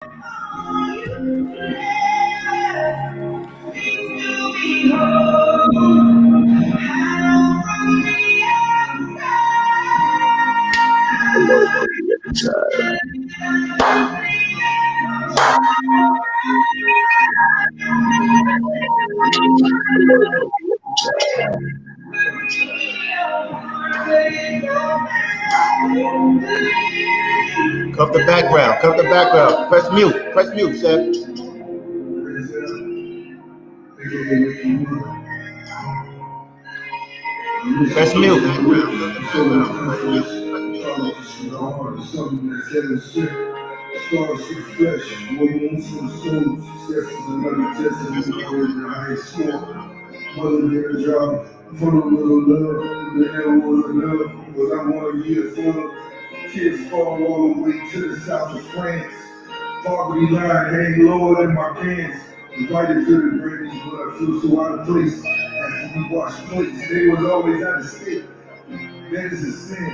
Cut the background. Cut the background. Press mute. Press mute, Chef. Press mute. Mother never job for a little love, the hell was enough, but I want a year full. Kids fall all the way to the south of France. Poverty line hang lower than my pants. Invited to the Grammys, but I feel so out of place. After we wash plates, they was always out of state. That is a sin.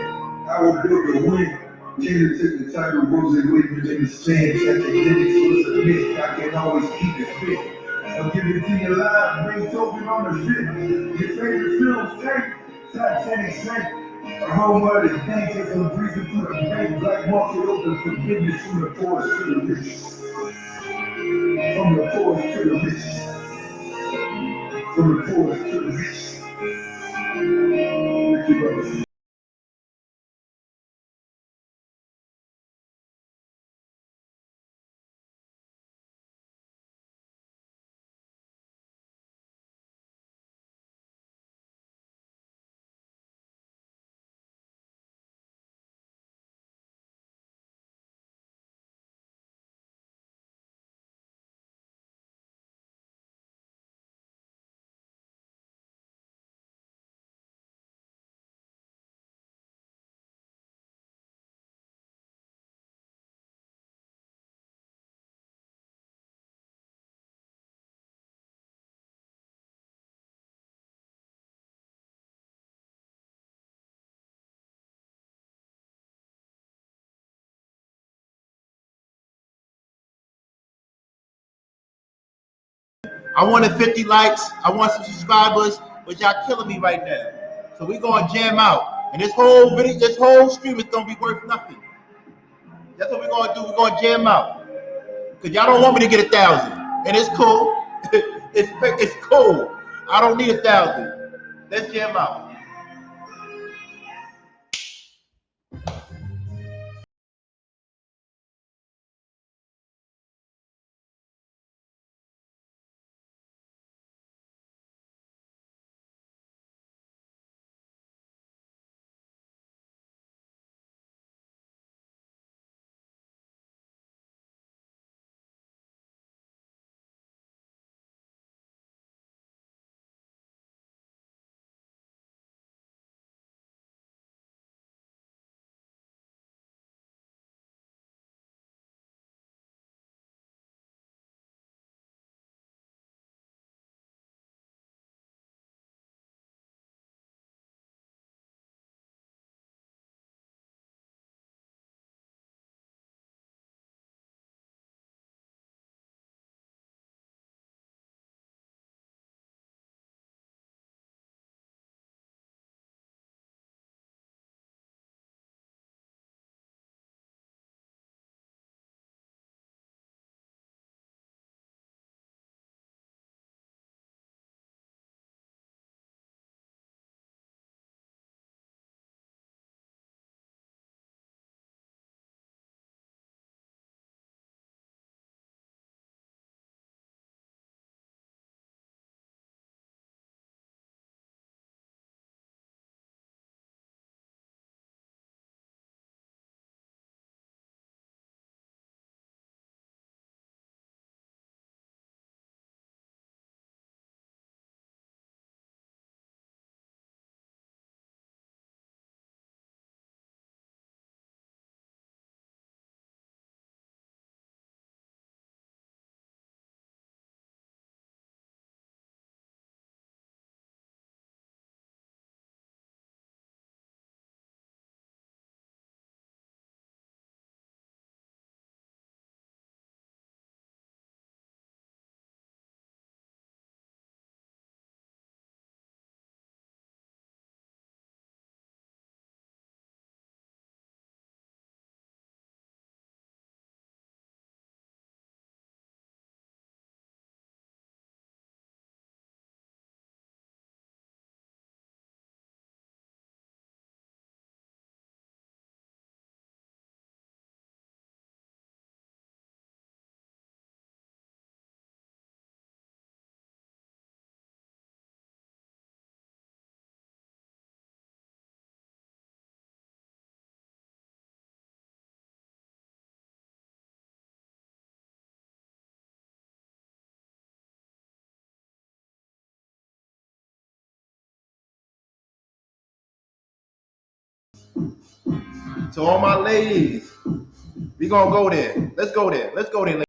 I will build a win. Taylor took the title, Rose waving in the stands. Academics was a myth. I can always keep it fit. I'll give it to you live, bring token on the fit. Your favorite films, tank, Titanic sank. A whole lot of things that come breathing through the bank. Black market open forgiveness from the poorest to the richest. From the poorest to the richest. From the poorest to the richest. Thank you, brothers. I wanted 50 likes. I want some subscribers, but y'all killing me right now. So we gonna jam out, and this whole video, this whole stream is gonna be worth nothing. That's what we're gonna do. We're gonna jam out, cause y'all don't want me to get 1,000, and it's cool. It's cool. I don't need 1,000. Let's jam out. To all my ladies, we gonna go there. Let's go there. Let's go there, ladies.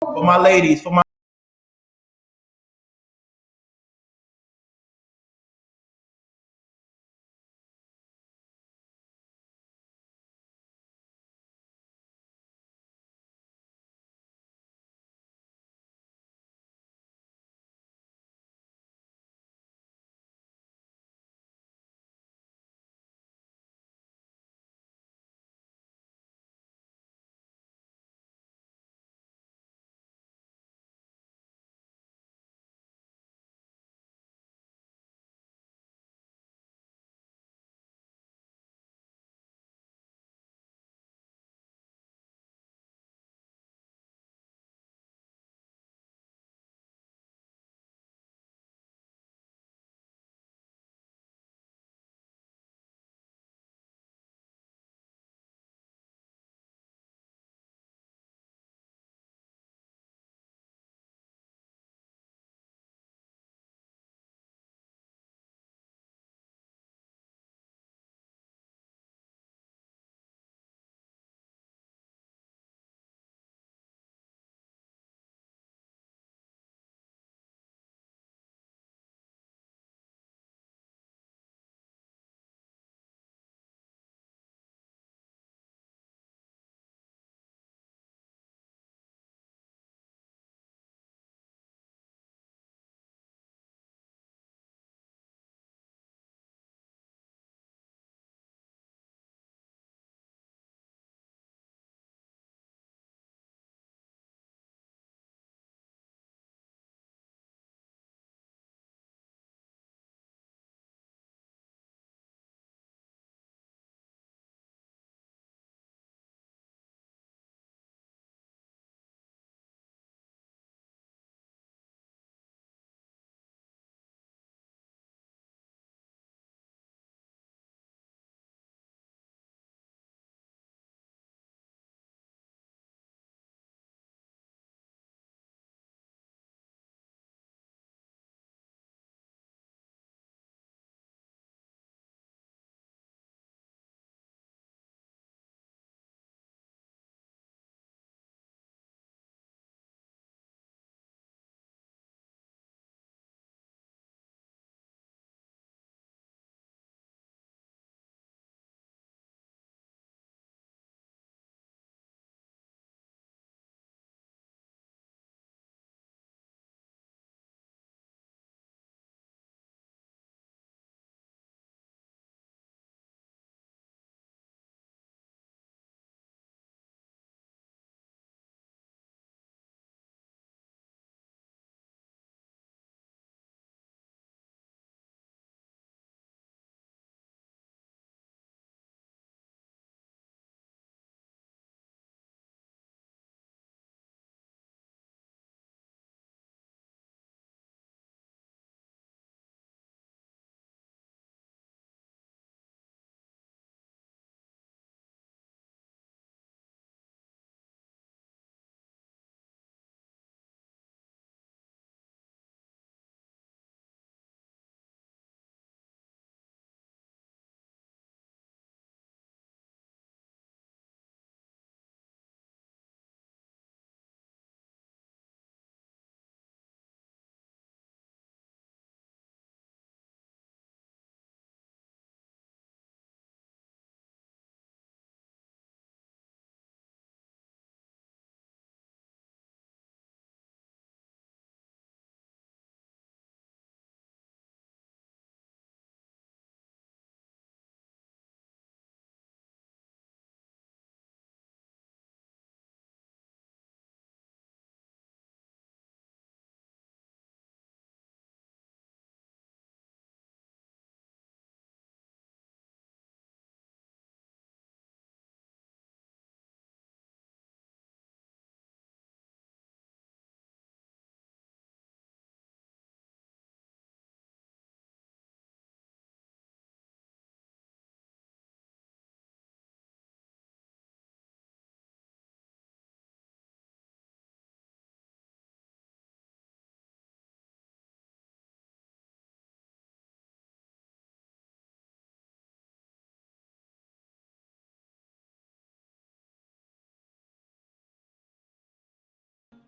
For my ladies, for my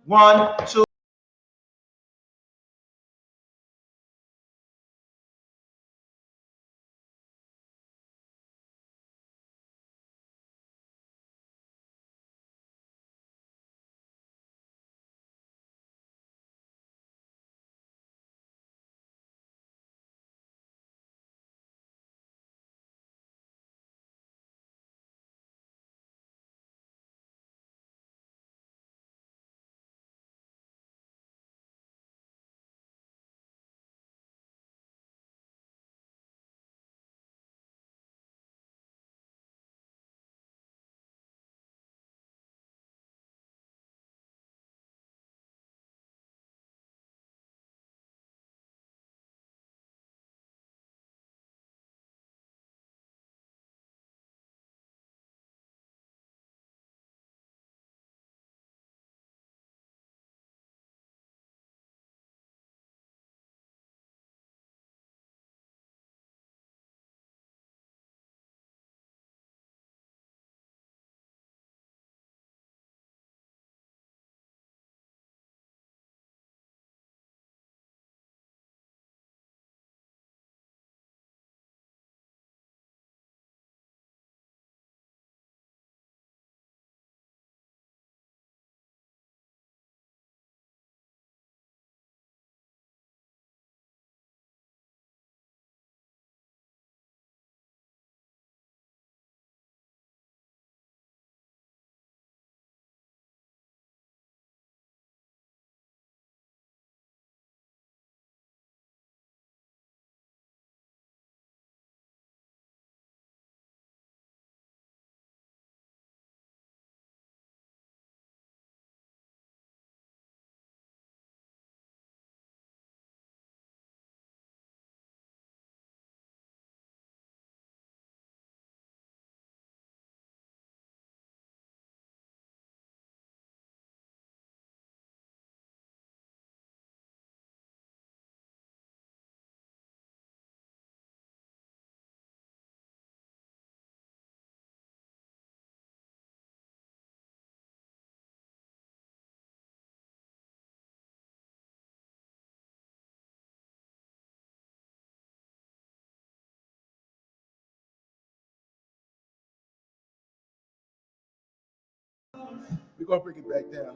1, 2. We're going to bring it back down.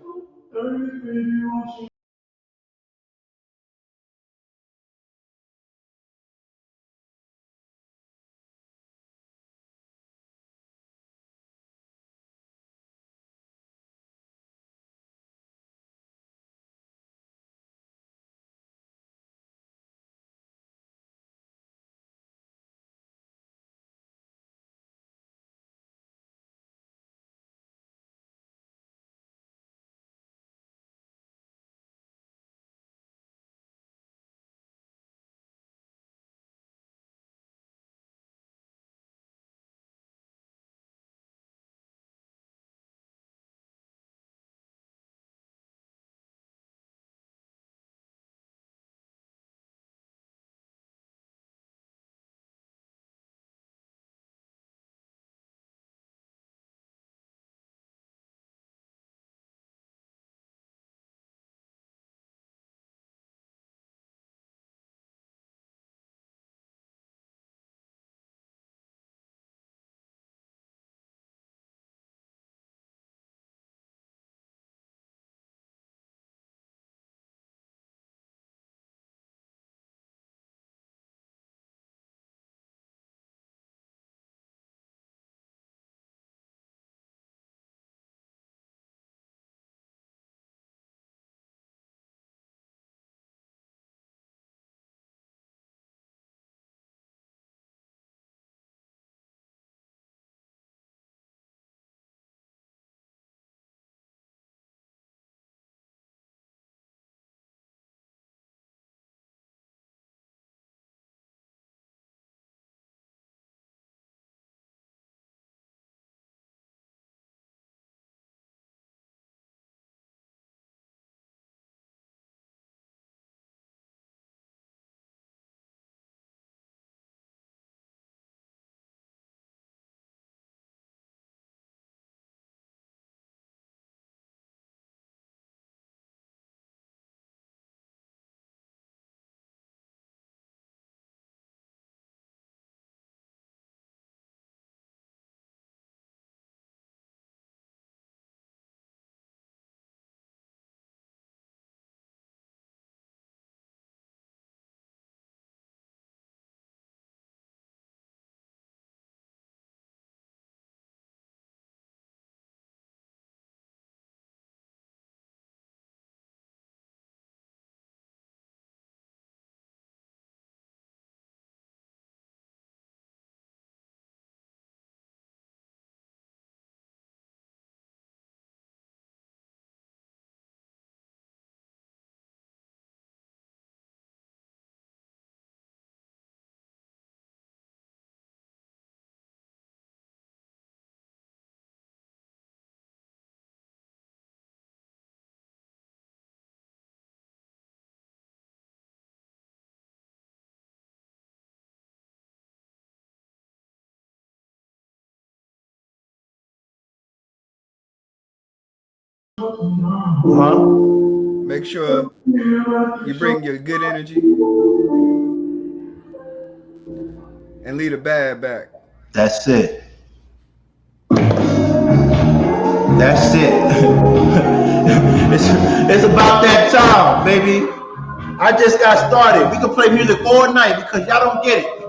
Huh? Make sure you bring your good energy and leave the bad back. That's it. That's it. it's about that time, baby. I just got started. We can play music all night because y'all don't get it.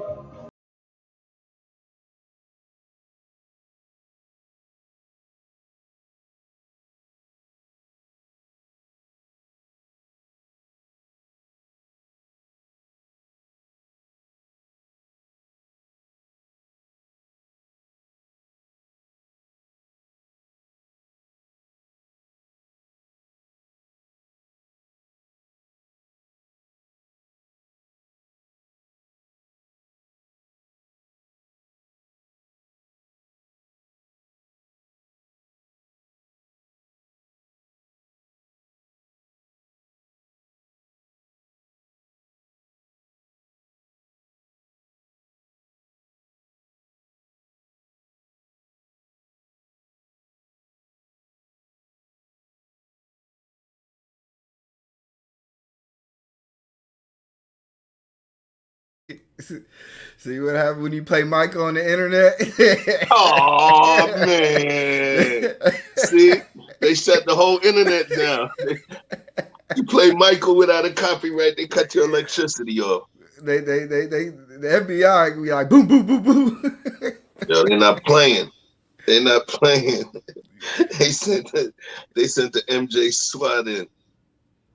See what happened when you play Michael on the internet? Oh man. See, they shut the whole internet down. You play Michael without a copyright, they cut your electricity off. The FBI be like boom, boom, boom, boom. Yo, they're not playing. They're not playing. They sent the MJ SWAT in.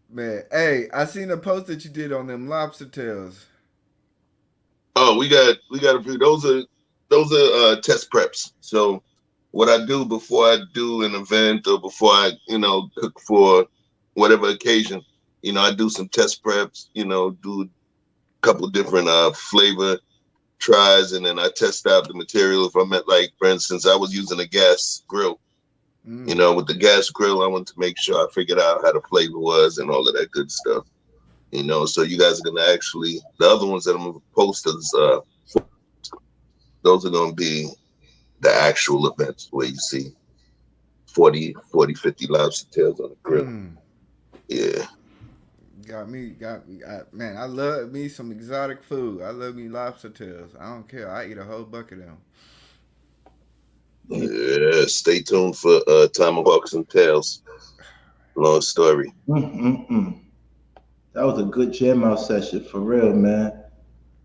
Man, hey, I seen a post that you did on them lobster tails. Oh, we got a few. Those are test preps. So what I do before I do an event or before I cook for whatever occasion, I do some test preps. Do a couple different flavor tries, and then I test out the material. If I'm at, like, for instance, I was using a gas grill. With the gas grill, I want to make sure I figured out how the flavor was and all of that good stuff. So you guys are gonna actually, the other ones that I'm gonna post is those are gonna be the actual events where you see 50 lobster tails on the grill. Yeah. Got me. Man, I love me some exotic food. I love me lobster tails. I don't care. I eat a whole bucket of them. Yeah. Stay tuned for tomahawks and tails. Long story. Mm-mm-mm. That was a good jam out session for real, man.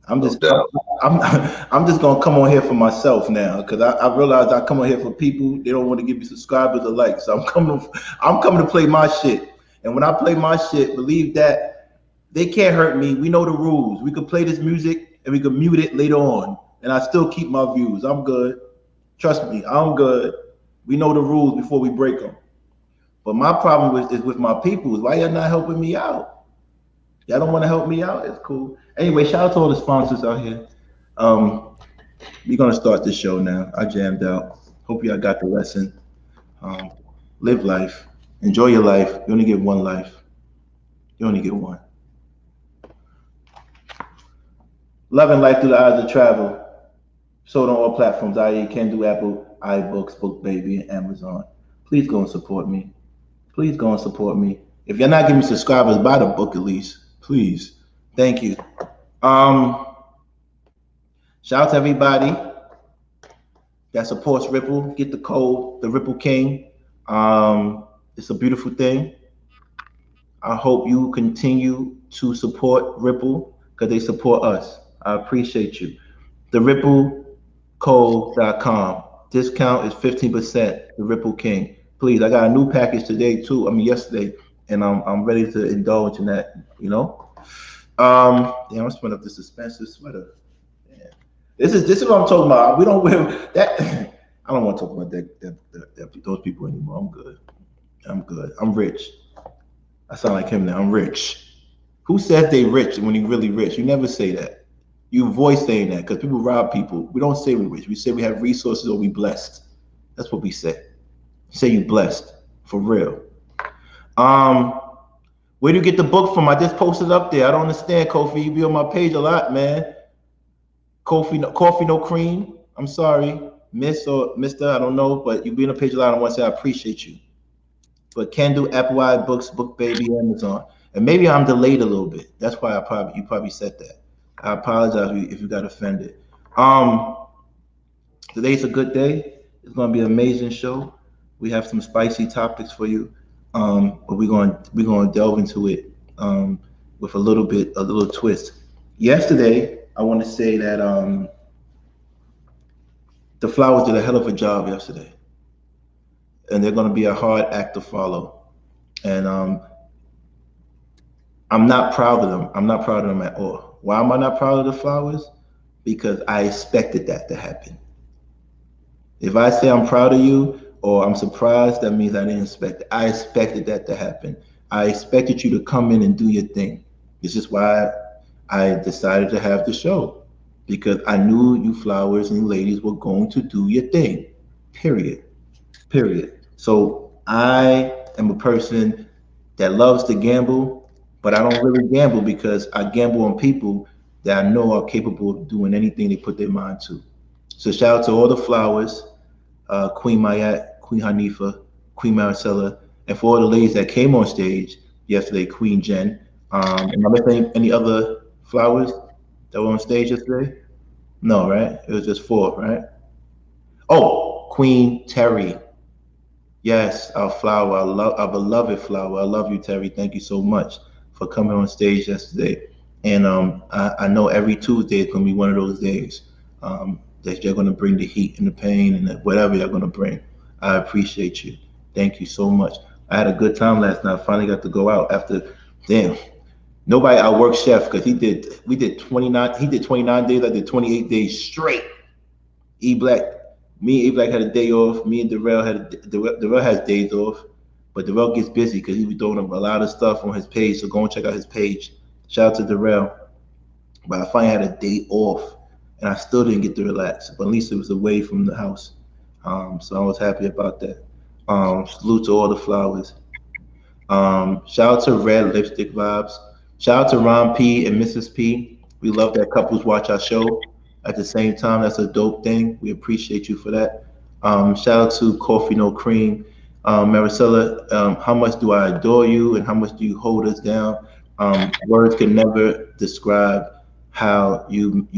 I'm No just doubt. I'm just gonna come on here for myself now because I realized I come on here for people. They don't want to give me subscribers or likes. So I'm coming to play my shit. And when I play my shit, believe that they can't hurt me. We know the rules. We could play this music and we could mute it later on, and I still keep my views. I'm good. Trust me, I'm good. We know the rules before we break them. But my problem is with my people. Is why y'all not helping me out? Y'all don't want to help me out? It's cool. Anyway, shout out to all the sponsors out here. Um, we're gonna start this show now. I jammed out. Hope y'all got the lesson. Um, live life. Enjoy your life. You only get one life. You only get one. Loving life through the eyes of travel. Sold on all platforms, i.e. Kindle, Apple, iBooks, Book Baby, and Amazon. Please go and support me. Please go and support me. If you're not giving me subscribers, buy the book at least. Please. Thank you. Um, Shout out to everybody that supports Ripple. Get the code, the Ripple King. It's a beautiful thing. I hope you continue to support Ripple because they support us. I appreciate you. The ripplecode.com. Discount is 15%. The Ripple King. Please, I got a new package today too. I mean yesterday, and I'm ready to indulge in that. Yeah, I'm spending up this expensive sweater. Yeah. This is what I'm talking about. We don't wear that. I don't want to talk about those people anymore. I'm good. I'm good. I'm rich. I sound like him now. I'm rich. Who says they rich when you really rich? You never say that. You avoid saying that because people rob people. We don't say we rich. We say we have resources or we blessed. That's what we say. Say you blessed for real. Um, where do you get the book from? I just posted up there. I don't understand, Kofi. You be on my page a lot, man. Coffee, no cream. I'm sorry, Miss or Mister. I don't know, but you be on the page a lot. I want to say I appreciate you. But Kindle, Apple iBooks, Book Baby, Amazon. And maybe I'm delayed a little bit. That's why you probably said that. I apologize if you got offended. Um, Today's a good day. It's gonna be an amazing show. We have some spicy topics for you. But we're gonna delve into it with a little twist. Yesterday, I want to say that the Flowers did a hell of a job yesterday, and they're gonna be a hard act to follow. And I'm not proud of them. I'm not proud of them at all. Why am I not proud of the Flowers? Because I expected that to happen. If I say I'm proud of you or I'm surprised, that means I didn't expect it. I expected that to happen. I expected you to come in and do your thing. This is why I decided to have the show, because I knew you Flowers and you ladies were going to do your thing. Period. Period. So I am a person that loves to gamble, but I don't really gamble because I gamble on people that I know are capable of doing anything they put their mind to. So shout out to all the Flowers, Queen Mayat, Queen Hanifa, Queen Maricela, and for all the ladies that came on stage yesterday, Queen Jen. Am I missing any other Flowers that were on stage yesterday? No, right? It was just four, right? Oh, Queen Terry. Yes, our flower, our beloved flower. I love you, Terry. Thank you so much for coming on stage yesterday. And I know every Tuesday is going to be one of those days that you're going to bring the heat and the pain and whatever you're going to bring. I appreciate you. Thank you so much. I had a good time last night. I finally got to go out after, damn, nobody outworked Chef because we did 29, he did 29 days, I did 28 days straight. E Black, me and E Black had a day off. Me and Darrell Darrell has days off, but Darrell gets busy because he be throwing up a lot of stuff on his page. So go and check out his page. Shout out to Darrell. But I finally had a day off, and I still didn't get to relax. But at least it was away from the house, so I was happy about that. Salute to all the Flowers. Shout out to Red Lipstick Vibes. Shout out to Ron P and Mrs. P. We love that couples watch our show. At the same time, that's a dope thing. We appreciate you for that. Shout out to Coffee No Cream. Maricela, how much do I adore you and how much do you hold us down? Words can never describe how you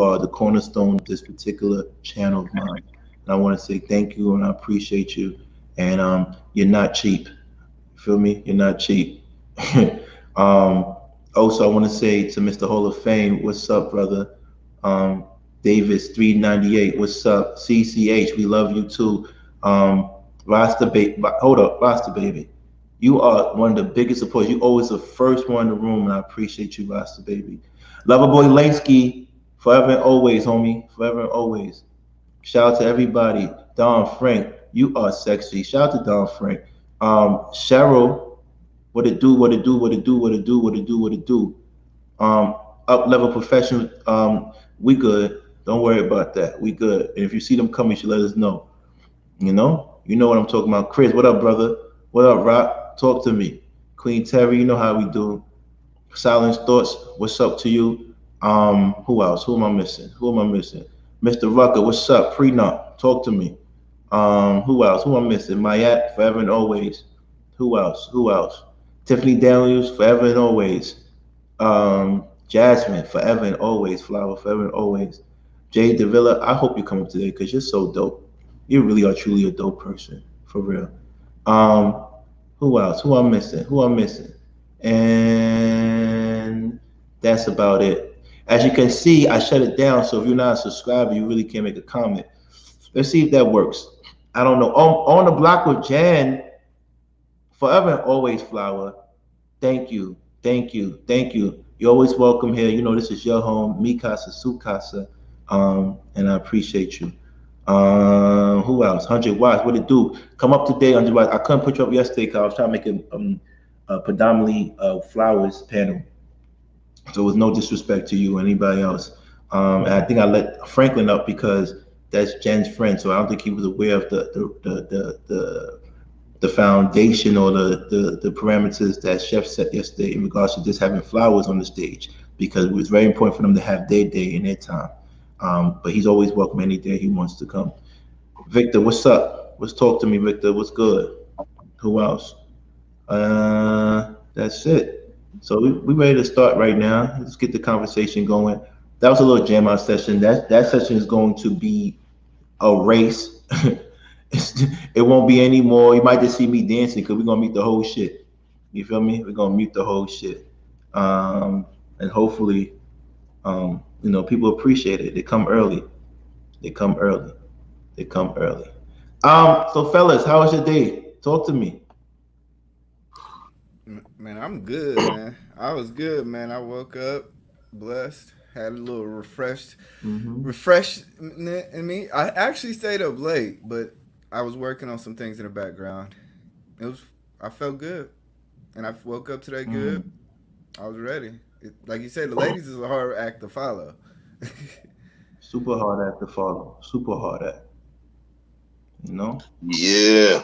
are the cornerstone of this particular channel of mine. And I want to say thank you and I appreciate you. And you're not cheap. Feel me? You're not cheap. Also, I want to say to Mr. Hall of Fame, what's up, brother? Davis 398, what's up? CCH, we love you too. Rasta baby, hold up, Rasta baby. You are one of the biggest supporters. You always the first one in the room, and I appreciate you, Rasta baby. Loverboy Lansky, forever and always, homie. Forever and always. Shout out to everybody. Don Frank, you are sexy. Shout out to Don Frank. Cheryl, what it do, what it do, what it do, what it do, what it do, what it do. Up level professional, we good. Don't worry about that. We good. And if you see them coming, you should let us know. You know what I'm talking about. Chris, what up, brother? What up, Rock? Talk to me. Queen Terry, you know how we do. Silence Thoughts, what's up to you? Who else? Who am I missing? Who am I missing? Mr. Rucker, what's up? Prenup, talk to me. Who else? Who am I missing? Mayat, forever and always. Who else? Who else? Tiffany Daniels, forever and always. Jasmine, forever and always. Flower, forever and always. Jay Davila, I hope you come up today because you're so dope. You really are truly a dope person, for real. Who else? Who I'm missing? Who I'm missing? And that's about it. As you can see, I shut it down, so if you're not a subscriber, you really can't make a comment. Let's see if that works. I don't know. On the block with Jan, forever and always, Flower. Thank you, thank you, thank you. You're always welcome here. You know this is your home, mi casa, su casa, and I appreciate you. Who else? 100 watts. What it do? Come up today, 100 watts. I couldn't put you up yesterday because I was trying to make a predominantly Flowers panel. So it was no disrespect to you or anybody else. And I think I let Franklin up because that's Jen's friend. So I don't think he was aware of the foundation or the parameters that Chef set yesterday in regards to just having Flowers on the stage, because it was very important for them to have their day and their time. But he's always welcome any day he wants to come. Victor, what's up? Let's talk to me, Victor. What's good? Who else? That's it. So we ready to start right now. Let's get the conversation going. That was a little jam out session. That session is going to be a race. It won't be any more. You might just see me dancing because we're gonna mute the whole shit. You feel me? We're gonna mute the whole shit. And hopefully, people appreciate it. They come early. They come early. They come early. So fellas, how was your day? Talk to me. Man, I'm good, man. I was good, man. I woke up blessed, had a little Mm-hmm. refreshment in me. I actually stayed up late, but I was working on some things in the background. It was, I felt good, and I woke up today good. Mm. I was ready. Like you said, the ladies is a hard act to follow. Super hard act to follow. Super hard act. You know. Yeah,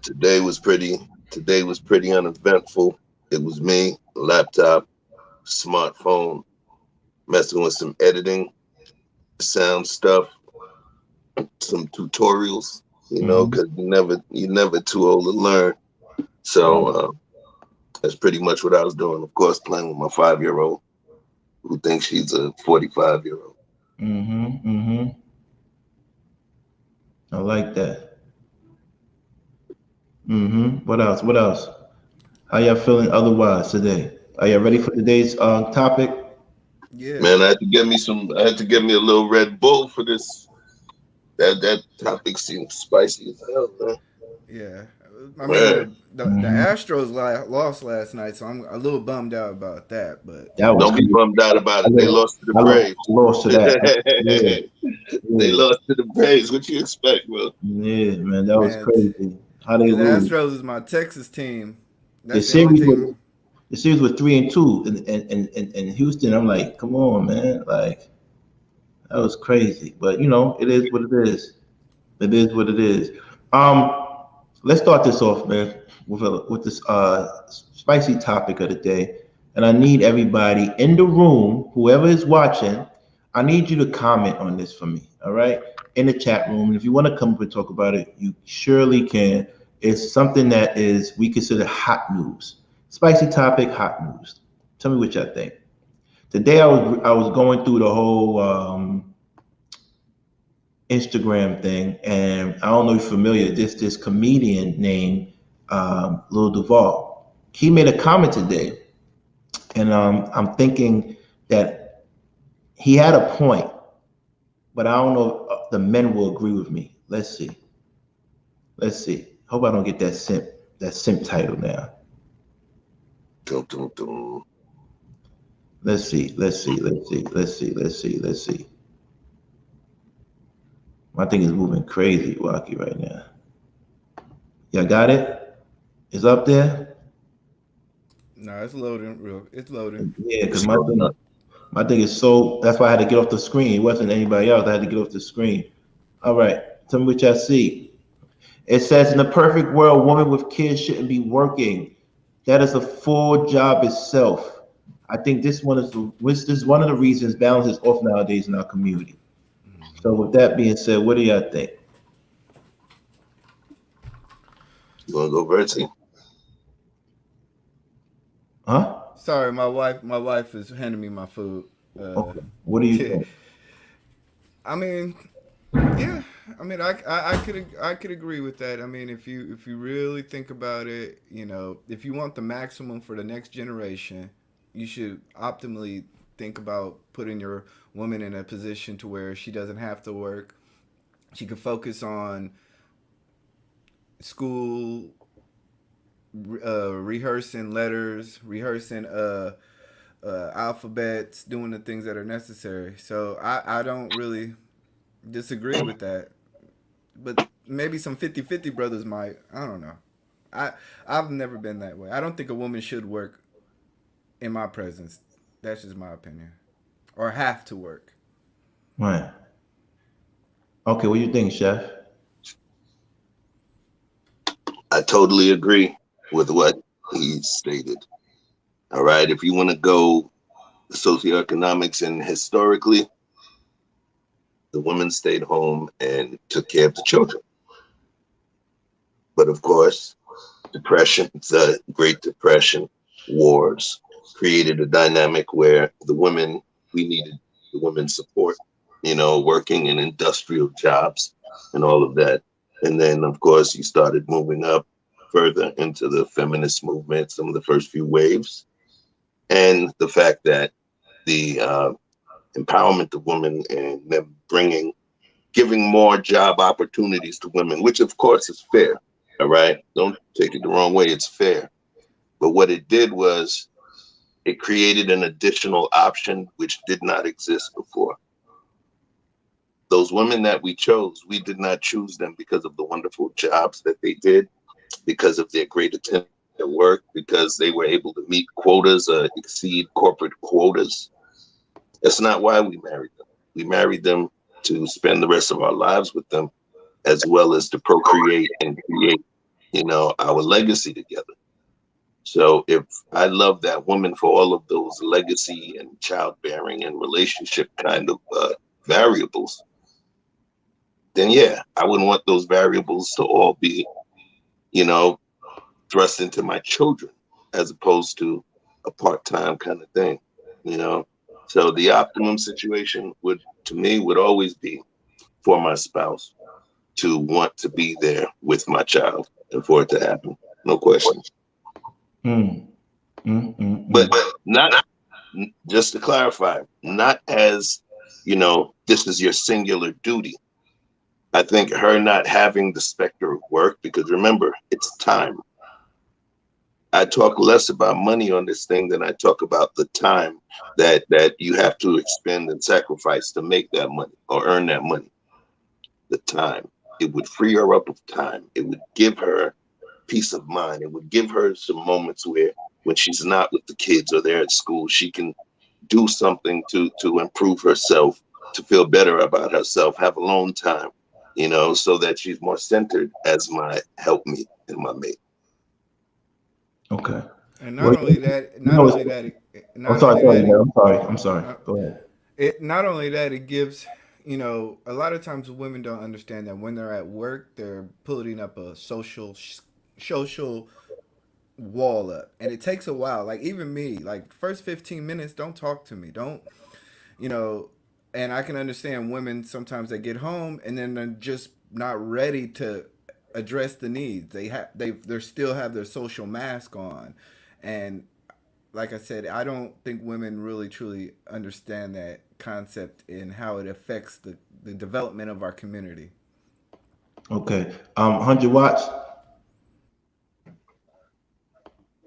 today was pretty. Today was pretty uneventful. It was me, laptop, smartphone, messing with some editing, sound stuff, some tutorials. Mm-hmm. Because you never too old to learn. So Right. that's pretty much what I was doing. Of course, playing with my 5-year-old who thinks she's a 45-year-old. Mm-hmm. Mm-hmm. I like that. Mm-hmm. What else? What else? How y'all feeling otherwise today? Are y'all ready for today's topic? Yeah, Man, I had to get me some. I had to get me a little Red Bull for this. That topic seems spicy as hell, man. yeah. I mean, Man, the Mm-hmm. Astros lost last night, so I'm a little bummed out about that. But That was don't be crazy. bummed out about I it. They lost, lost to the I lost, Braves. lost to that. Yeah, They yeah, lost to the Braves. What you expect, bro? yeah, man. That was man, crazy. How they because the lose? Astros is my Texas team. The That's the only series was team. the series was 3-2 in Houston. I'm like, come on, man. Like that was crazy. But it is what it is. It is what it is. Um, let's start this off, man, with this spicy topic of the day. And I need everybody in the room, whoever is watching, I need you to comment on this for me. All right, in the chat room. And if you want to come up and talk about it, you surely can. It's something that is we consider hot news. Spicy topic, hot news. Tell me what y'all think. Today I was going through the whole Instagram thing, and I don't know if you're familiar. This comedian named Lil Duval. He made a comment today, and I'm thinking that he had a point, but I don't know if the men will agree with me. Let's see. Let's see. Hope I don't get that simp title now. Dum, dum, dum. Let's see. Let's see. Let's see. Let's see. Let's see. Let's see. My thing is moving crazy, Wacky, right now. Y'all got it? It's up there? No, it's loading. Real, it's loading. Yeah, because It's my loading thing up. My thing is so that's why I had to get off the screen. It wasn't anybody else. I had to get off the screen. All right. Tell me what y'all see. It says in the perfect world, woman with kids shouldn't be working. That is a full job itself. I think this is one of the reasons balance is off nowadays in our community. So with that being said, what do y'all think? You want to go, Verti? Huh? Sorry, my wife is handing me my food. Uh, Okay. What do you think? I mean, yeah. I mean, I could agree with that. I mean, if you really think about it, if you want the maximum for the next generation, you should optimally think about putting your woman in a position to where she doesn't have to work. She can focus on school, rehearsing letters, rehearsing alphabets, doing the things that are necessary. So I don't really disagree with that. But maybe some 50-50 brothers might. I don't know. I I've never been that way. I don't think a woman should work in my presence. That's just my opinion. Or have to work. Right. Okay, what do you think, Chef? I totally agree with what he stated. All right. If you want to go socioeconomics and historically, the woman stayed home and took care of the children. But of course, Depression, the Great Depression, wars, created a dynamic where we needed the women's support, working in industrial jobs and all of that. And then, of course, you started moving up further into the feminist movement, some of the first few waves, and the fact that the empowerment of women and them giving more job opportunities to women, which of course is fair. All right. Don't take it the wrong way. It's fair. But what it did was it created an additional option which did not exist before. Those women that we chose, we did not choose them because of the wonderful jobs that they did, because of their great attention at work, because they were able to meet quotas or exceed corporate quotas. That's not why we married them. We married them to spend the rest of our lives with them, as well as to procreate and create, our legacy together. So if I love that woman for all of those legacy and childbearing and relationship kind of variables, then yeah, I wouldn't want those variables to all be, thrust into my children, as opposed to a part-time kind of thing, So the optimum situation would always be for my spouse to want to be there with my child and for it to happen. No question. But not, just to clarify, not as, this is your singular duty. I think her not having the specter of work, because remember, it's time. I talk less about money on this thing than I talk about the time that you have to expend and sacrifice to make that money or earn that money. The time. It would free her up of time. It would give her peace of mind. It would give her some moments where when she's not with the kids or they're at school, she can do something to improve herself, to feel better about herself, have alone time, so that she's more centered as my helpmate and my mate. Okay. And not only that, I'm sorry. Go ahead. Not only that, it gives, a lot of times women don't understand that when they're at work, they're putting up a social wall up, and it takes a while. Like even me, like first 15 minutes, don't talk to me, don't, and I can understand women sometimes they get home and then they're just not ready to address the needs. They still have their social mask on, and like I said, I don't think women really truly understand that concept and how it affects the development of our community. Okay. 100 watts.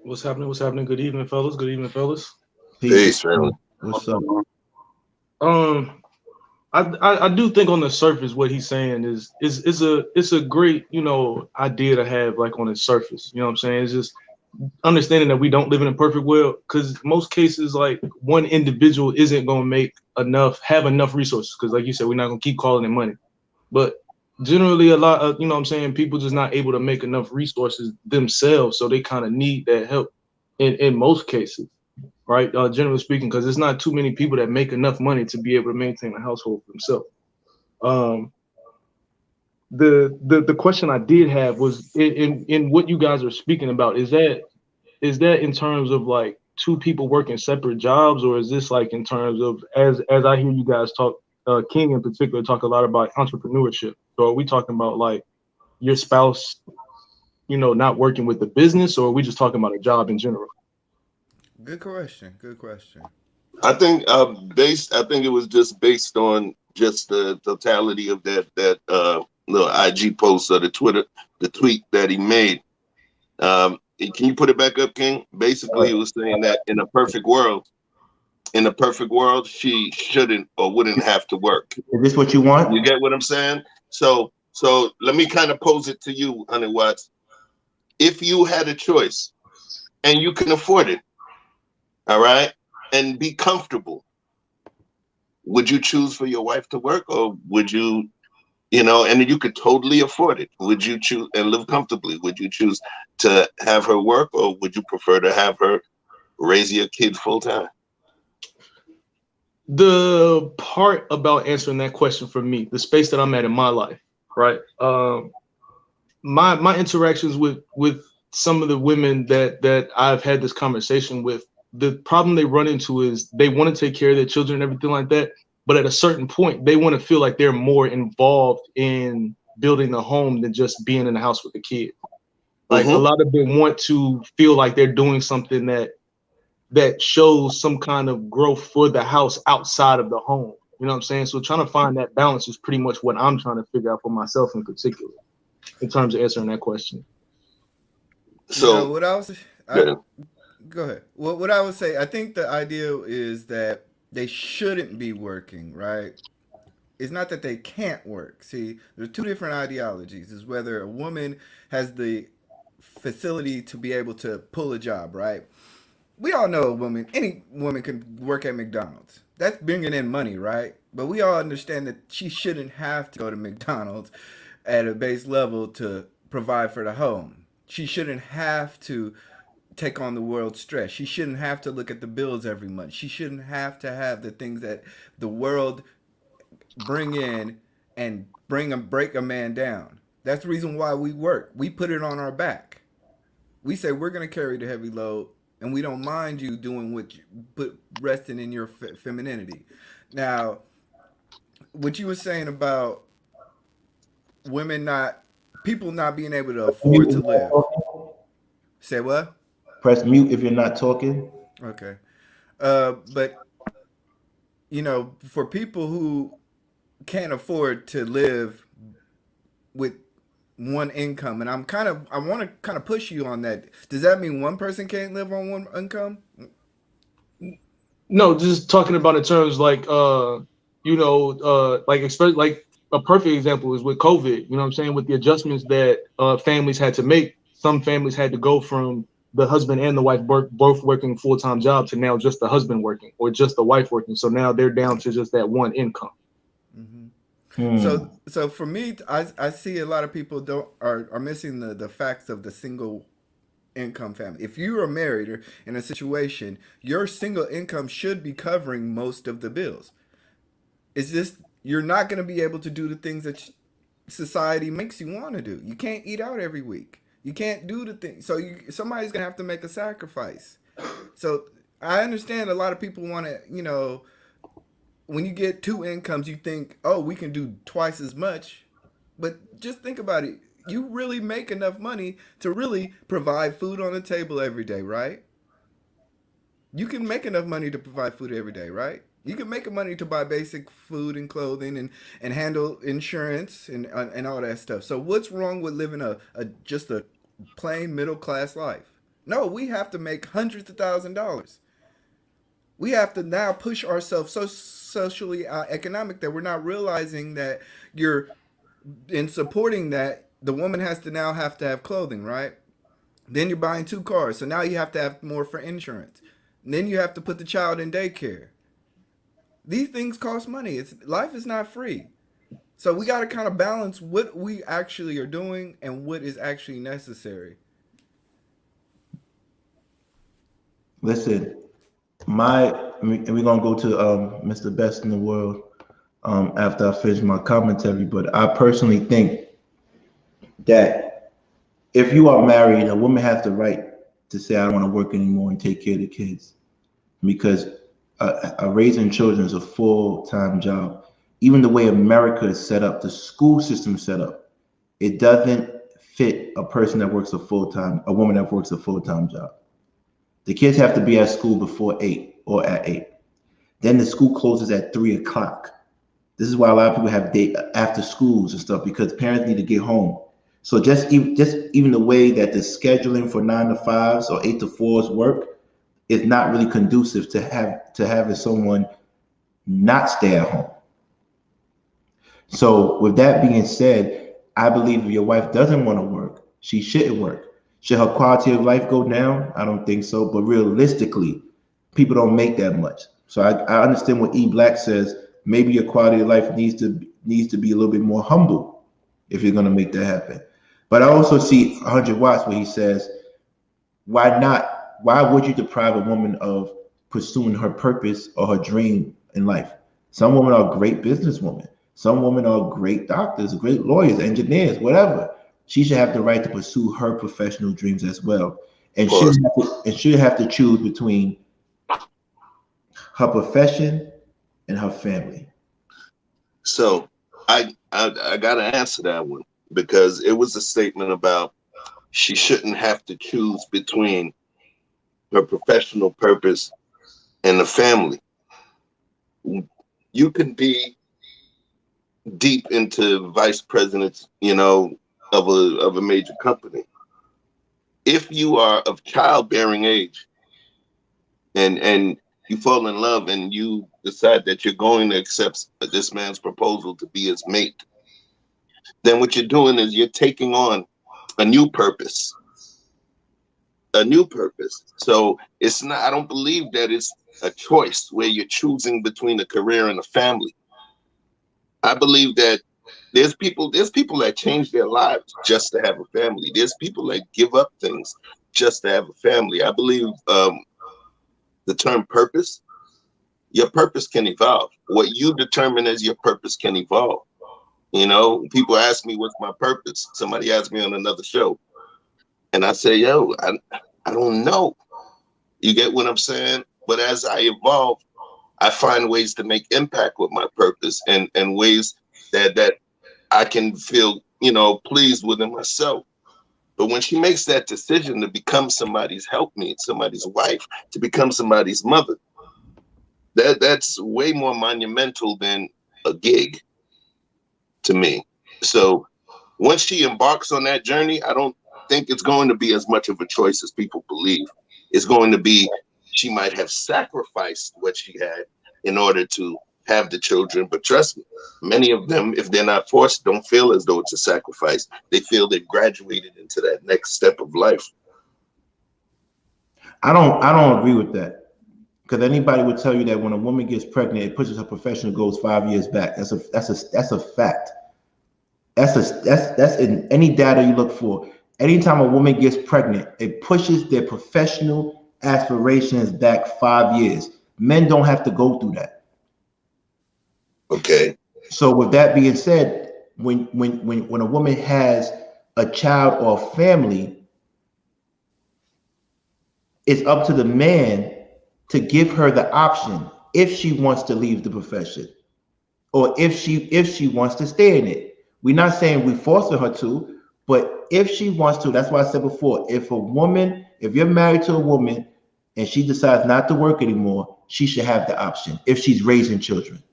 What's happening? What's happening? Good evening, fellas. Good evening, fellas. Peace, family. What's up? I do think on the surface what he's saying is a great, idea to have like on the surface. You know what I'm saying? It's just understanding that we don't live in a perfect world, because most cases like one individual isn't going to have enough resources, because like you said, we're not going to keep calling it money. But generally a lot of, people just not able to make enough resources themselves, so they kind of need that help in most cases, right? Generally speaking, because there's not too many people that make enough money to be able to maintain a household for themselves. The question I did have was in what you guys are speaking about, is that in terms of like two people working separate jobs, or is this like in terms of, as I hear you guys talk, King in particular talk a lot about entrepreneurship? So are we talking about like your spouse, not working with the business, or are we just talking about a job in general? Good question. Good question. I think it was just based on just the totality of that little IG post or the tweet that he made. Can you put it back up, King? Basically, he was saying that in a perfect world, she shouldn't or wouldn't have to work. Is this what you want? You get what I'm saying? So let me kind of pose it to you, 100 watts. If you had a choice and you can afford it, all right, and be comfortable, would you choose for your wife to work, or would you, and you could totally afford it, would you choose and live comfortably? Would you choose to have her work, or would you prefer to have her raise your kid full time? The part about answering that question for me, the space that I'm at in my life, right? My interactions with some of the women that I've had this conversation with, the problem they run into is they want to take care of their children and everything like that, but at a certain point, they want to feel like they're more involved in building a home than just being in the house with the kid. Like a lot of them want to feel like they're doing something that shows some kind of growth for the house outside of the home. You know what I'm saying? So trying to find that balance is pretty much what I'm trying to figure out for myself in particular, in terms of answering that question. So what I was, go ahead. What I would say, I think the idea is that they shouldn't be working, right? It's not that they can't work. See, there's two different ideologies. Is whether a woman has the facility to be able to pull a job, right? We all know any woman can work at McDonald's. That's bringing in money, right? But we all understand that she shouldn't have to go to McDonald's at a base level to provide for the home. She shouldn't have to take on the world's stress. She shouldn't have to look at the bills every month. She shouldn't have to have the things that the world bring in and break a man down. That's the reason why we work. We put it on our back. We say we're going to carry the heavy load, and we don't mind you doing resting in your femininity. Now, what you were saying about people not being able to afford to live. Say what? Press mute if you're not talking. Okay. But, for people who can't afford to live with one income, and I want to kind of push you on that. Does that mean one person can't live on one income? No, just talking about in terms like especially like a perfect example is with COVID. You know what I'm saying? With the adjustments that families had to make, some families had to go from the husband and the wife both working full-time jobs to now just the husband working or just the wife working. So now they're down to just that one income. So for me, I see a lot of people are missing the facts of the single income family. If you are married or in a situation, your single income should be covering most of the bills. It's just you're not going to be able to do the things that society makes you want to do. You can't eat out every week. You can't do the things. So somebody's going to have to make a sacrifice. So I understand a lot of people want to, when you get two incomes, you think, oh, we can do twice as much. But just think about it. You really make enough money to really provide food on the table every day, right? You can make enough money to provide food every day, right? You can make money to buy basic food and clothing and handle insurance and all that stuff. So what's wrong with living just a plain middle class life? No, we have to make hundreds of $1,000s. We have to now push ourselves so socially economic that we're not realizing that in supporting that, the woman has to have clothing, right? Then you're buying 2 cars. So now you have to have more for insurance. And then you have to put the child in daycare. These things cost money. Life is not free. So we got to kind of balance what we actually are doing and what is actually necessary. Listen, and we're going to go to Mr. Best in the World after I finish my commentary, but I personally think that if you are married, a woman has the right to say, I don't want to work anymore and take care of the kids, because raising children is a full-time job. Even the way America is set up, the school system is set up, it doesn't fit a woman that works a full-time job. The kids have to be at school before 8 or at 8. Then the school closes at 3 o'clock. This is why a lot of people have day after schools and stuff, because parents need to get home. So just even the way that the scheduling for 9 to 5s or 8 to 4s work is not really conducive to having someone not stay at home. So with that being said, I believe if your wife doesn't want to work, she shouldn't work. Should her quality of life go down? I don't think so. But realistically, people don't make that much. So I understand what E Black says. Maybe your quality of life needs to be a little bit more humble if you're going to make that happen. But I also see 100 Watts where he says, why not? Why would you deprive a woman of pursuing her purpose or her dream in life? Some women are great businesswomen. Some women are great doctors, great lawyers, engineers, whatever. she should have the right to pursue her professional dreams as well, and Of course. shouldn't have to choose between her profession and her family. So I gotta answer that one, because it was a statement about she shouldn't have to choose between her professional purpose and the family. You can be deep into vice presidents, of a major company. If you are of childbearing age and you fall in love and you decide that you're going to accept this man's proposal to be his mate, then what you're doing is you're taking on a new purpose. So it's not, I don't believe that it's a choice where you're choosing between a career and a family. I believe that there's people that change their lives just to have a family. There's people that give up things just to have a family. I believe the term purpose, your purpose can evolve. What you determine as your purpose can evolve. People ask me what's my purpose. Somebody asked me on another show, and I say, I don't know. You get what I'm saying? But as I evolve, I find ways to make impact with my purpose, and ways that I can feel, pleased within myself. But when she makes that decision to become somebody's helpmeet, somebody's wife, to become somebody's mother, that's way more monumental than a gig to me. So once she embarks on that journey, I don't think it's going to be as much of a choice as people believe. It's going to be, she might have sacrificed what she had in order to have the children. But trust me, many of them, if they're not forced, don't feel as though it's a sacrifice. They feel they've graduated into that next step of life. I don't agree with that, because anybody would tell you that when a woman gets pregnant, it pushes her professional goals 5 years back. That's a fact. That's in any data you look for. Anytime a woman gets pregnant, it pushes their professional aspirations back 5 years. Men don't have to go through that. Okay. So with that being said, when a woman has a child or a family, it's up to the man to give her the option if she wants to leave the profession, or if she wants to stay in it. We're not saying we forcing her to, but if she wants to, that's why I said before, if you're married to a woman and she decides not to work anymore, she should have the option if she's raising children.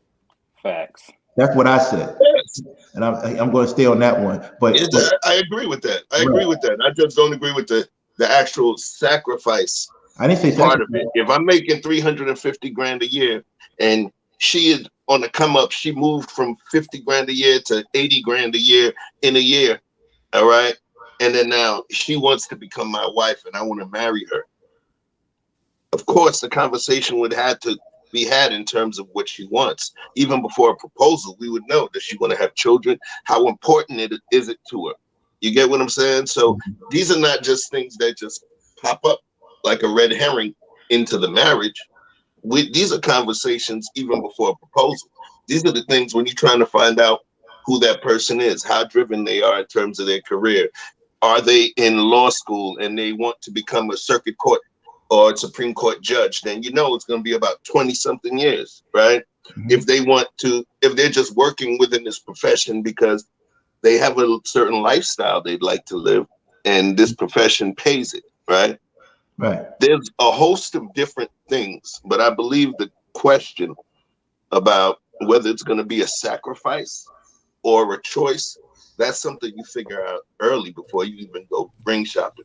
Facts. That's what I said. Yes. And I'm going to stay on that one. But I agree with that. I agree with that. I just don't agree with the actual sacrifice. I didn't say part of it. If I'm making 350 grand a year and she is on the come up, she moved from 50 grand a year to 80 grand a year in a year. All right. And then now she wants to become my wife and I want to marry her. Of course, the conversation would have to be had in terms of what she wants. Even before a proposal, we would know, does she want to have children? How important is it to her? You get what I'm saying? So these are not just things that just pop up like a red herring into the marriage. These are conversations even before a proposal. These are the things when you're trying to find out who that person is, how driven they are in terms of their career. Are they in law school and they want to become a circuit court or a Supreme Court judge? Then you know it's going to be about 20 something years, right? Mm-hmm. If they're just working within this profession because they have a certain lifestyle they'd like to live and this profession pays it, right? Right. There's a host of different things, but I believe the question about whether it's going to be a sacrifice or a choice, that's something you figure out early before you even go ring shopping.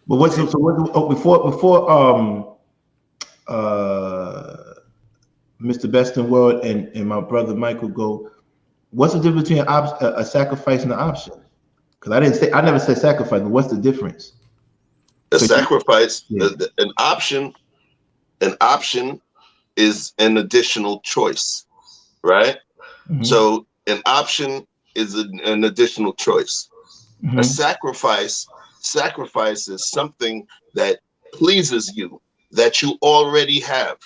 But before Mr. Best in World and my brother Michael go, what's the difference between a sacrifice and an option? Because I never said sacrifice, but what's the difference? A sacrifice, an option is an additional choice, right? Mm-hmm. So an option is an additional choice. Mm-hmm. A sacrifice is something that pleases you, that you already have,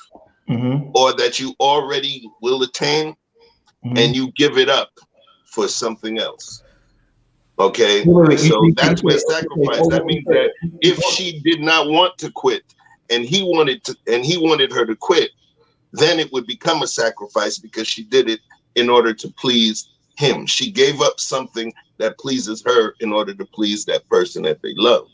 mm-hmm. or that you already will attain, mm-hmm. and you give it up for something else. Okay, Wait, so that's where sacrifice. That means that if she did not want to quit, and he wanted her to quit, then it would become a sacrifice because she did it in order to please him. She gave up something that pleases her in order to please that person that they love.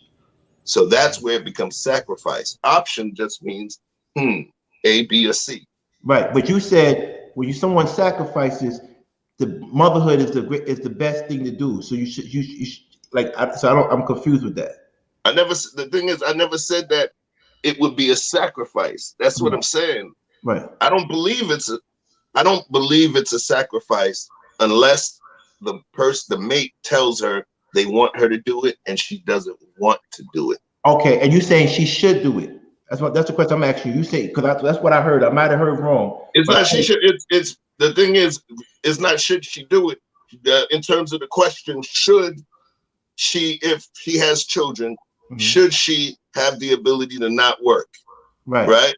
So that's where it becomes sacrifice. Option just means A, B, or C. Right, but you said when someone sacrifices, the motherhood is the best thing to do. So you should like. I'm confused with that. The thing is, I never said that it would be a sacrifice. That's what I'm saying. Right. I don't believe it's a sacrifice unless the mate tells her they want her to do it and she doesn't want to do it. Okay, and you saying she should do it? That's the question I'm asking you. You say because that's what I heard. I might have heard wrong. It's not she should. It's the thing is, it's not should she do it. In terms of the question, should she, if she has children, should she have the ability to not work? Right?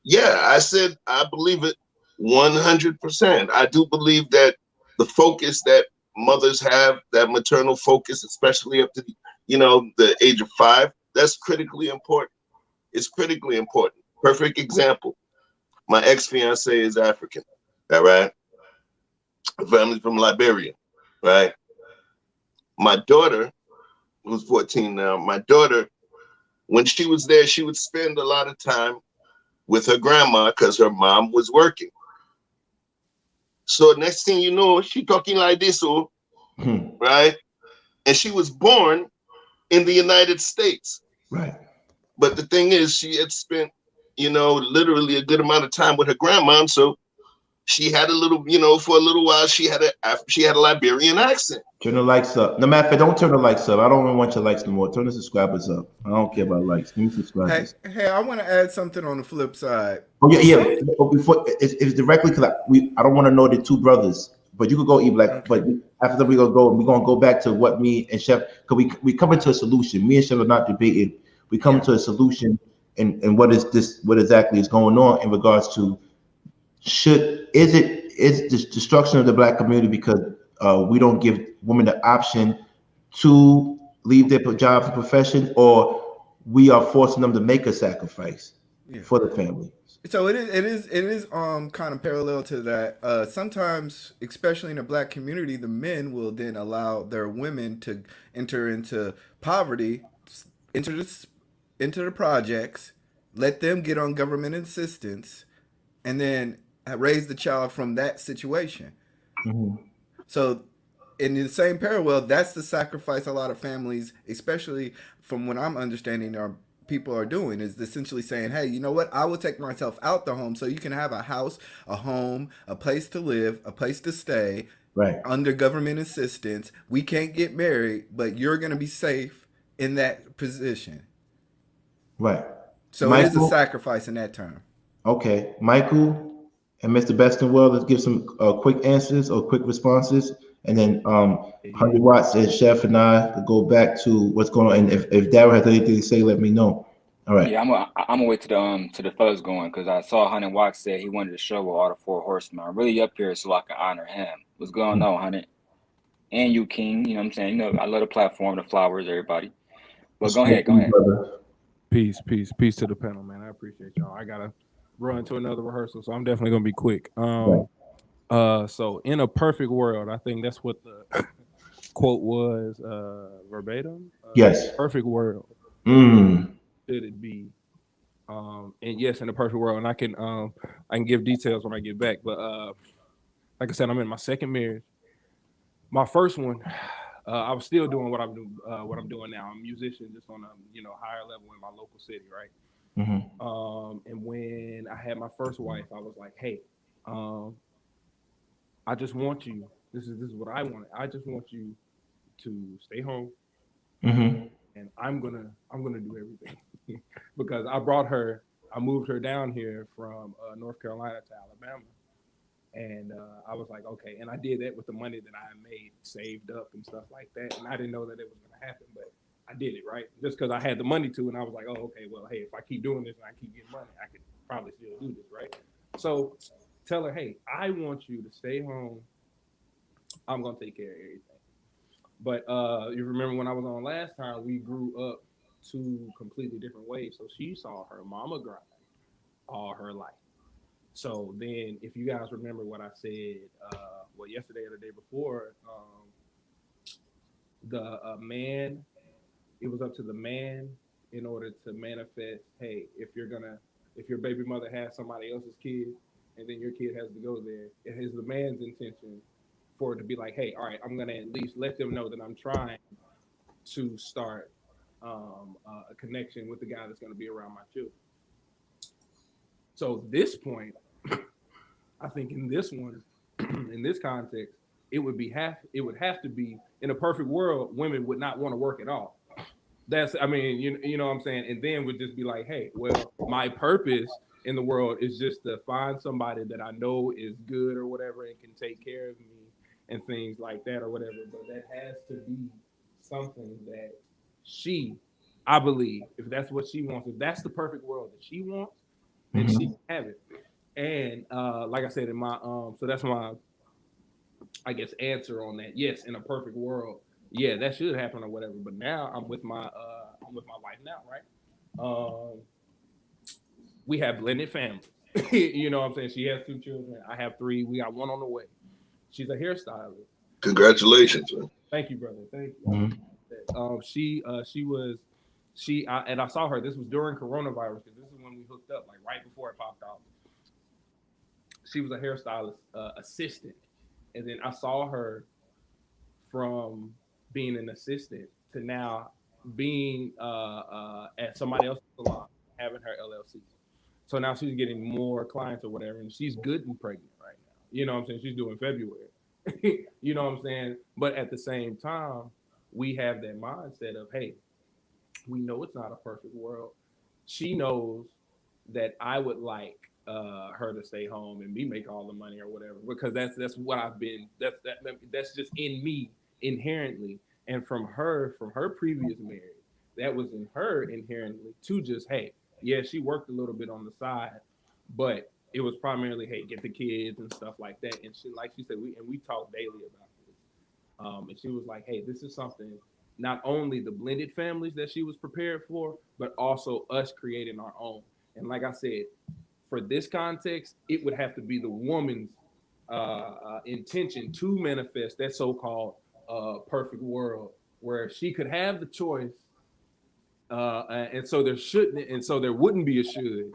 Yeah, I said I believe it 100%. I do believe that the focus that mothers have, that maternal focus, especially up to the age of 5, that's critically important. It's critically important. Perfect example. My ex-fiance is African. All right. Her family's from Liberia. Right. My daughter, who's 14 now, my daughter, when she was there, she would spend a lot of time with her grandma because her mom was working. So next thing you know, she talking like this, right? And she was born in the United States. Right. But the thing is, she had spent, literally a good amount of time with her grandma. So she had a little, for a little while, she had a Liberian accent. Turn the likes up. No matter, don't turn the likes up. I don't even want your likes no more. Turn the subscribers up. I don't care about likes. Give me subscribers. Hey, I want to add something on the flip side. Oh yeah. But before it's directly because I don't want to know the two brothers. But you could go eat like. Okay. But after that, we're gonna go back to what me and Chef. Because we come into a solution. Me and Chef are not debating. We come to a solution. And what is this? What exactly is going on in regards to is the destruction of the Black community because we don't give women the option to leave their job and profession, or we are forcing them to make a sacrifice for the family. So it is kind of parallel to that. Sometimes, especially in the Black community, the men will then allow their women to enter into poverty, into the projects, let them get on government assistance, and then raise the child from that situation. Mm-hmm. So in the same parallel, that's the sacrifice a lot of families, especially from what I'm understanding, people are doing, is essentially saying, hey, you know what? I will take myself out the home so you can have a house, a home, a place to live, a place to stay, right, under government assistance. We can't get married, but you're going to be safe in that position. Right. So Michael, it is a sacrifice in that term. Okay. Michael and Mr. Best in the World, let's give some quick answers or quick responses. And then 100 Watts and Chef and I go back to what's going on. And if Darryl has anything to say, let me know. All right. Yeah, I'm gonna wait to the fellas going because I saw 100 Watts said he wanted to show all the 4 horsemen. I'm really up here so I can honor him. What's going on, 100? And you, King. You know what I'm saying? I love the platform, the flowers, everybody. But go ahead. Peace to the panel, man. I appreciate y'all. I gotta run to another rehearsal, so I'm definitely gonna be quick. So in a perfect world, I think that's what the quote was verbatim. Yes. Perfect world. Should it be? And yes, in a perfect world, and I can give details when I get back. But like I said, I'm in my second marriage. My first one, I was still doing what I'm doing now. I'm a musician, just on a higher level in my local city, right? Mm-hmm. And when I had my first wife, I was like, hey, I just want you. This is what I want. I just want you to stay home, and I'm gonna do everything because I moved her down here from North Carolina to Alabama, and I was like, okay, and I did that with the money that I made, saved up and stuff like that, and I didn't know that it was gonna happen, but I did it, right? Just because I had the money to, and I was like, oh, okay, well, hey, if I keep doing this and I keep getting money, I could probably still do this, right? So tell her, hey, I want you to stay home. I'm gonna take care of everything. But you remember when I was on last time, we grew up two completely different ways. So she saw her mama grind all her life. So then, if you guys remember what I said, yesterday or the day before, the man, it was up to the man in order to manifest. Hey, if your baby mother has somebody else's kid, and then your kid has to go there, it is the man's intention for it to be like, hey, all right, I'm gonna at least let them know that I'm trying to start a connection with the guy that's gonna be around my children. So this point, I think in this one, in this context, it would have to be, in a perfect world, women would not want to work at all. That's, I mean, you know what I'm saying? And then would just be like, hey, well, my purpose in the world is just to find somebody that I know is good or whatever and can take care of me and things like that or whatever. But that has to be something that I believe, if that's what she wants, if that's the perfect world that she wants, then she can have it. And like I said, in my so that's my, I guess, answer on that. Yes, in a perfect world, yeah, that should happen or whatever. But now I'm with my wife now, right? We have blended families. You know what I'm saying? She has 2 children. I have 3. We got 1 on the way. She's a hairstylist. Congratulations, man. Thank you, brother. Thank you. I saw her. This was during coronavirus, because this is when we hooked up, like right before it popped off. She was a hairstylist assistant, and then I saw her from being an assistant to now being at somebody else's salon, having her LLC. So now she's getting more clients or whatever, and she's good and pregnant right now. You know what I'm saying? She's doing February. You know what I'm saying? But at the same time, we have that mindset of, hey, we know it's not a perfect world. She knows that I would like her to stay home and me make all the money or whatever, because that's what I've been. That's just in me inherently, and from her previous marriage, that was in her inherently to just, hey, yeah, she worked a little bit on the side, but it was primarily, hey, get the kids and stuff like that. And she, like she said, we talk daily about this. And she was like, hey, this is something, not only the blended families that she was prepared for, but also us creating our own. And like I said, for this context, it would have to be the woman's intention to manifest that so-called perfect world, where she could have the choice. And so there wouldn't be a should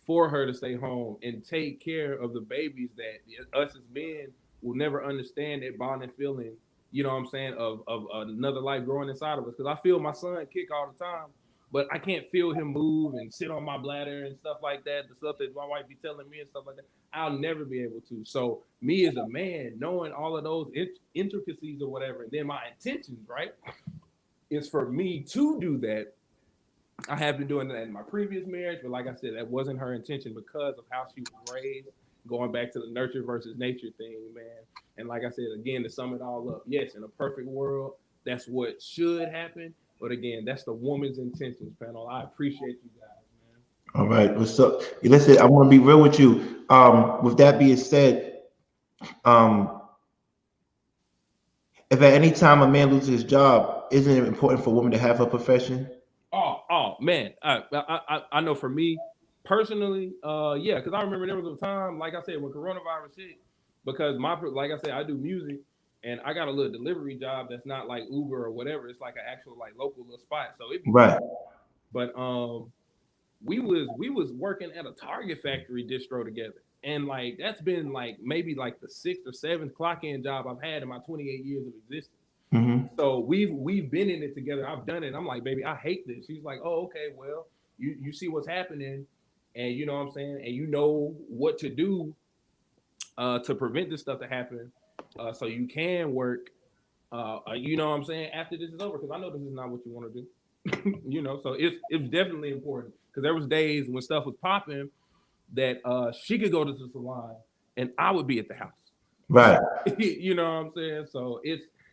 for her to stay home and take care of the babies that us as men will never understand, that bonding feeling, you know what I'm saying, of another life growing inside of us. Because I feel my son kick all the time, but I can't feel him move and sit on my bladder and stuff like that, the stuff that my wife be telling me and stuff like that. I'll never be able to. So me as a man, knowing all of those intricacies or whatever, and then my intentions, right, is for me to do that. I have been doing that in my previous marriage, but like I said, that wasn't her intention because of how she was raised, going back to the nurture versus nature thing, man. And like I said, again, to sum it all up, yes, in a perfect world, that's what should happen. But again, that's the woman's intentions, panel. I appreciate you guys, man. All right, what's up? Listen, I want to be real with you. With that being said, if at any time a man loses his job, isn't it important for a woman to have her profession? Oh man, I know for me personally, yeah, because I remember there was a time, like I said, when coronavirus hit, because like I said, I do music, and I got a little delivery job that's not like Uber or whatever. It's like an actual like local little spot, so it be right. But we was working at a Target factory distro together, and like that's been like maybe like the 6th or 7th clock in job I've had in my 28 years of existence. Mm-hmm. So we've been in it together. I've done it. I'm like, baby, I hate this. She's like, oh, okay, well, you see what's happening, and you know what I'm saying, and you know what to do to prevent this stuff to happen, so you can work. You know what I'm saying, after this is over, because I know this is not what you want to do. You know, so it's definitely important, because there was days when stuff was popping that she could go to the salon and I would be at the house. Right. You know what I'm saying? So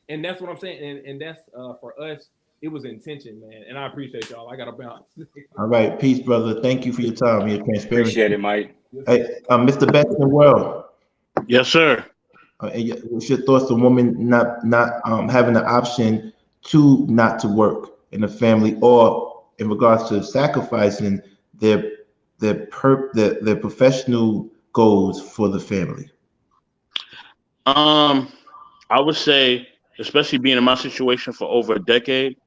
and that's what I'm saying. And that's for us, it was intention, man. And I appreciate y'all. I got to bounce. All right. Peace, brother. Thank you for your time, your transparency. Appreciate it, Mike. Hey, Mr. Best in the world. Yes, sir. What's your thoughts on women not having the option to not to work in the family, or in regards to sacrificing their their professional goals for the family? I would say, especially being in my situation for over a decade,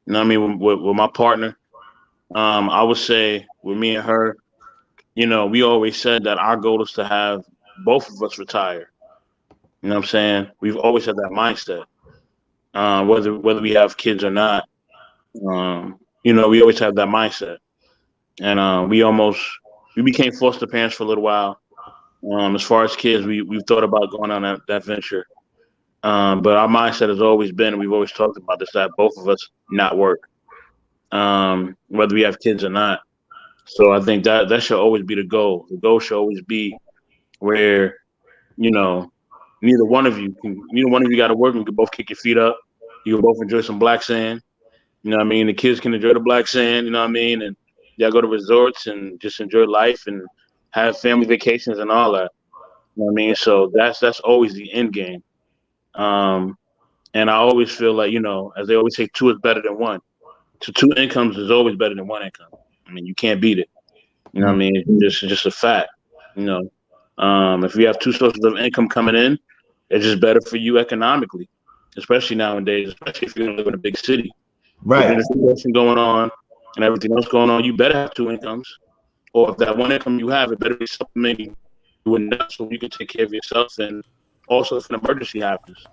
you know what I mean, with my partner, I would say with me and her, we always said that our goal is to have both of us retire. You know what I'm saying? We've always had that mindset, whether we have kids or not. We always have that mindset, and we became foster parents for a little while. As far as kids, we've thought about going on that venture. But our mindset has always been, and we've always talked about this, that both of us not work, whether we have kids or not. So I think that should always be the goal. The goal should always be where, you know, neither one of you got to work. You can both kick your feet up. You can both enjoy some black sand. You know what I mean? The kids can enjoy the black sand. You know what I mean? And y'all go to resorts and just enjoy life and have family vacations and all that. You know what I mean? So that's always the end game. Um, and I always feel like, as they always say, two is better than one. So two incomes is always better than one income. I mean, you can't beat it. You know what I mean? It's just a fact. If you have two sources of income coming in, it's just better for you economically, especially nowadays, especially if you live in a big city. Right. With the situation going on and everything else going on, you better have two incomes. Or if that one income you have, it better be supplementing you enough so you can take care of yourself, and also if an emergency happens.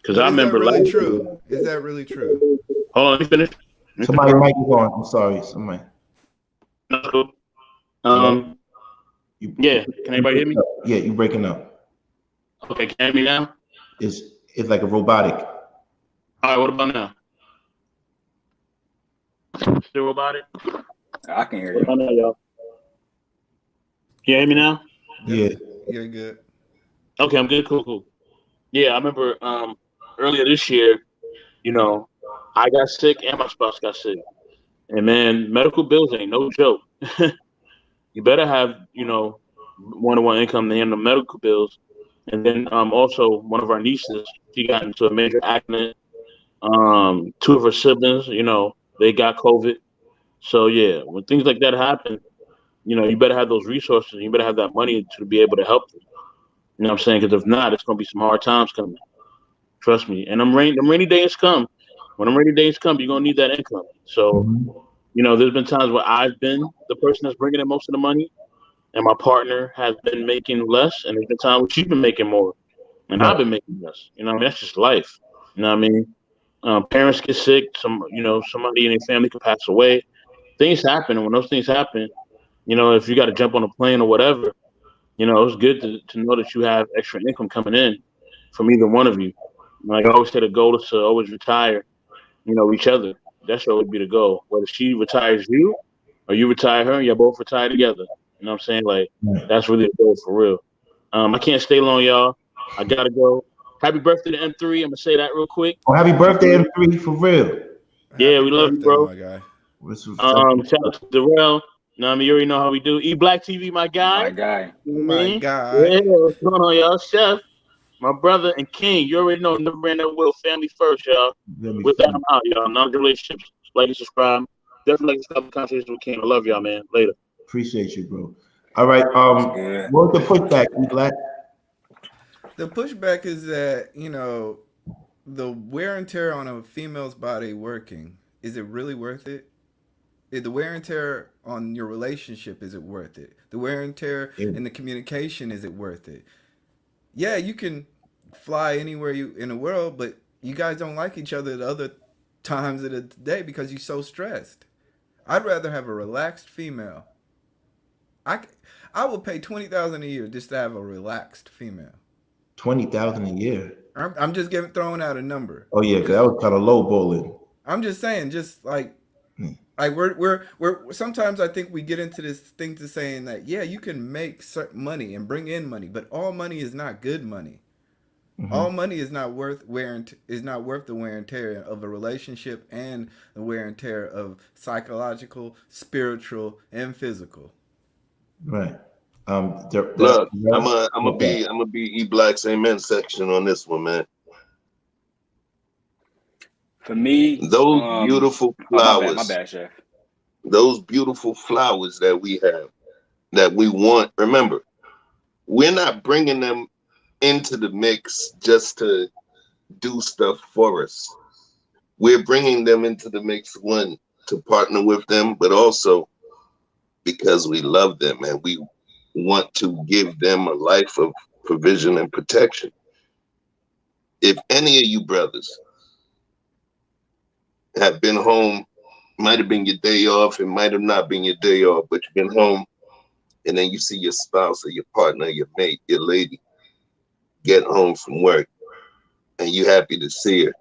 Because I But is that remember really true? Is that really true? Hold on, let me finish. Somebody mic is on. I'm sorry. Somebody. That's cool. Yeah. Can anybody hear me? Yeah, you breaking up. Okay, can you hear me now? It's like a robotic. All right, what about now? Still robotic? I can hear What about you. now, y'all? Can you hear me now? Yeah. You're good. Okay, I'm good. Cool. Yeah, I remember earlier this year, I got sick and my spouse got sick. And man, medical bills ain't no joke. You better have, one-to-one income to handle medical bills. And then also one of our nieces, she got into a major accident. Two of her siblings, they got COVID. So yeah, when things like that happen, you better have those resources. You better have that money to be able to help them. You know what I'm saying? Because if not, it's gonna be some hard times coming. Trust me. And them rainy days come. When them rainy days come, you're gonna need that income. So, there's been times where I've been the person that's bringing in most of the money, and my partner has been making less, and there's been times where she's been making more, and I've been making less. That's just life. You know what I mean? Parents get sick. Somebody in your family could pass away. Things happen, and when those things happen, if you got to jump on a plane or whatever, it's good to know that you have extra income coming in from either one of you. Like I always say, the goal is to always retire, each other. That should always be the goal. Whether she retires you or you retire her and y'all both retire together. You know what I'm saying? Like, that's really the goal for real. I can't stay long, y'all. I gotta go. Happy birthday to M3. I'm gonna say that real quick. Oh, happy birthday, M3, for real. Yeah, we love you, bro. My guy. Shout out to Darrell. You already know how we do. E Black TV, my guy. My guy. My guy. Yeah, what's going on, y'all? Chef, my brother, and King. You already know, never ran that will. Family first, y'all. With that, I'm out, y'all. Non-relationships. Like and subscribe. Definitely like to stop the conversation with King. I love y'all, man. Later. Appreciate you, bro. All right. Good. What's the pushback, E Black? The pushback is that, the wear and tear on a female's body working, is it really worth it? The wear and tear on your relationship, is it worth it? The wear and tear in the communication, is it worth it? Yeah, you can fly anywhere in the world, but you guys don't like each other at other times of the day because you're so stressed. I'd rather have a relaxed female. I will pay $20,000 a year just to have a relaxed female. 20,000 a year. I'm just throwing out a number. Oh yeah, because that was kind of low bowling. I'm just saying, just like we're sometimes I think we get into this thing to saying that you can make money and bring in money, but all money is not good money. All money is not worth the wear and tear of a relationship and the wear and tear of psychological, spiritual, and physical. Right. Look, I'm gonna be E Black's amen section on this one, man. For me, those beautiful flowers, my bad, chef. Those beautiful flowers that we have, that we want. Remember, we're not bringing them into the mix just to do stuff for us. We're bringing them into the mix, one, to partner with them, but also because we love them and we want to give them a life of provision and protection. If any of you brothers have been home, might have been your day off, it might have not been your day off, but you've been home, and then you see your spouse or your partner, your mate, your lady get home from work, and you're happy to see her,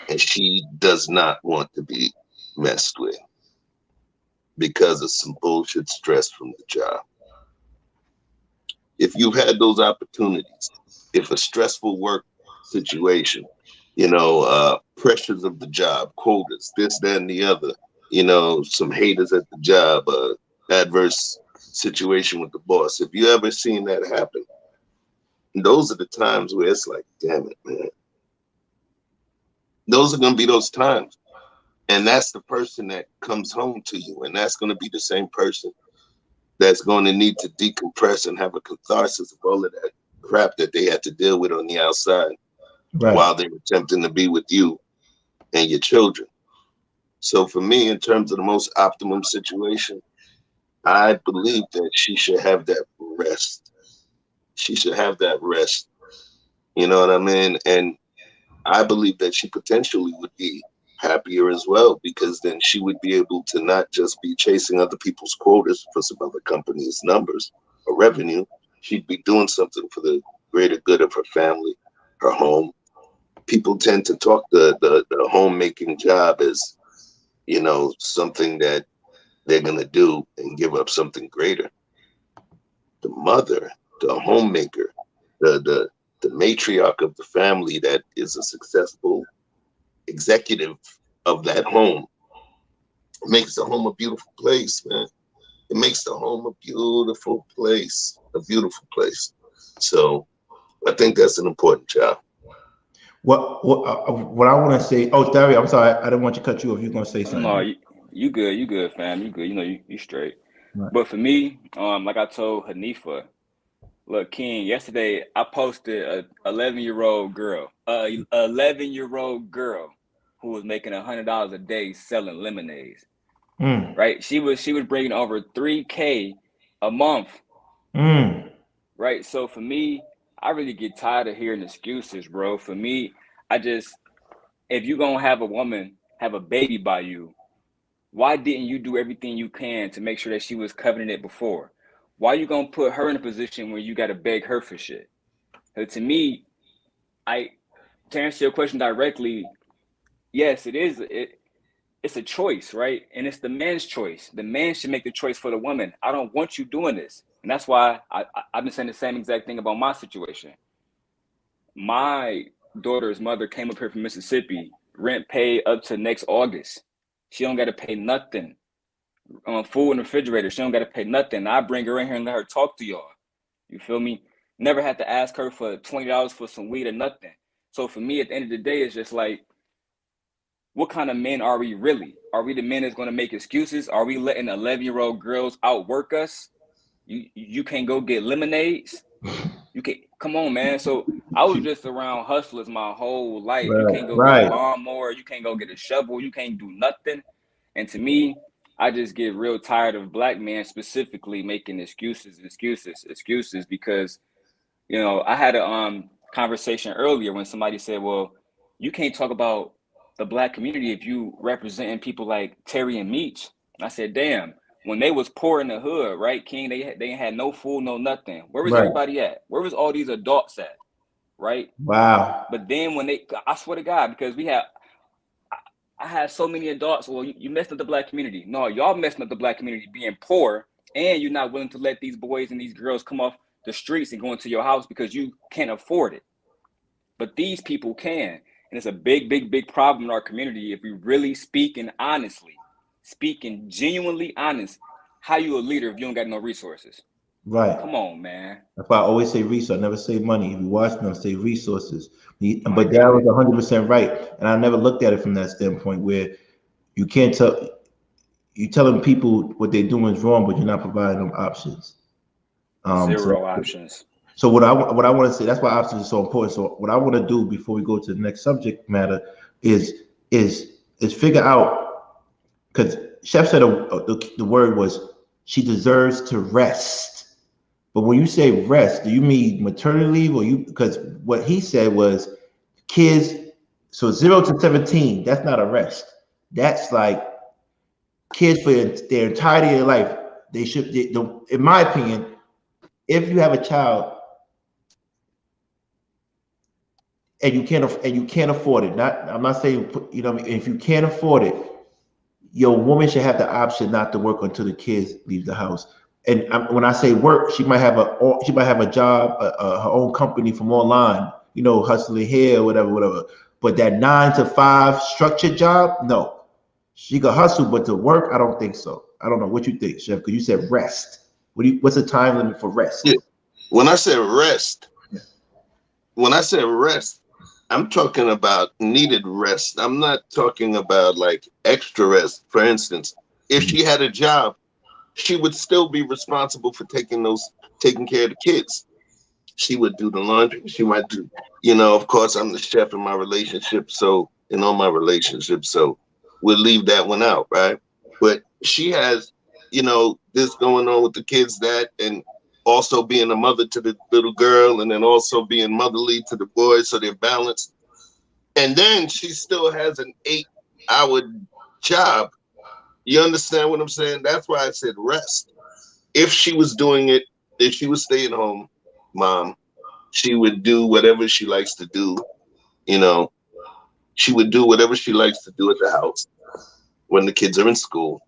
and she does not want to be messed with because of some bullshit stress from the job. If you've had those opportunities, if a stressful work situation, pressures of the job, quotas, this, that, and the other, some haters at the job, adverse situation with the boss. If you ever seen that happen, those are the times where it's like, damn it, man. Those are going to be those times. And that's the person that comes home to you. And that's going to be the same person that's going to need to decompress and have a catharsis of all of that crap that they had to deal with on the outside, right, while they were attempting to be with you and your children. So for me, in terms of the most optimum situation, I believe that she should have that rest. She should have that rest. You know what I mean? And I believe that she potentially would be happier as well, because then she would be able to not just be chasing other people's quotas for some other company's numbers or revenue. She'd be doing something for the greater good of her family, her home. People tend to talk the homemaking job as, something that they're going to do and give up something greater. The mother, the homemaker, the matriarch of the family that is a successful executive of that home, makes the home a beautiful place, man. It makes the home a beautiful place, So I think that's an important job. What I want to say? Oh, Dario, I'm sorry, I didn't want to cut you off. You're gonna say something. No, you good, fam. You good. You straight. Right. But for me, like I told Hanifa, look, King, yesterday I posted a 11-year-old girl, who was making $100 a day selling lemonades. Right? She was bringing over $3K a month. Right? So for me, I really get tired of hearing excuses, bro. For me, if you're gonna have a woman have a baby by you, why didn't you do everything you can to make sure that she was covering it before? Why are you gonna put her in a position where you gotta beg her for shit? So to me, to answer your question directly, yes, it is. It's a choice, right? And it's the man's choice. The man should make the choice for the woman. I don't want you doing this. And that's why I've been saying the same exact thing about my situation. My daughter's mother came up here from Mississippi, rent paid up to next August. She don't got to pay nothing. Food in the refrigerator, she don't got to pay nothing. I bring her in here and let her talk to y'all. You feel me? Never had to ask her for $20 for some weed or nothing. So for me, at the end of the day, it's just like, what kind of men are we really? Are we the men that's going to make excuses? Are we letting 11-year-old girls outwork us? You can't go get lemonades? You can't, come on, man. So I was just around hustlers my whole life. Right, you can't go get a lawnmower. You can't go get a shovel. You can't do nothing. And to me, I just get real tired of black men specifically making excuses because, I had a conversation earlier when somebody said, well, you can't talk about the black community if you representing people like Terry and Meech. I said, damn, when they was poor in the hood, right, King, they had no food, no nothing. Where was everybody at? Where was all these adults at? Right? Wow. But then when I swear to God, because I had so many adults. Well, you messed up the black community. No, y'all messing up the black community being poor, and you're not willing to let these boys and these girls come off the streets and go into your house because you can't afford it. But these people can. And it's a big, big, big problem in our community if we really speaking honestly, speaking genuinely honest. how you a leader if you don't got no resources? Right. Come on, man. That's why I always say resource. I never say money. If you watch me, I say resources. My But that was 100% right. And I never looked at it from that standpoint where you can't tell, you telling people what they're doing is wrong, but you're not providing them options. Zero options. So what I want to say, that's why options are so important. So what I want to do before we go to the next subject matter is figure out, because Chef said the word was she deserves to rest. But when you say rest, do you mean maternity leave, or you? Because what he said was kids. So 0 to 17, that's not a rest. That's like kids for their entirety of their life. They should, in my opinion, if you have a child and you can't afford it, I'm not saying, you know, if you can't afford it, your woman should have the option not to work until the kids leave the house. And when I say work, she might have a job, her own company from online, you know, hustling here, whatever. But that 9 to 5 structured job, no, she could hustle, but to work, I don't think so. I don't know what you think, Chef, because you said rest. What's the time limit for rest? Yeah. When I say rest, I'm talking about needed rest. I'm not talking about like extra rest. For instance, if she had a job, she would still be responsible for taking care of the kids. She would do the laundry. She might do, you know, of course, I'm the chef in my relationship. So in all my relationships, so we'll leave that one out, right? But she has, you know, this going on with the kids, that, and also being a mother to the little girl, and then also being motherly to the boys, so they're balanced. And then she still has an 8-hour job. You understand what I'm saying? That's why I said rest. If she was doing it, if she was staying home mom, she would do whatever she likes to do. You know, she would do whatever she likes to do at the house when the kids are in school.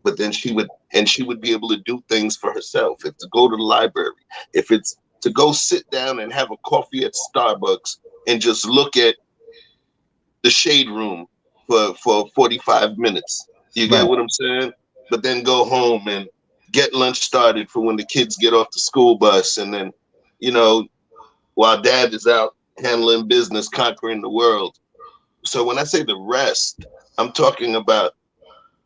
But then she would be able to do things for herself. If to go to the library, if it's to go sit down and have a coffee at Starbucks and just look at the shade room for 45 minutes. You get what I'm saying? But then go home and get lunch started for when the kids get off the school bus. And then, you know, while dad is out handling business, conquering the world. So when I say the rest, I'm talking about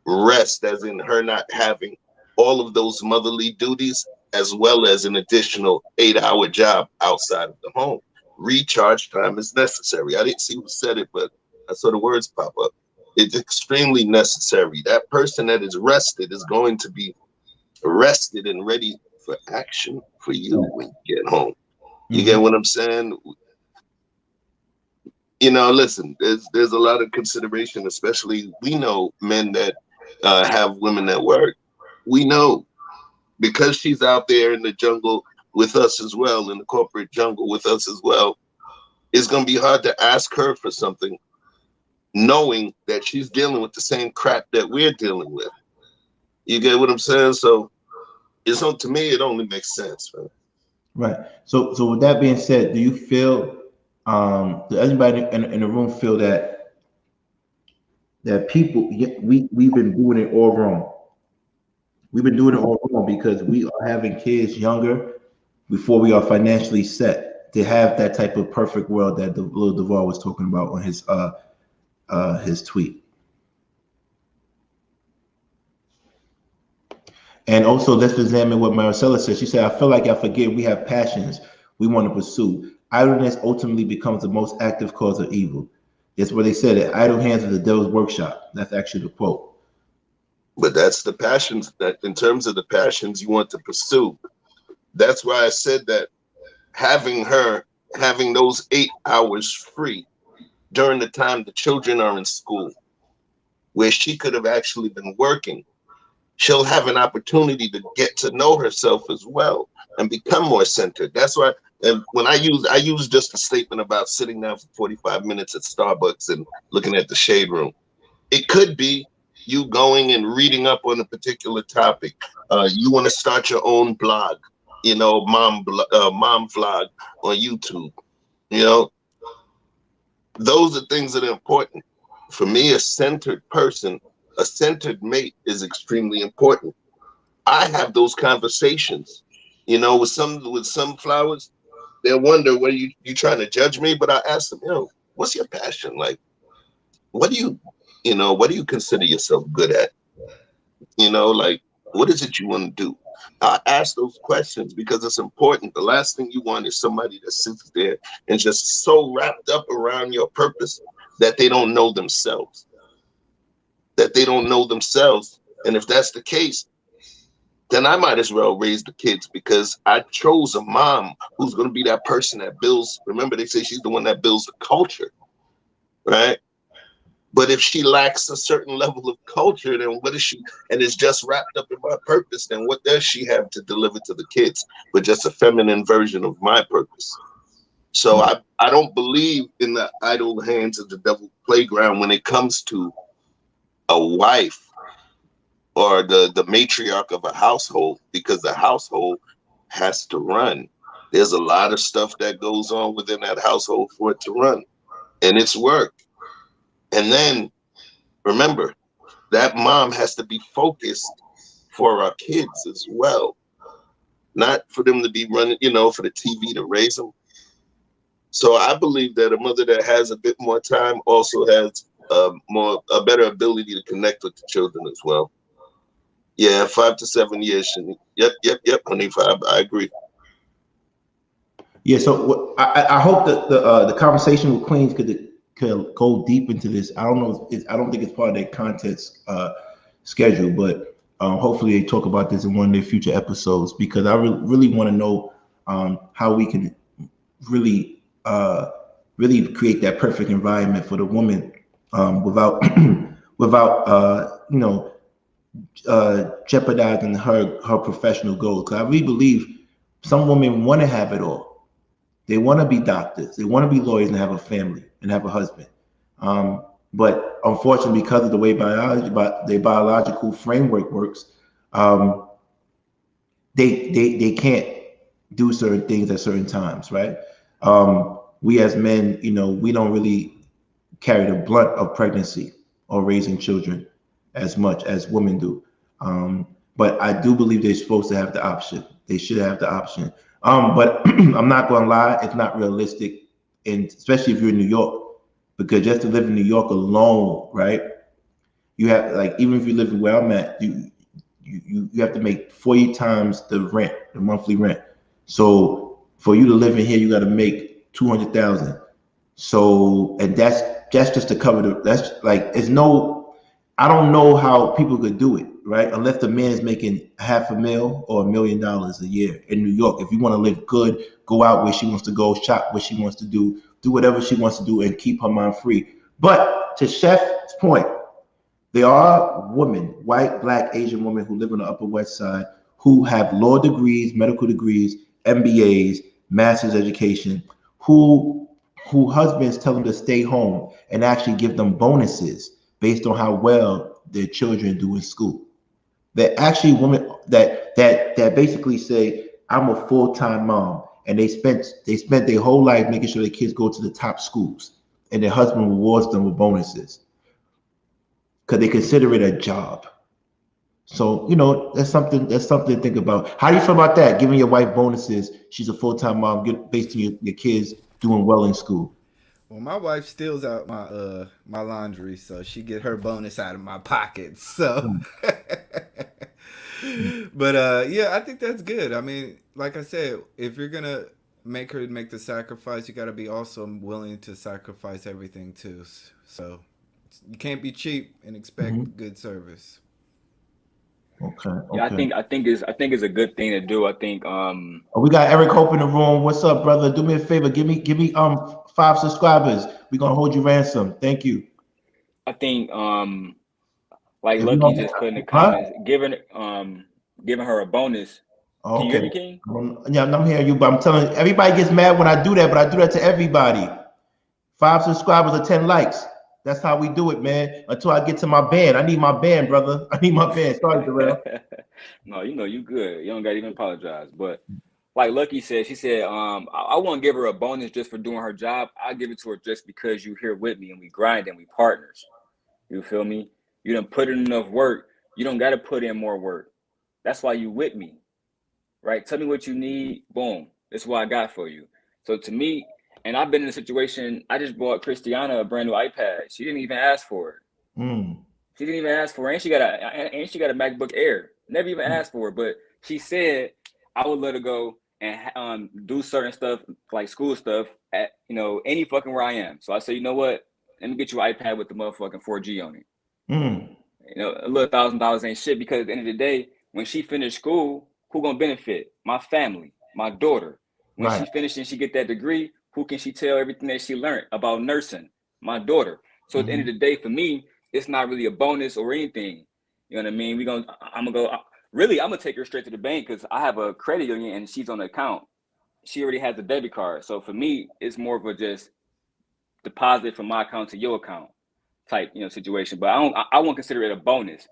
rest as in her not having all of those motherly duties, as well as an additional 8-hour job outside of the home. Recharge time is necessary. I didn't see who said it, but I saw the words pop up. It's extremely necessary. That person that is rested is going to be rested and ready for action for you when you get home. You get what I'm saying? You know, listen, there's a lot of consideration, especially we know men that have women that work. We know because she's out there in the jungle with us as well, in the corporate jungle with us as well, it's going to be hard to ask her for something knowing that she's dealing with the same crap that we're dealing with. You get what I'm saying? So to me, it only makes sense. Right. So with that being said, do you feel, does anybody in the room feel that people, we've been doing it all wrong? We've been doing it all wrong because we are having kids younger before we are financially set to have that type of perfect world that the little Duval was talking about on his tweet. And also, let's examine what Maricela said. She said, I feel like I forget we have passions we want to pursue. Idleness ultimately becomes the most active cause of evil. That's what they said. Idle hands is the devil's workshop. That's actually the quote. But that's the passions, that in terms of the passions you want to pursue. That's why I said that having those 8 hours free during the time the children are in school, where she could have actually been working, she'll have an opportunity to get to know herself as well and become more centered. That's why, and when I use just a statement about sitting down for 45 minutes at Starbucks and looking at the shade room. It could be you going and reading up on a particular topic. You want to start your own blog, you know, mom vlog on YouTube. You know, those are things that are important. For me, a centered person, a centered mate is extremely important. I have those conversations, you know, with some flowers. They'll wonder, what you trying to judge me? But I ask them, what's your passion? Like, what do you consider yourself good at? Like, what is it you want to do? I ask those questions because it's important. The last thing you want is somebody that sits there and just so wrapped up around your purpose that they don't know themselves. And if that's the case, then I might as well raise the kids, because I chose a mom who's going to be that person that builds. Remember, they say she's the one that builds the culture, right? But if she lacks a certain level of culture, then what is she? And is just wrapped up in my purpose, then what does she have to deliver to the kids? But just a feminine version of my purpose. So I don't believe in the idle hands of the devil playground when it comes to a wife or the matriarch of a household, because the household has to run. There's a lot of stuff that goes on within that household for it to run, and it's work. And then remember, that mom has to be focused for our kids as well, not for them to be running, for the TV to raise them. So I believe that a mother that has a bit more time also has a better ability to connect with the children as well. Yeah, 5 to 7 years. Yep, honey, 5. I agree. Yeah, so I hope that the conversation with Queens could go deep into this. I don't know. I don't think it's part of their content schedule, but hopefully they talk about this in one of their future episodes, because I really want to know how we can really create that perfect environment for the woman without jeopardizing her professional goals. Because I really believe some women want to have it all. They want to be doctors. They want to be lawyers and have a family and have a husband. But unfortunately, because of the way their biological framework works, they can't do certain things at certain times, right? We as men, we don't really carry the brunt of pregnancy or raising children as much as women do. But I do believe they're supposed to have the option. They should have the option. But I'm not going to lie, it's not realistic, and especially if you're in New York, because just to live in New York alone, right? You have, like, even if you live where I'm at, you have to make 40 times the monthly rent. So for you to live in here, you got to make 200,000. So, and that's just to cover that's like, I don't know how people could do it, right? Unless the man is making $500,000 or $1 million a year in New York. If you want to live good, go out where she wants to go, shop where she wants to do whatever she wants to do, and keep her mind free. But to Chef's point, there are women, white, black, Asian women, who live on the Upper West Side, who have law degrees, medical degrees, MBAs, master's education, who husbands tell them to stay home and actually give them bonuses based on how well their children do in school. They're actually women that basically say, I'm a full-time mom, and they spent their whole life making sure their kids go to the top schools, and their husband rewards them with bonuses because they consider it a job. So, that's something to think about. How do you feel about that? Giving your wife bonuses, she's a full-time mom, based on your kids doing well in school. Well, my wife steals out my laundry, so she get her bonus out of my pocket. So, but yeah, I think that's good. I mean, like I said, if you're gonna make her make the sacrifice, you got to be also willing to sacrifice everything too. So you can't be cheap and expect good service. Okay. Yeah, I think it's a good thing to do. I think we got Eric Hope in the room. What's up, brother? Do me a favor. Give me 5 subscribers. We're gonna hold you ransom. Thank you. I think like If you Lucky don't, just put in the huh? comments, giving her a bonus. Oh, Can you hear okay. me, King? Yeah, I'm hearing you, but I'm telling you, everybody gets mad when I do that, but I do that to everybody. 5 subscribers or 10 likes. That's how we do it, man. Until I get to my band. I need my band, brother. I need my band. Sorry, Darrell. No, you good. You don't gotta even apologize. But like Lucky said, she said, I won't give her a bonus just for doing her job. I'll give it to her just because you're here with me and we grind and we partners. You feel me? You done put in enough work. You don't gotta put in more work. That's why you with me, right? Tell me what you need. Boom. That's what I got for you. So to me, and I've been in a situation, I just bought Christiana a brand new iPad. She didn't even ask for it. She didn't even ask for it. And she got a MacBook Air. Never even asked for it. But she said I would let her go and do certain stuff like school stuff at any fucking where I am. So I said, you know what? Let me get you an iPad with the motherfucking 4G on it. A little $1,000 ain't shit, because at the end of the day, when she finished school, who gonna benefit? My family, my daughter. When she finished and she get that degree, who can she tell everything that she learned about nursing? My daughter. So at the end of the day, for me, it's not really a bonus or anything. You know what I mean? I'm gonna take her straight to the bank, because I have a credit union and she's on the account. She already has a debit card. So for me, it's more of a just deposit from my account to your account type, situation. But I won't consider it a bonus.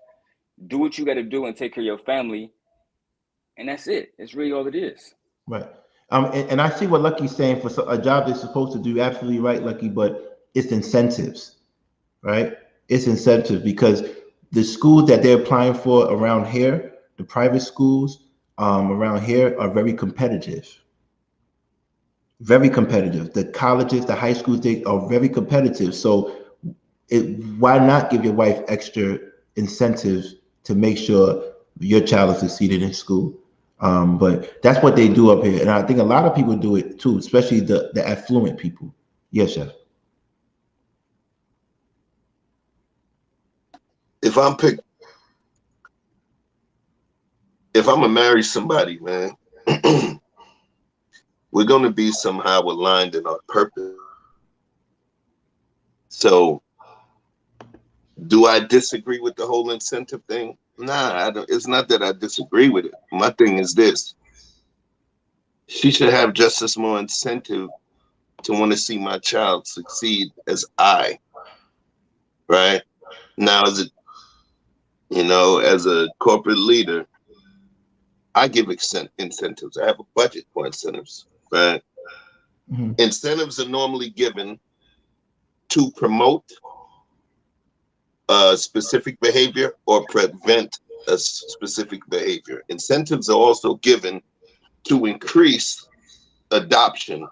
Do what you got to do and take care of your family, and that's it. It's really all it is. Right. And I see what Lucky's saying. For a job they're supposed to do, absolutely right, Lucky. But it's incentives, right? It's incentives, because the schools that they're applying for around here, the private schools around here, are very competitive. Very competitive. The colleges, the high schools, they are very competitive. So why not give your wife extra incentives to make sure your child is succeeded in school? But that's what they do up here, and I think a lot of people do it too, especially the affluent people. Yes, Chef. If I'm gonna marry somebody, man, we're gonna be somehow aligned in our purpose. So, do I disagree with the whole incentive thing? Nah, I don't. It's not that I disagree with it. My thing is this: she should have just as more incentive to want to see my child succeed as I. Right now, as a corporate leader, I give incentives. I have a budget for incentives. Right. Incentives are normally given to promote a specific behavior or prevent a specific behavior. Incentives are also given to increase adoption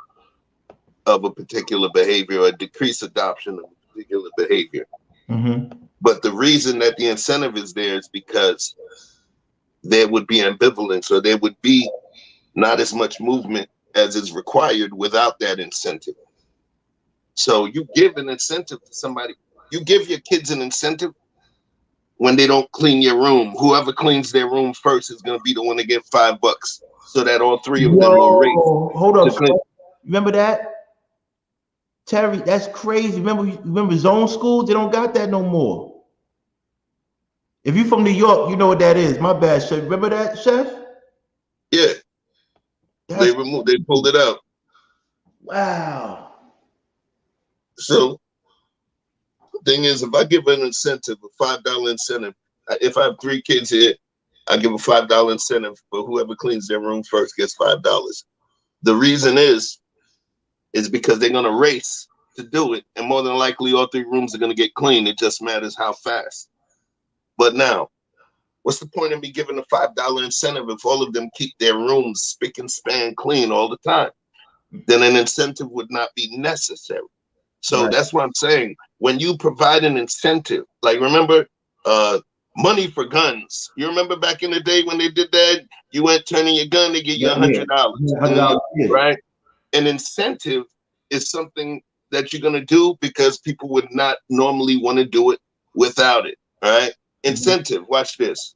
of a particular behavior or decrease adoption of a particular behavior. But the reason that the incentive is there is because there would be ambivalence, or there would be not as much movement as is required without that incentive. So you give an incentive to somebody. You give your kids an incentive when they don't clean your room. Whoever cleans their room first is going to be the one to get $5, so that all three of them will race. Hold up. Remember that? Terry, that's crazy. Remember zone schools? They don't got that no more. If you from New York, you know what that is. My bad, Chef. Remember that, Chef? Yeah. They pulled it out. Wow. So the thing is, if I give an incentive, a $5 incentive, if I have 3 kids here, I give a $5 incentive for whoever cleans their room first gets $5. The reason is because they're going to race to do it, and more than likely all 3 rooms are going to get clean. It just matters how fast. But now, what's the point of me giving a $5 incentive if all of them keep their rooms spick and span clean all the time? Then an incentive would not be necessary. So that's what I'm saying. When you provide an incentive, like remember money for guns. You remember back in the day when they did that? You went turning your gun, they give you $100. Right? An incentive is something that you're going to do because people would not normally want to do it without it. Right? Incentive. Watch this.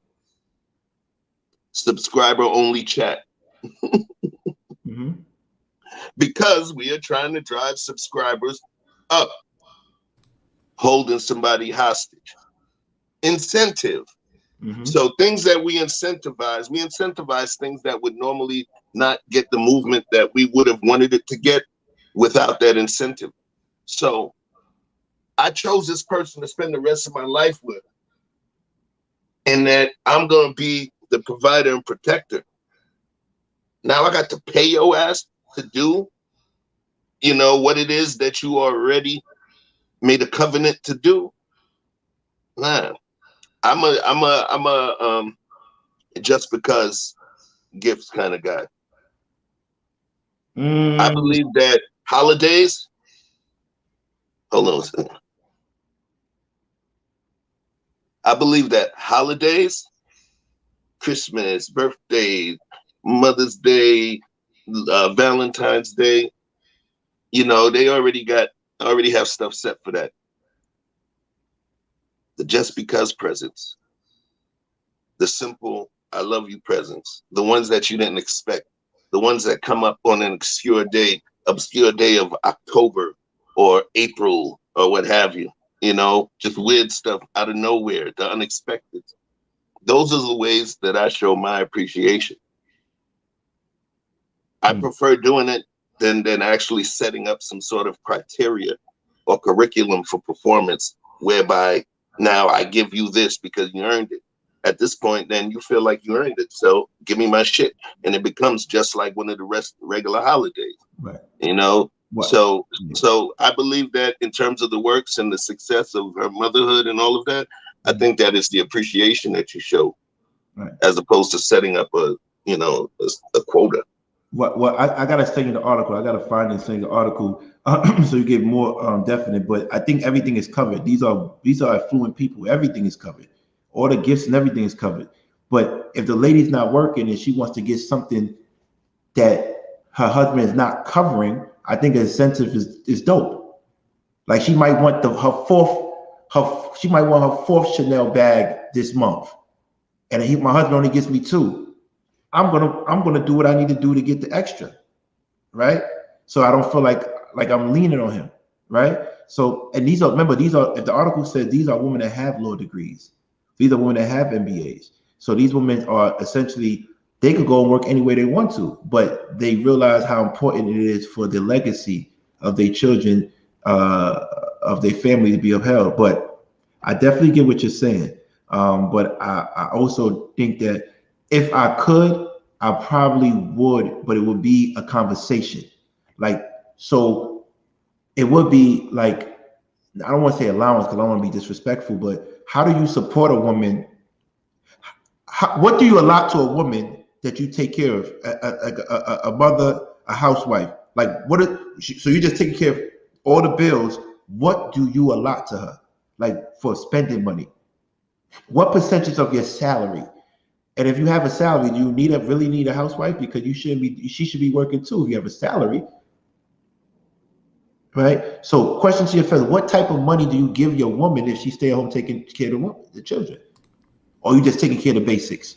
Subscriber only chat. Because we are trying to drive subscribers up, holding somebody hostage. Incentive. So things that we incentivize things that would normally not get the movement that we would have wanted it to get without that incentive. So I chose this person to spend the rest of my life with, and that I'm going to be the provider and protector. Now I got to pay your ass to do, what it is that you already made a covenant to do. Nah, I'm a just because gifts kind of guy. I believe that holidays. Hold on a second. I believe that holidays, Christmas, birthday, Mother's Day, Valentine's Day, they already have stuff set for that. The just because presents, the simple I love you presents, the ones that you didn't expect, the ones that come up on an obscure day of October or April or what have you, just weird stuff out of nowhere, the unexpected. Those are the ways that I show my appreciation. I prefer doing it than actually setting up some sort of criteria or curriculum for performance whereby now I give you this because you earned it. At this point, then you feel like you earned it. So give me my shit. And it becomes just like one of the regular holidays, right? What? So I believe that in terms of the works and the success of her motherhood and all of that, I think that is the appreciation that you show, right, as opposed to setting up a quota. What I gotta send you the article. I gotta find and send you the article so you get more definite. But I think everything is covered. These are affluent people. Everything is covered. All the gifts and everything is covered. But if the lady's not working and she wants to get something that her husband is not covering, I think the incentive is dope. Like she might want her fourth Chanel bag this month, and my husband only gets me 2. I'm gonna do what I need to do to get the extra, right? So I don't feel like I'm leaning on him, right? So, and if the article says these are women that have law degrees, these are women that have MBAs. So these women are essentially, they could go and work any way they want to, but they realize how important it is for the legacy of their children, of their family to be upheld. But I definitely get what you're saying. But I also think that if I could, I probably would, but it would be a conversation. So it would be like, I don't want to say allowance because I don't want to be disrespectful, but how do you support a woman? What do you allot to a woman that you take care of? A mother, a housewife? So you're just taking care of all the bills. What do you allot to her? Like for spending money? What percentage of your salary? And if you have a salary, do you really need a housewife? Because she should be working too if you have a salary. Right? So question to your friend, what type of money do you give your woman if she stay at home taking care of the children? Or you just taking care of the basics?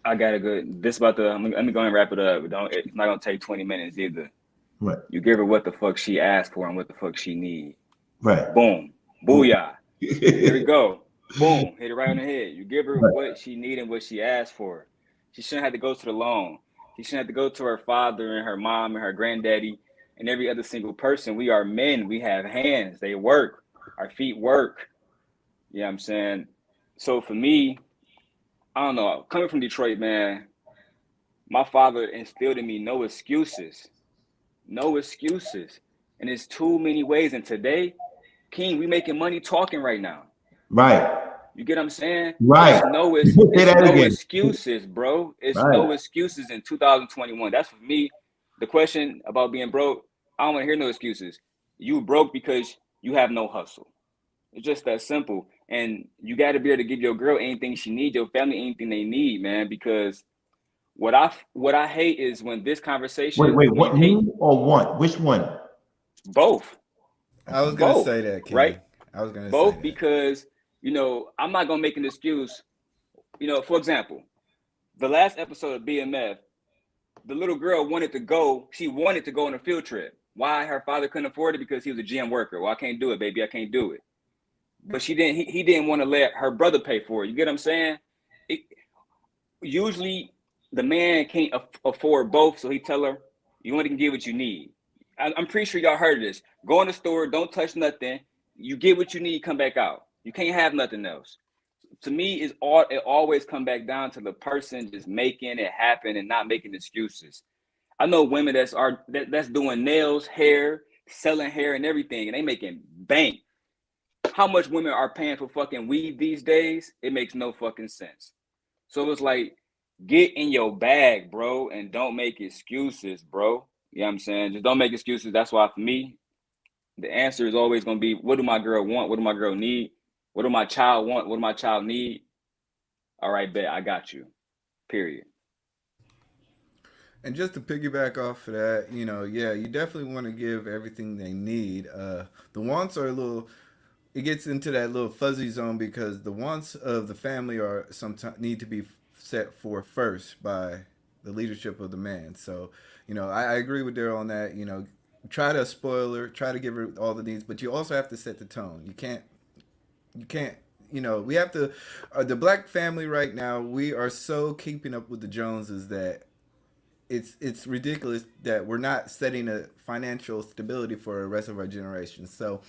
I got a good, let me go and wrap it up. It's not going to take 20 minutes either. Right. You give her what the fuck she asked for and what the fuck she need. Right. Boom. Booyah. Here we go. Boom. Hit it right on the head. You give her what she need and what she asked for. She shouldn't have to go to the loan. She shouldn't have to go to her father and her mom and her granddaddy and every other single person. We are men. We have hands. They work. Our feet work. You know what I'm saying? So for me, I don't know. Coming from Detroit, man, my father instilled in me no excuses. No excuses. And there's too many ways. And today, King, we making money talking right now. Right. You get what I'm saying? Right. It's no excuses, bro. It's no excuses in 2021. That's for me. The question about being broke, I don't want to hear no excuses. You broke because you have no hustle. It's just that simple. And you got to be able to give your girl anything she needs, your family anything they need, man. Because what I hate is when this conversation. Wait. What need or want? Which one? Both. I was gonna say that, King. Right? I was gonna both say that. Because I'm not gonna make an excuse. For example, the last episode of BMF, the little girl wanted to go. She wanted to go on a field trip. Why? Her father couldn't afford it because he was a GM worker. Well, I can't do it, baby. I can't do it. But she didn't. He didn't want to let her brother pay for it. You get what I'm saying? Usually, the man can't afford both, so he tell her, "You only can get what you need." I'm pretty sure y'all heard of this. Go in the store, don't touch nothing. You get what you need, come back out. You can't have nothing else. To me, it always come back down to the person just making it happen and not making excuses. I know women that's doing nails, hair, selling hair and everything, and they making bank. How much women are paying for fucking weed these days? It makes no fucking sense. So it's like, get in your bag, bro, and don't make excuses, bro. You know what I'm saying? Just don't make excuses. That's why for me, the answer is always going to be, what do my girl want? What do my girl need? What do my child want? What do my child need? All right, bet, I got you. Period. And just to piggyback off of that, yeah, you definitely want to give everything they need. The wants are a little. It gets into that little fuzzy zone because the wants of the family are sometimes need to be set forth first by the leadership of the man. So, I agree with Daryl on that. Try to spoil her, try to give her all the needs, but you also have to set the tone. You can't. We have to. The black family right now, we are so keeping up with the Joneses that it's ridiculous that we're not setting a financial stability for the rest of our generation. So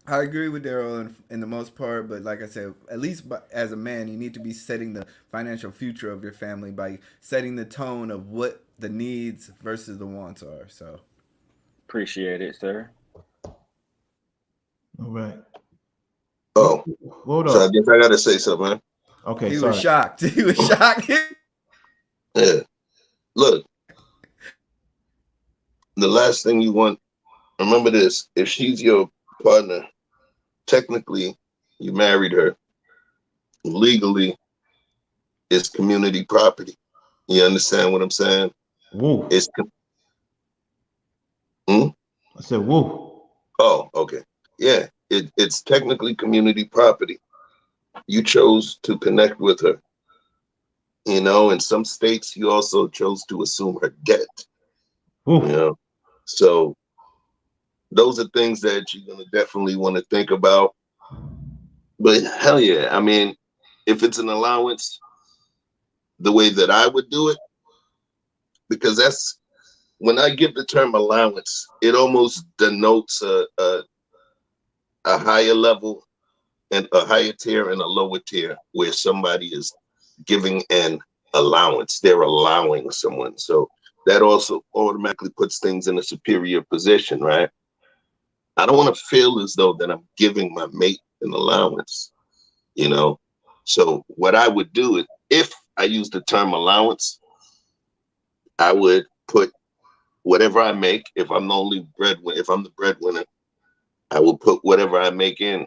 I agree with Daryl in the most part, but like I said, at least as a man, you need to be setting the financial future of your family by setting the tone of what the needs versus the wants are. So Appreciate it, sir. All right. Oh, Hold so I up. guess I gotta say something, man. Okay, he sorry. was shocked. He was shocked. Yeah. Look, the last thing you want, remember this, if she's your partner, technically you married her. Legally, it's community property. You understand what I'm saying? Woo. It's I said woo. Oh, okay. Yeah, it's technically community property. You chose to connect with her. In some states, you also chose to assume her debt. Woo. So those are things that you're gonna definitely want to think about. But hell yeah, I mean, if it's an allowance, the way that I would do it, because that's when I give the term allowance, it almost denotes a higher level and a higher tier and a lower tier where somebody is giving an allowance. They're allowing someone. So that also automatically puts things in a superior position, right? I don't want to feel as though that I'm giving my mate an allowance, So what I would do is, if I use the term allowance, I would put whatever I make. If I'm the breadwinner, I will put whatever I make in,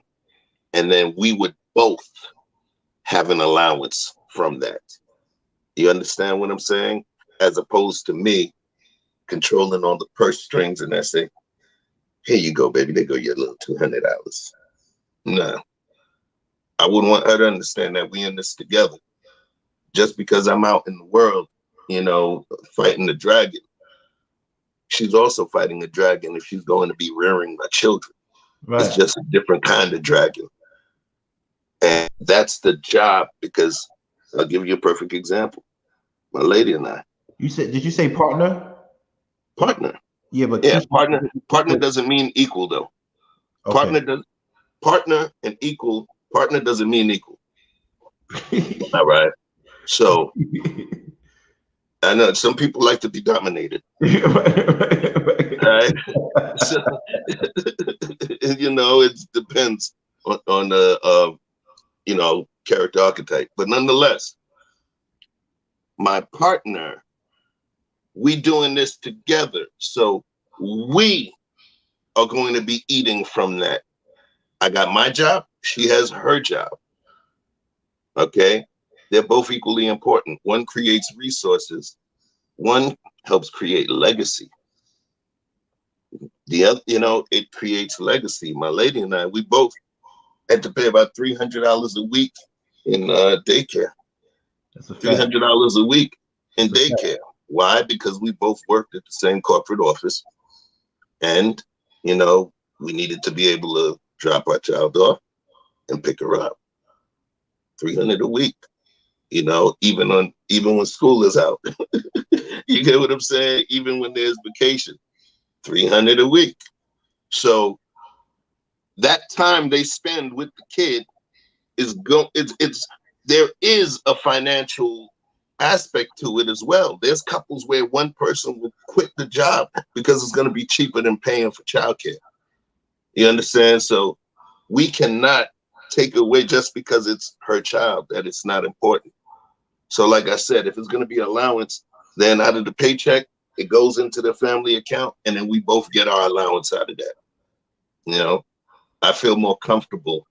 and then we would both have an allowance from that. You understand what I'm saying? As opposed to me controlling all the purse strings and I say, here you go, baby. There go your little $200. No, I wouldn't want her to understand that we in this together. Just because I'm out in the world, fighting the dragon, she's also fighting a dragon if she's going to be rearing my children. Right. It's just a different kind of dragon. And that's the job, because I'll give you a perfect example. My lady and I. Did you say partner? Partner. Yeah, but yeah, partner doesn't mean equal though. Okay. Partner and equal, partner doesn't mean equal. All right. So I know some people like to be dominated. Right. So, it depends on the character archetype. But nonetheless, my partner, we doing this together. So we are going to be eating from that. I got my job. She has her job. Okay. They're both equally important. One creates resources. One helps create legacy. The other, it creates legacy. My lady and I, we both had to pay about $300 a week in daycare. That's a fact. $300 a week in daycare. Why? Because we both worked at the same corporate office, and we needed to be able to drop our child off and pick her up. $300 a week. Even when school is out. You get what I'm saying? Even when there's vacation, $300 a week. So that time they spend with the kid there is a financial aspect to it as well. There's couples where one person will quit the job because it's going to be cheaper than paying for childcare. You understand? So we cannot take away just because it's her child that it's not important. So like I said, if it's going to be allowance, then out of the paycheck, it goes into the family account, and then we both get our allowance out of that. You know, I feel more comfortable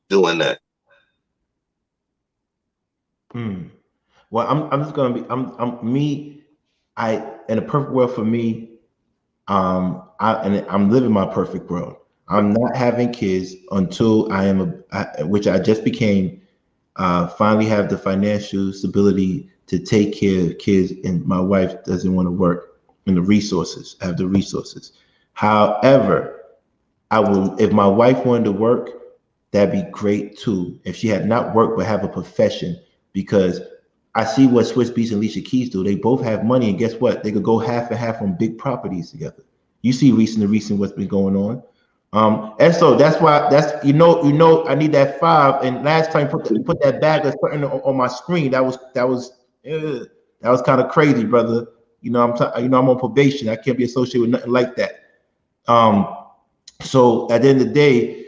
doing that. Well, I'm just gonna be I'm me. In a perfect world for me, I'm living my perfect world. I'm not having kids until which I just became. Finally, have the financial stability to take care of kids, and my wife doesn't want to work, and the resources. I have the resources. However, I will if my wife wanted to work, that'd be great too. If she had not worked but have a profession, because I see what Swiss Beats and Alicia Keys do. They both have money, and guess what? They could go half and half on big properties together. You see recent what's been going on. And so that's why I need that 5. And last time put that bag of something on my screen. That was kind of crazy, brother. I'm on probation. I can't be associated with nothing like that. So at the end of the day,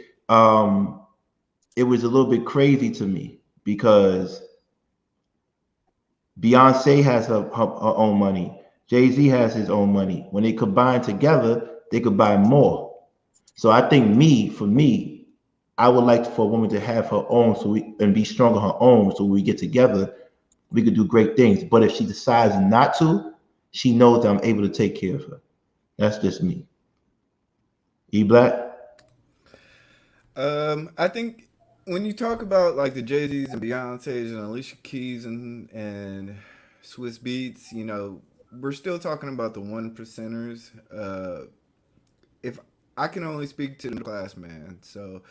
it was a little bit crazy to me because Beyonce has her own money. Jay-Z has his own money. When they combine together, they could buy more. So I think for me, I would like for a woman to have her own and be strong on her own. So when we get together, we could do great things. But if she decides not to, she knows that I'm able to take care of her. That's just me. E-Black? I think when you talk about like the Jay-Z's and Beyonce's and Alicia Keys and Swiss Beats, we're still talking about the 1%ers. If I can only speak to the middle class man, so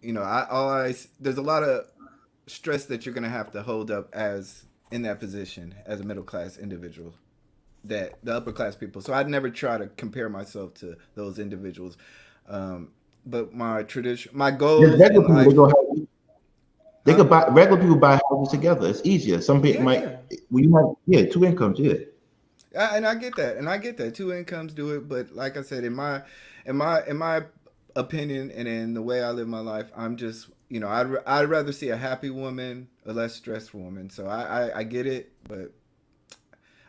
there's a lot of stress that you're gonna have to hold up as in that position as a middle class individual, that the upper class people. So I'd never try to compare myself to those individuals. But my goals in life. They could buy regular people buy houses together. It's easier. Some people when you have 2 incomes, And I get that 2 incomes do it, but like I said, in my opinion and in the way I live my life, I'm just I'd rather see a happy woman, a less stressed woman. So I get it, but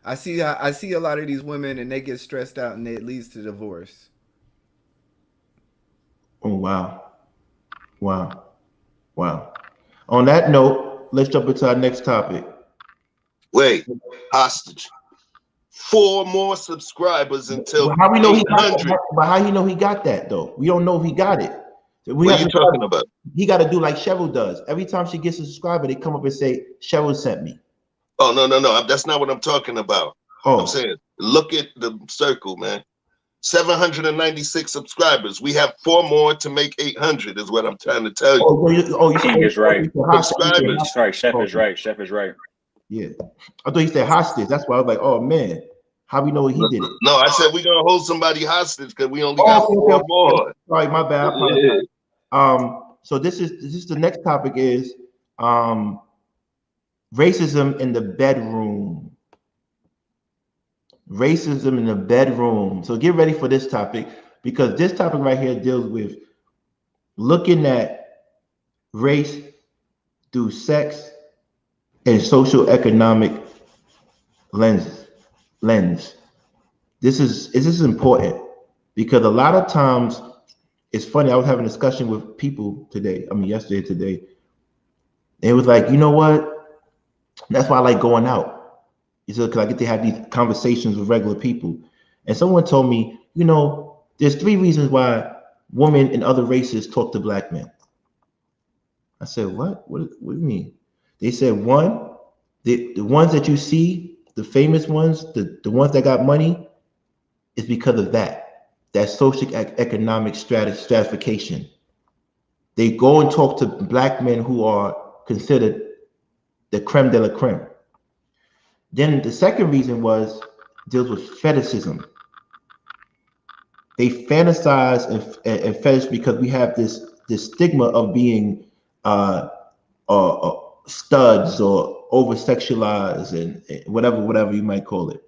I see a lot of these women and they get stressed out and it leads to divorce. Oh wow. On that note, let's jump into our next topic. Wait, hostage. 4 more subscribers until how we know 800. But how you know he got that though? We don't know if he got it. What are you talking about? He got to do like Cheryl does. Every time she gets a subscriber, they come up and say, "Cheryl sent me." Oh no! That's not what I'm talking about. Oh. I'm saying, look at the circle, man. 796 subscribers. We have 4 more to make 800. Is what I'm trying to tell you. King is right. Subscribers. Sorry, Chef is right. Chef is right. Yeah, I thought he said hostage. That's why I was like, "Oh man, how we know he did it?" No, I said we're gonna hold somebody hostage because we only got 4 more. Sorry, my bad. I apologize. So this is the next topic is racism in the bedroom. Racism in the bedroom. So get ready for this topic because this topic right here deals with looking at race through sex and socio-economic lens. This is important because a lot of times it's funny. I was having a discussion with people yesterday. It was like, you know what? That's why I like going out. Because I get to have these conversations with regular people. And someone told me, there's 3 reasons why women in other races talk to black men. I said, what? What do you mean? They said, 1, the ones that you see, the famous ones, the ones that got money, is because of that socio-economic stratification. They go and talk to black men who are considered the creme de la creme. Then the second reason deals with fetishism. They fantasize and fetish because we have this stigma of being studs or over sexualized and whatever you might call it.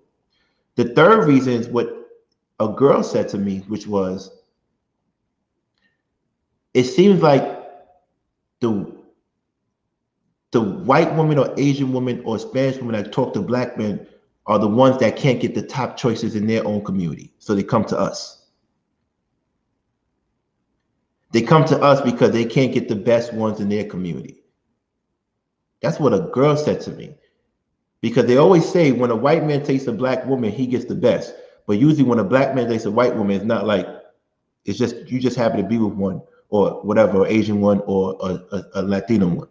The third reason is what a girl said to me, which was, it seems like the white women or Asian women or Spanish women that talk to black men are the ones that can't get the top choices in their own community. So they come to us. They come to us because they can't get the best ones in their community. That's what a girl said to me. Because they always say when a white man takes a black woman, he gets the best. But usually when a black man takes a white woman, it's not like, it's just, you just happen to be with one or whatever, or Asian one or a Latino one.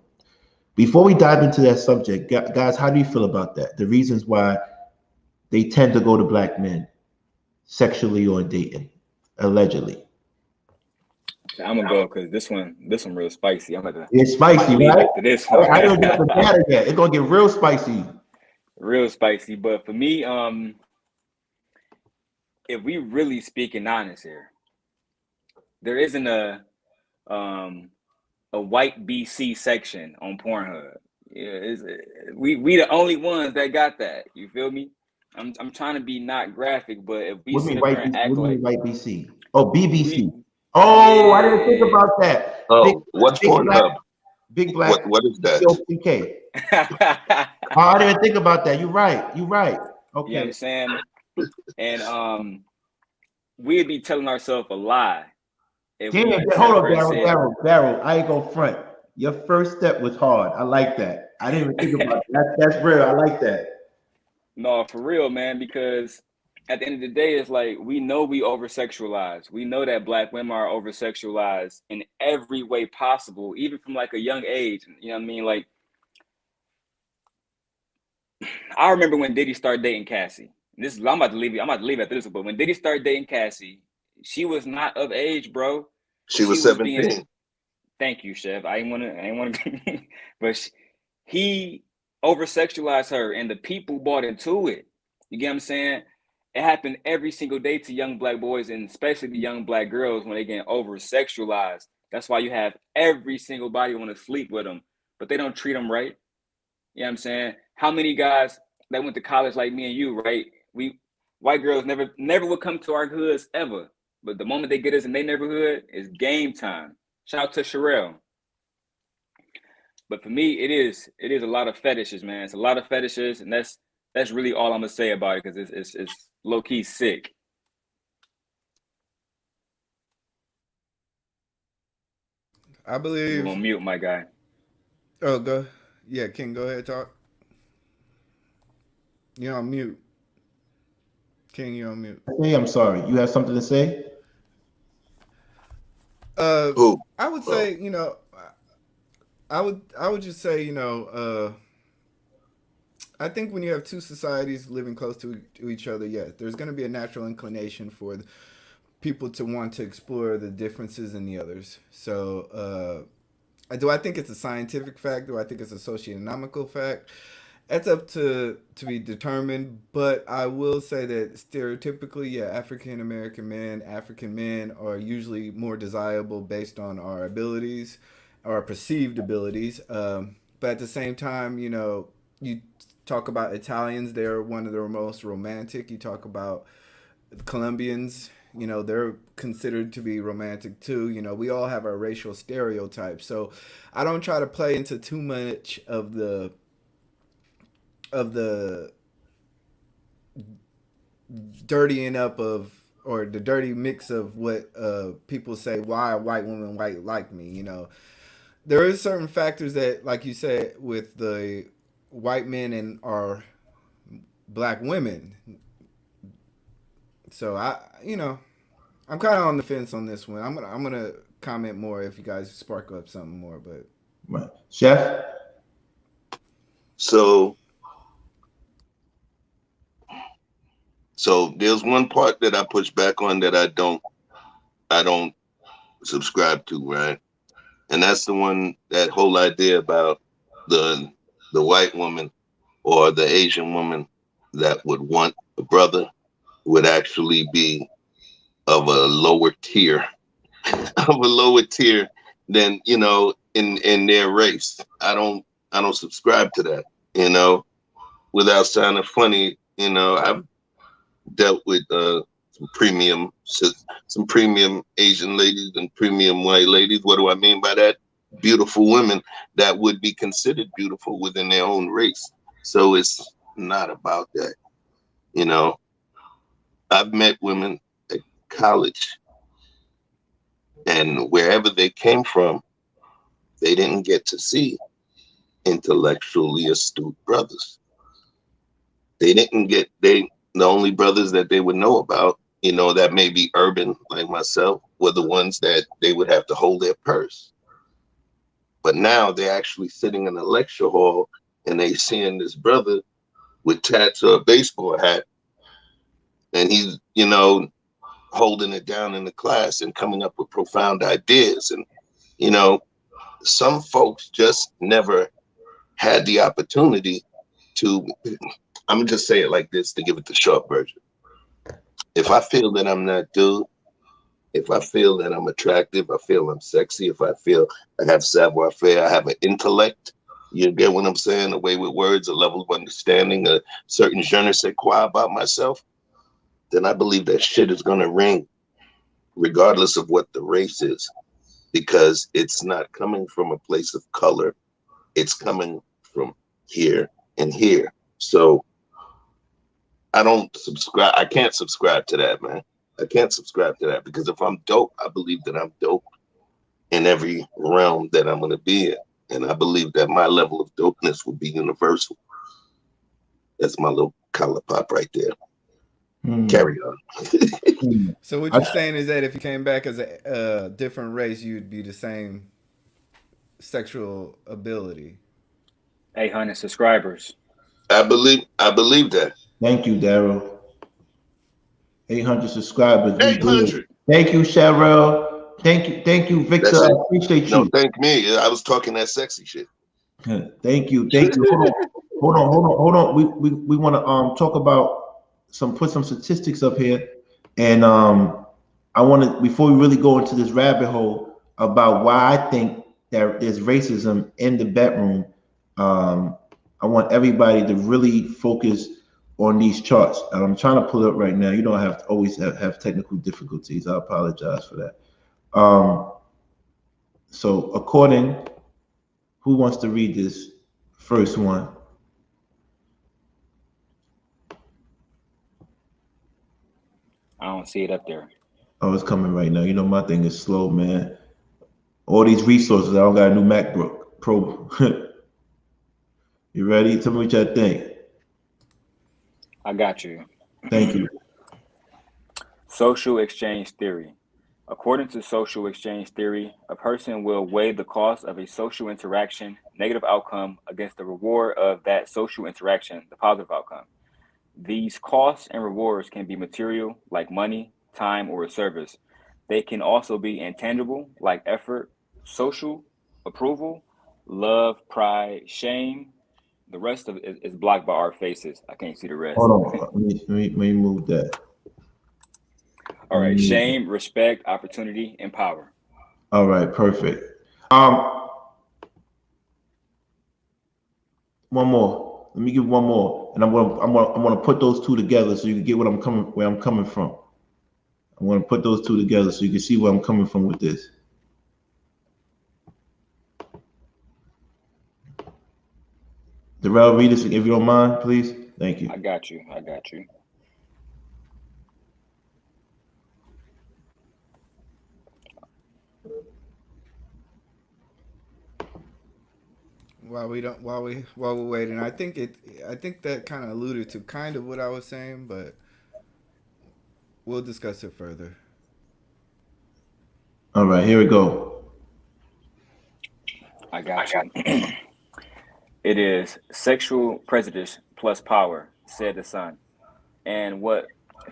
Before we dive into that subject, guys, how do you feel about that? The reasons why they tend to go to black men sexually or dating, allegedly. I'm gonna go because this one real spicy. It's spicy, leave right? it to this one. I don't get the data yet. It's gonna get real spicy. Real spicy. But for me, if we really speaking honest here, there isn't a white BC section on Pornhub. Yeah, we the only ones that got that. You feel me? I'm trying to be not graphic, but if we sit there and act like white BC? Oh, BBC. Oh, yeah. I didn't think about that. Oh, what's Pornhub? Big black. What is that? Oh, I didn't think about that. You're right. Okay. You know what I'm saying? And we'd be telling ourselves a lie. Hold on, Barrel. I ain't gonna front. Your first step was hard. I like that. I didn't even think about that. That's real. I like that. No, for real, man, because at the end of the day, it's like we know we over-sexualize. We know that black women are over-sexualized in every way possible, even from like a young age. You know what I mean? Like, I remember when Diddy started dating Cassie. I'm about to leave after this, but when Diddy started dating Cassie, she was not of age, bro. She was 17. Thank you, Chef. I ain't want to, but he over-sexualized her, and the people bought into it. You get what I'm saying? It happened every single day to young black boys, and especially the young black girls when they get over-sexualized. That's why you have every single body want to sleep with them, but they don't treat them right. You know what I'm saying? How many guys that went to college like me and you, right? White girls never would come to our hoods ever. But the moment they get us in their neighborhood, it's game time. Shout out to Sherelle. But for me, it is a lot of fetishes, man. It's a lot of fetishes, and that's really all I'm gonna say about it, because it's low key sick. I believe. You're on mute, my guy. Oh, go. Yeah, King, go ahead, talk. You're on mute. King, you're on mute. Hey, I'm sorry. You have something to say? I would say, I would just say, I think when you have two societies living close to each other, yes, there's going to be a natural inclination for people to want to explore the differences in the others. So, do I think it's a scientific fact? Do I think it's a socio-economical fact? That's up to be determined, but I will say that stereotypically, yeah, African men are usually more desirable based on our abilities, our perceived abilities. But at the same time, you talk about Italians, they're one of the most romantic. You talk about Colombians, they're considered to be romantic too. We all have our racial stereotypes. So I don't try to play into too much of the dirtying up of, or the dirty mix of what people say, why a white woman white like me. There is certain factors that, like you said, with the white men and our black women. So I'm kind of on the fence on this one. I'm gonna comment more if you guys spark up something more, but right. Chef. So there's one part that I push back on that I don't subscribe to, right? And that's that whole idea about the white woman or the Asian woman that would want a brother would actually be of a lower tier, than, in their race. I don't subscribe to that, without sounding funny. I've dealt with some premium Asian ladies and premium white ladies. What do I mean by that? beautiful women that would be considered beautiful within their own race. So it's not about that. You know, I've met women at college, and wherever they came from, they didn't get to see intellectually astute brothers. They didn't get, the only brothers that they would know about, you know, that may be urban like myself, were the ones that they would have to hold their purse. But now they're actually sitting in a lecture hall and they seeing this brother with tats or a baseball hat, and he's, you know, holding it down in the class and coming up with profound ideas. And, you know, some folks just never had the opportunity to, I'm gonna just say it like this to give it the short version. If I feel that I'm that dude, if I feel that I'm attractive, I feel I'm sexy, if I feel I have savoir faire, I have an intellect, you get what I'm saying, a way with words, a level of understanding, a certain je ne sais quoi about myself, then I believe that shit is gonna ring, regardless of what the race is, because it's not coming from a place of color, it's coming from here and here. So I can't subscribe to that, man. I can't subscribe to that, because if I'm dope, I believe that I'm dope in every realm that I'm going to be in. And I believe that my level of dopeness will be universal. That's my little collar pop right there. Carry on. So what you're saying is that if you came back as a different race, you'd be the same sexual ability. 800 subscribers. I believe that. Thank you, Daryl. 800 subscribers. 800. Thank you, Cheryl. Thank you, Victor. I appreciate you. No, thank me. I was talking that sexy shit. Thank you. Hold on. We want to talk about put some statistics up here, and I want to, before we really go into this rabbit hole about why I think that there's racism in the bedroom. I want everybody to really focus on these charts, and I'm trying to pull it up right now. You don't have to always have technical difficulties. I apologize for that. So according, who wants to read this first one? I don't see it up there. Oh, it's coming right now. You know, my thing is slow, man. All these resources, I don't got a new MacBook Pro. You ready? Tell me what y'all think. I got you. Thank you. Social exchange theory. According to social exchange theory, a person will weigh the cost of a social interaction, negative outcome, against the reward of that social interaction, the positive outcome. These costs and rewards can be material, like money, time, or a service. They can also be intangible, like effort, social, approval, love, pride, shame. The rest of it is blocked by our faces. I can't see the rest. Hold on. Let me move that. All right. Shame, respect, opportunity, and power. All right. Perfect. One more. Let me give one more, and I'm gonna put those two together so you can get where I'm coming from. I'm gonna put those two together so you can see where I'm coming from with this. Darrell, read this if you don't mind, please. Thank you. I got you. While we're waiting, I think that kind of alluded to kind of what I was saying, but we'll discuss it further. All right, here we go. I got you. It is sexual prejudice plus power, said the Sun. And what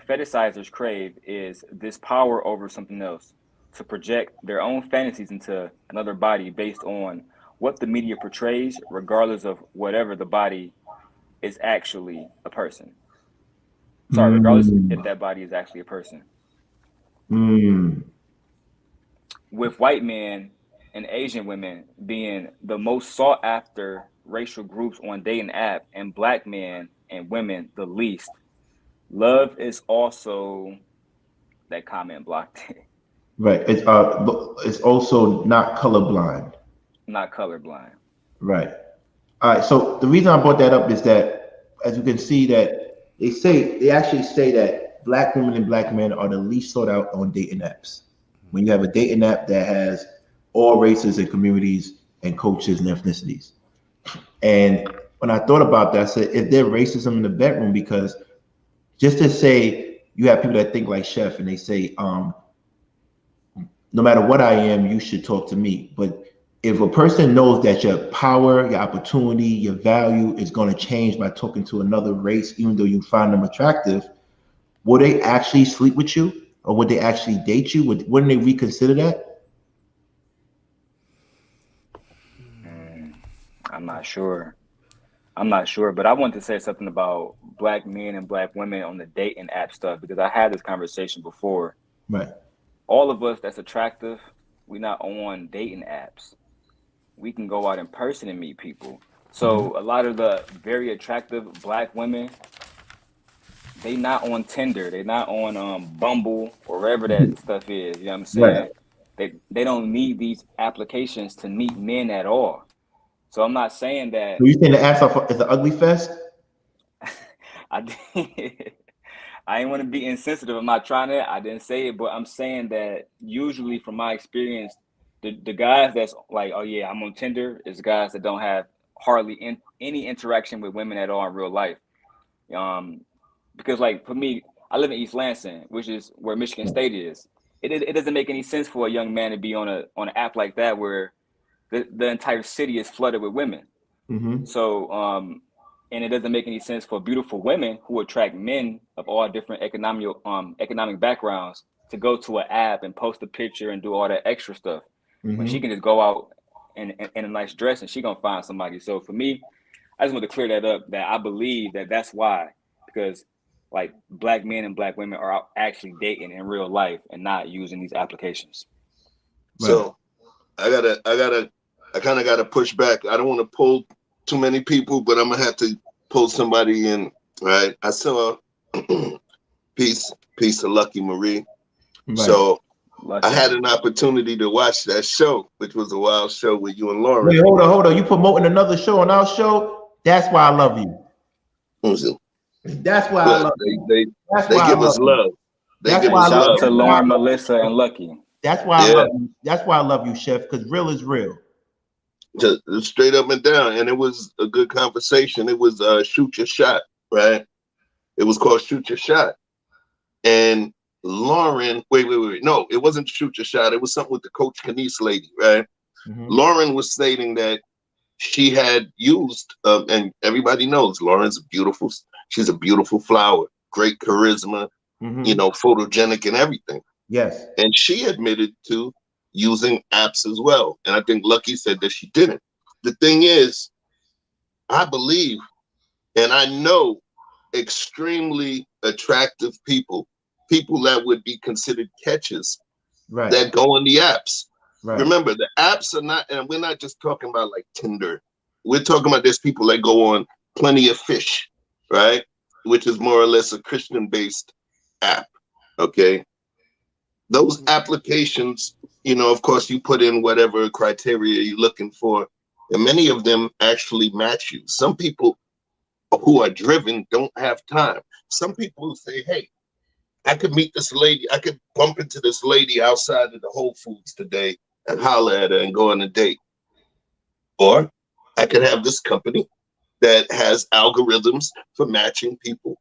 fetishizers crave is this power over something else, to project their own fantasies into another body based on what the media portrays, regardless of whatever the body is actually a person. Sorry, regardless if that body is actually a person. With white men and Asian women being the most sought after racial groups on dating app, and black men and women the least. Love is also that comment blocked. Right. It's also not colorblind. not colorblind. Right. All right. So the reason I brought that up is that, as you can see, that they actually say that black women and black men are the least sought out on dating apps. When you have a dating app that has all races and communities and cultures and ethnicities. And when I thought about that, I said, is there racism in the bedroom? Because just to say you have people that think like Chef and they say, no matter what I am, you should talk to me. But if a person knows that your power, your opportunity, your value is going to change by talking to another race, even though you find them attractive, will they actually sleep with you? Or would they actually date you? Wouldn't they reconsider that? I'm not sure. I'm not sure, but I want to say something about black men and black women on the dating app stuff because I had this conversation before. Right. All of us that's attractive, we're not on dating apps. We can go out in person and meet people. So a lot of the very attractive black women, they not on Tinder, they not on Bumble or wherever that stuff is. You know what I'm saying? Right. They don't need these applications to meet men at all. So I'm not saying that. So you saying the apps is an ugly fest? I ain't want to be insensitive. I'm not trying to. I didn't say it, but I'm saying that usually, from my experience, the guys that's like, oh yeah, I'm on Tinder, is guys that don't have hardly any interaction with women at all in real life. Because like for me, I live in East Lansing, which is where Michigan State is. It doesn't make any sense for a young man to be on an app like that where the entire city is flooded with women. So and it doesn't make any sense for beautiful women who attract men of all different economic backgrounds to go to an app and post a picture and do all that extra stuff when she can just go out in a nice dress and she gonna find somebody. So for me, I just want to clear that up, that I believe that's why, because like black men and black women are out actually dating in real life and not using these applications. So I kind of gotta push back. I don't want to pull too many people, but I'm gonna have to pull somebody in. Right? I saw piece of Lucky Marie. Right. So Lucky. I had an opportunity to watch that show, which was a wild show with you and Lauren. Wait, hold on. You promoting another show on our show? That's why I love you. That's why I love you. They give us love. They give us love. Shout out to Lauren, Melissa, and Lucky. That's why I love you. That's why I love you, Chef, because real is real. Just straight up and down, and it was a good conversation. It was Shoot Your Shot, right? It was called Shoot Your Shot, and Lauren. Wait. No, it wasn't Shoot Your Shot. It was something with the Coach Kenise lady, right? Lauren was stating that she had used, and everybody knows Lauren's beautiful. She's a beautiful flower, great charisma, photogenic and everything. Yes, and she admitted to using apps as well. And I think Lucky said that she didn't. The thing is, I believe, and I know extremely attractive people that would be considered catches that go on the apps. Right. Remember, the apps are not, and we're not just talking about like Tinder. We're talking about there's people that go on Plenty of Fish, right? Which is more or less a Christian-based app, okay? Those applications, of course, you put in whatever criteria you're looking for, and many of them actually match you. Some people who are driven don't have time. Some people say, hey, I could meet this lady, I could bump into this lady outside of the Whole Foods today and holler at her and go on a date. Or I could have this company that has algorithms for matching people,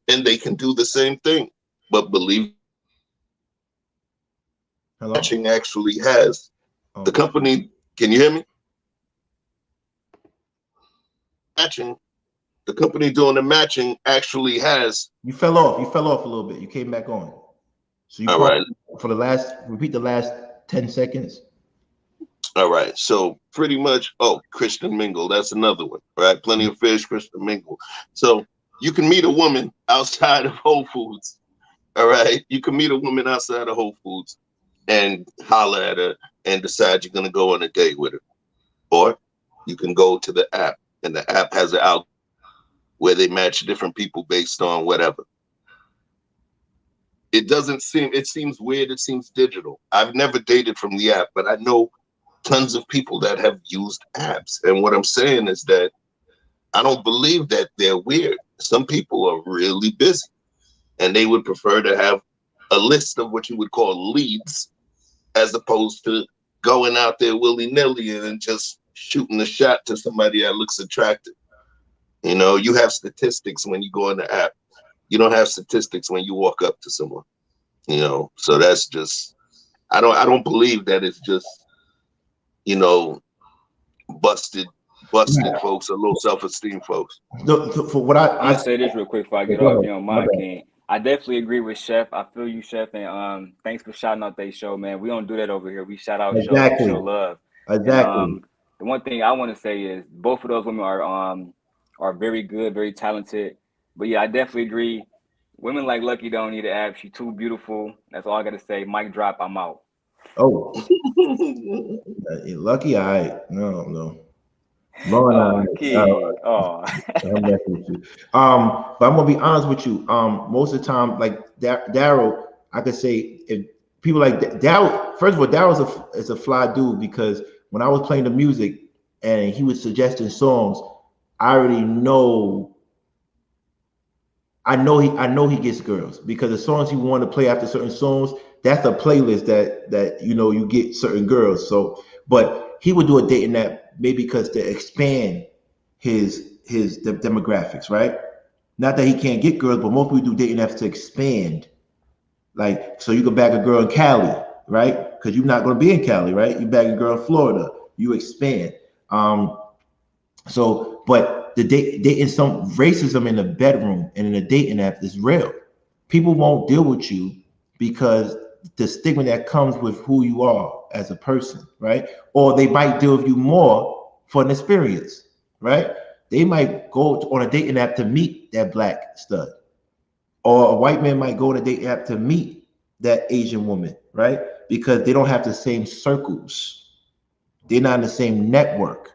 and they can do the same thing. But believe matching actually has the company. Can you hear me? Matching, the company doing the matching actually has. You fell off a little bit. You came back on. So you all right. Repeat the last 10 seconds. All right. So pretty much, Christian Mingle, that's another one, right? Plenty of Fish, Christian Mingle. So you can meet a woman outside of Whole Foods. All right. You can meet a woman outside of Whole Foods and holler at her and decide you're going to go on a date with her. Or you can go to the app, and the app has an algorithm where they match different people based on whatever. It seems weird. It seems digital. I've never dated from the app, but I know tons of people that have used apps. And what I'm saying is that I don't believe that they're weird. Some people are really busy and they would prefer to have a list of what you would call leads as opposed to going out there willy-nilly and just shooting a shot to somebody that looks attractive. You know, you have statistics when you go in the app. You don't have statistics when you walk up to someone. You know, so that's just, I don't believe that it's just, you know, busted folks or low self-esteem folks. For what I'm gonna say this real quick before I get off. You know, My mind, bad. King. I definitely agree with Chef. I feel you, Chef, and thanks for shouting out that show, man. We don't do that over here. We shout out shows, we show love. Exactly. And the one thing I want to say is both of those women are very good, very talented. But yeah, I definitely agree. Women like Lucky don't need an app. She's too beautiful. That's all I gotta say. Mic drop. I'm out. Oh, Lucky, no. Lauren, King. Oh. I'm messing with you. But I'm gonna be honest with you. Most of the time, like Daryl, I could say if people like Daryl. First of all, Daryl is a fly dude because when I was playing the music and he was suggesting songs, I already know. I know he gets girls because the songs he want to play after certain songs, that's a playlist that you know you get certain girls. So, but he would do a dating app maybe because to expand his demographics, right? Not that he can't get girls, but most people do dating apps to expand. Like, so you can bag a girl in Cali, right? Because you're not going to be in Cali, right? You bag a girl in Florida, you expand. So, but the dating, some racism in the bedroom and in a dating app is real. People won't deal with you because the stigma that comes with who you are as a person, right? Or they might deal with you more for an experience, right? They might go on a dating app to meet that black stud, or a white man might go on a dating app to meet that Asian woman, right? Because they don't have the same circles, they're not in the same network.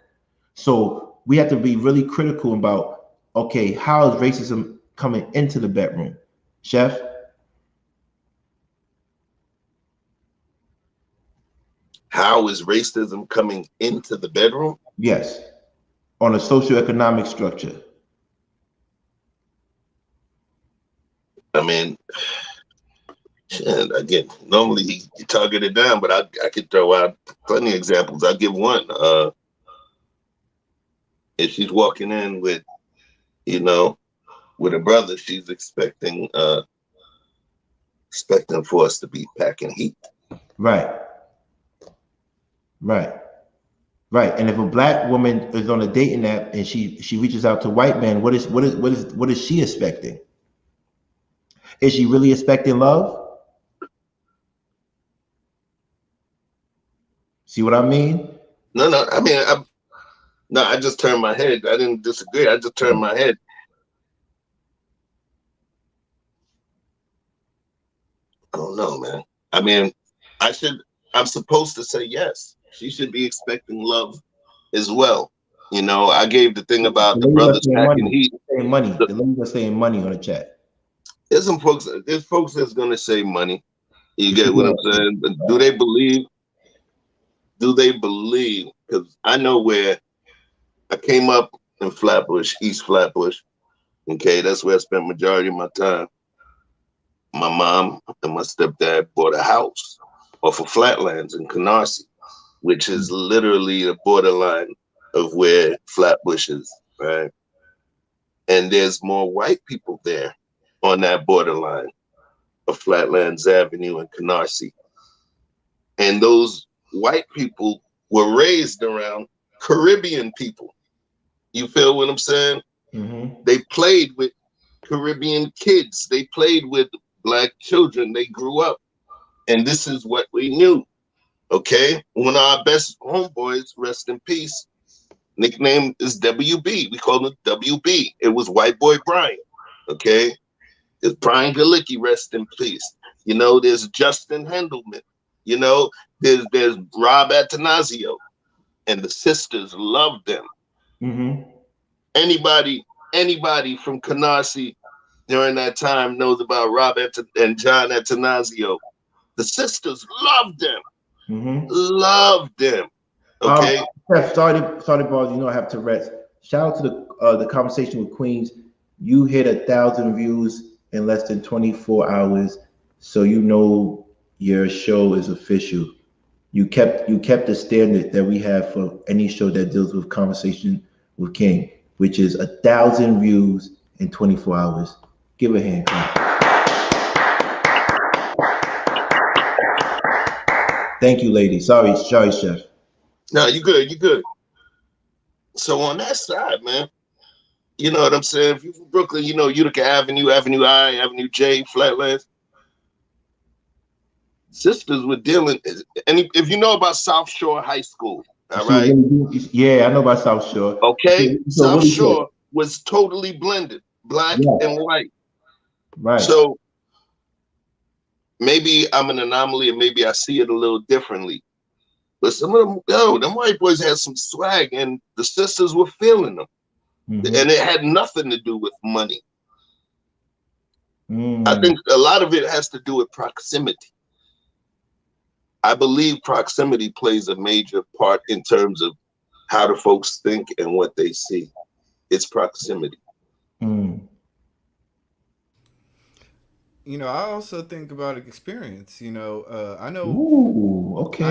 So we have to be really critical about, okay, how is racism coming into the bedroom? Chef? How is racism coming into the bedroom? Yes, on a socio-economic structure. I mean, and again, normally he targeted down, but I could throw out plenty of examples. I'll give one. If she's walking in with, you know, with a brother, she's expecting for us to be packing heat. Right. And if a black woman is on a dating app and she reaches out to white men, what is she expecting? Is she really expecting love? See what I mean? No. I mean, I just turned my head. I didn't disagree. I just turned my head. I don't know, man. I mean, I'm supposed to say yes. She should be expecting love as well. You know, I gave the thing about the brothers packing heat. Money. The ladies are saying money on the chat. There's folks that's gonna say money. You get what I'm saying? But do they believe? Because I know where I came up in Flatbush, East Flatbush. Okay, that's where I spent majority of my time. My mom and my stepdad bought a house off of Flatlands in Canarsie, which is literally the borderline of where Flatbush is, right? And there's more white people there on that borderline of Flatlands Avenue and Canarsie. And those white people were raised around Caribbean people. You feel what I'm saying? Mm-hmm. They played with Caribbean kids. They played with black children. They grew up. And this is what we knew. Okay? One of our best homeboys, rest in peace, nickname is WB. We call him WB. It was White Boy Brian. Okay? There's Brian Galicki, rest in peace. You know, there's Justin Hendelman. You know, there's Rob Atanasio. And the sisters loved them. Mm-hmm. Anybody from Canarsie during that time knows about Rob and John Atanasio. The sisters loved them. Mm-hmm. Loved them. Okay. Steph, sorry, balls. You know I have Tourette's. Shout out to the conversation with Queens. You hit 1,000 views in less than 24 hours, so you know your show is official. You kept the standard that we have for any show that deals with conversation with King, which is 1,000 views in 24 hours. Give a hand clap. Thank you, lady. Sorry, chef. No, you good. You good. So on that side, man, you know what I'm saying? If you're from Brooklyn, you know Utica Avenue, Avenue I, Avenue J, Flatlands. Sisters were dealing, and if you know about South Shore High School, all right? Yeah, I know about South Shore. Okay, So South what do you say? Shore was totally blended, black Yeah, and white. right. So maybe I'm an anomaly, and maybe I see it a little differently. But some of them, them white boys had some swag, and the sisters were feeling them, and it had nothing to do with money. I think a lot of it has to do with proximity. I believe proximity plays a major part in terms of how the folks think and what they see. It's proximity. You know, I also think about experience. You know, I know. Ooh, okay.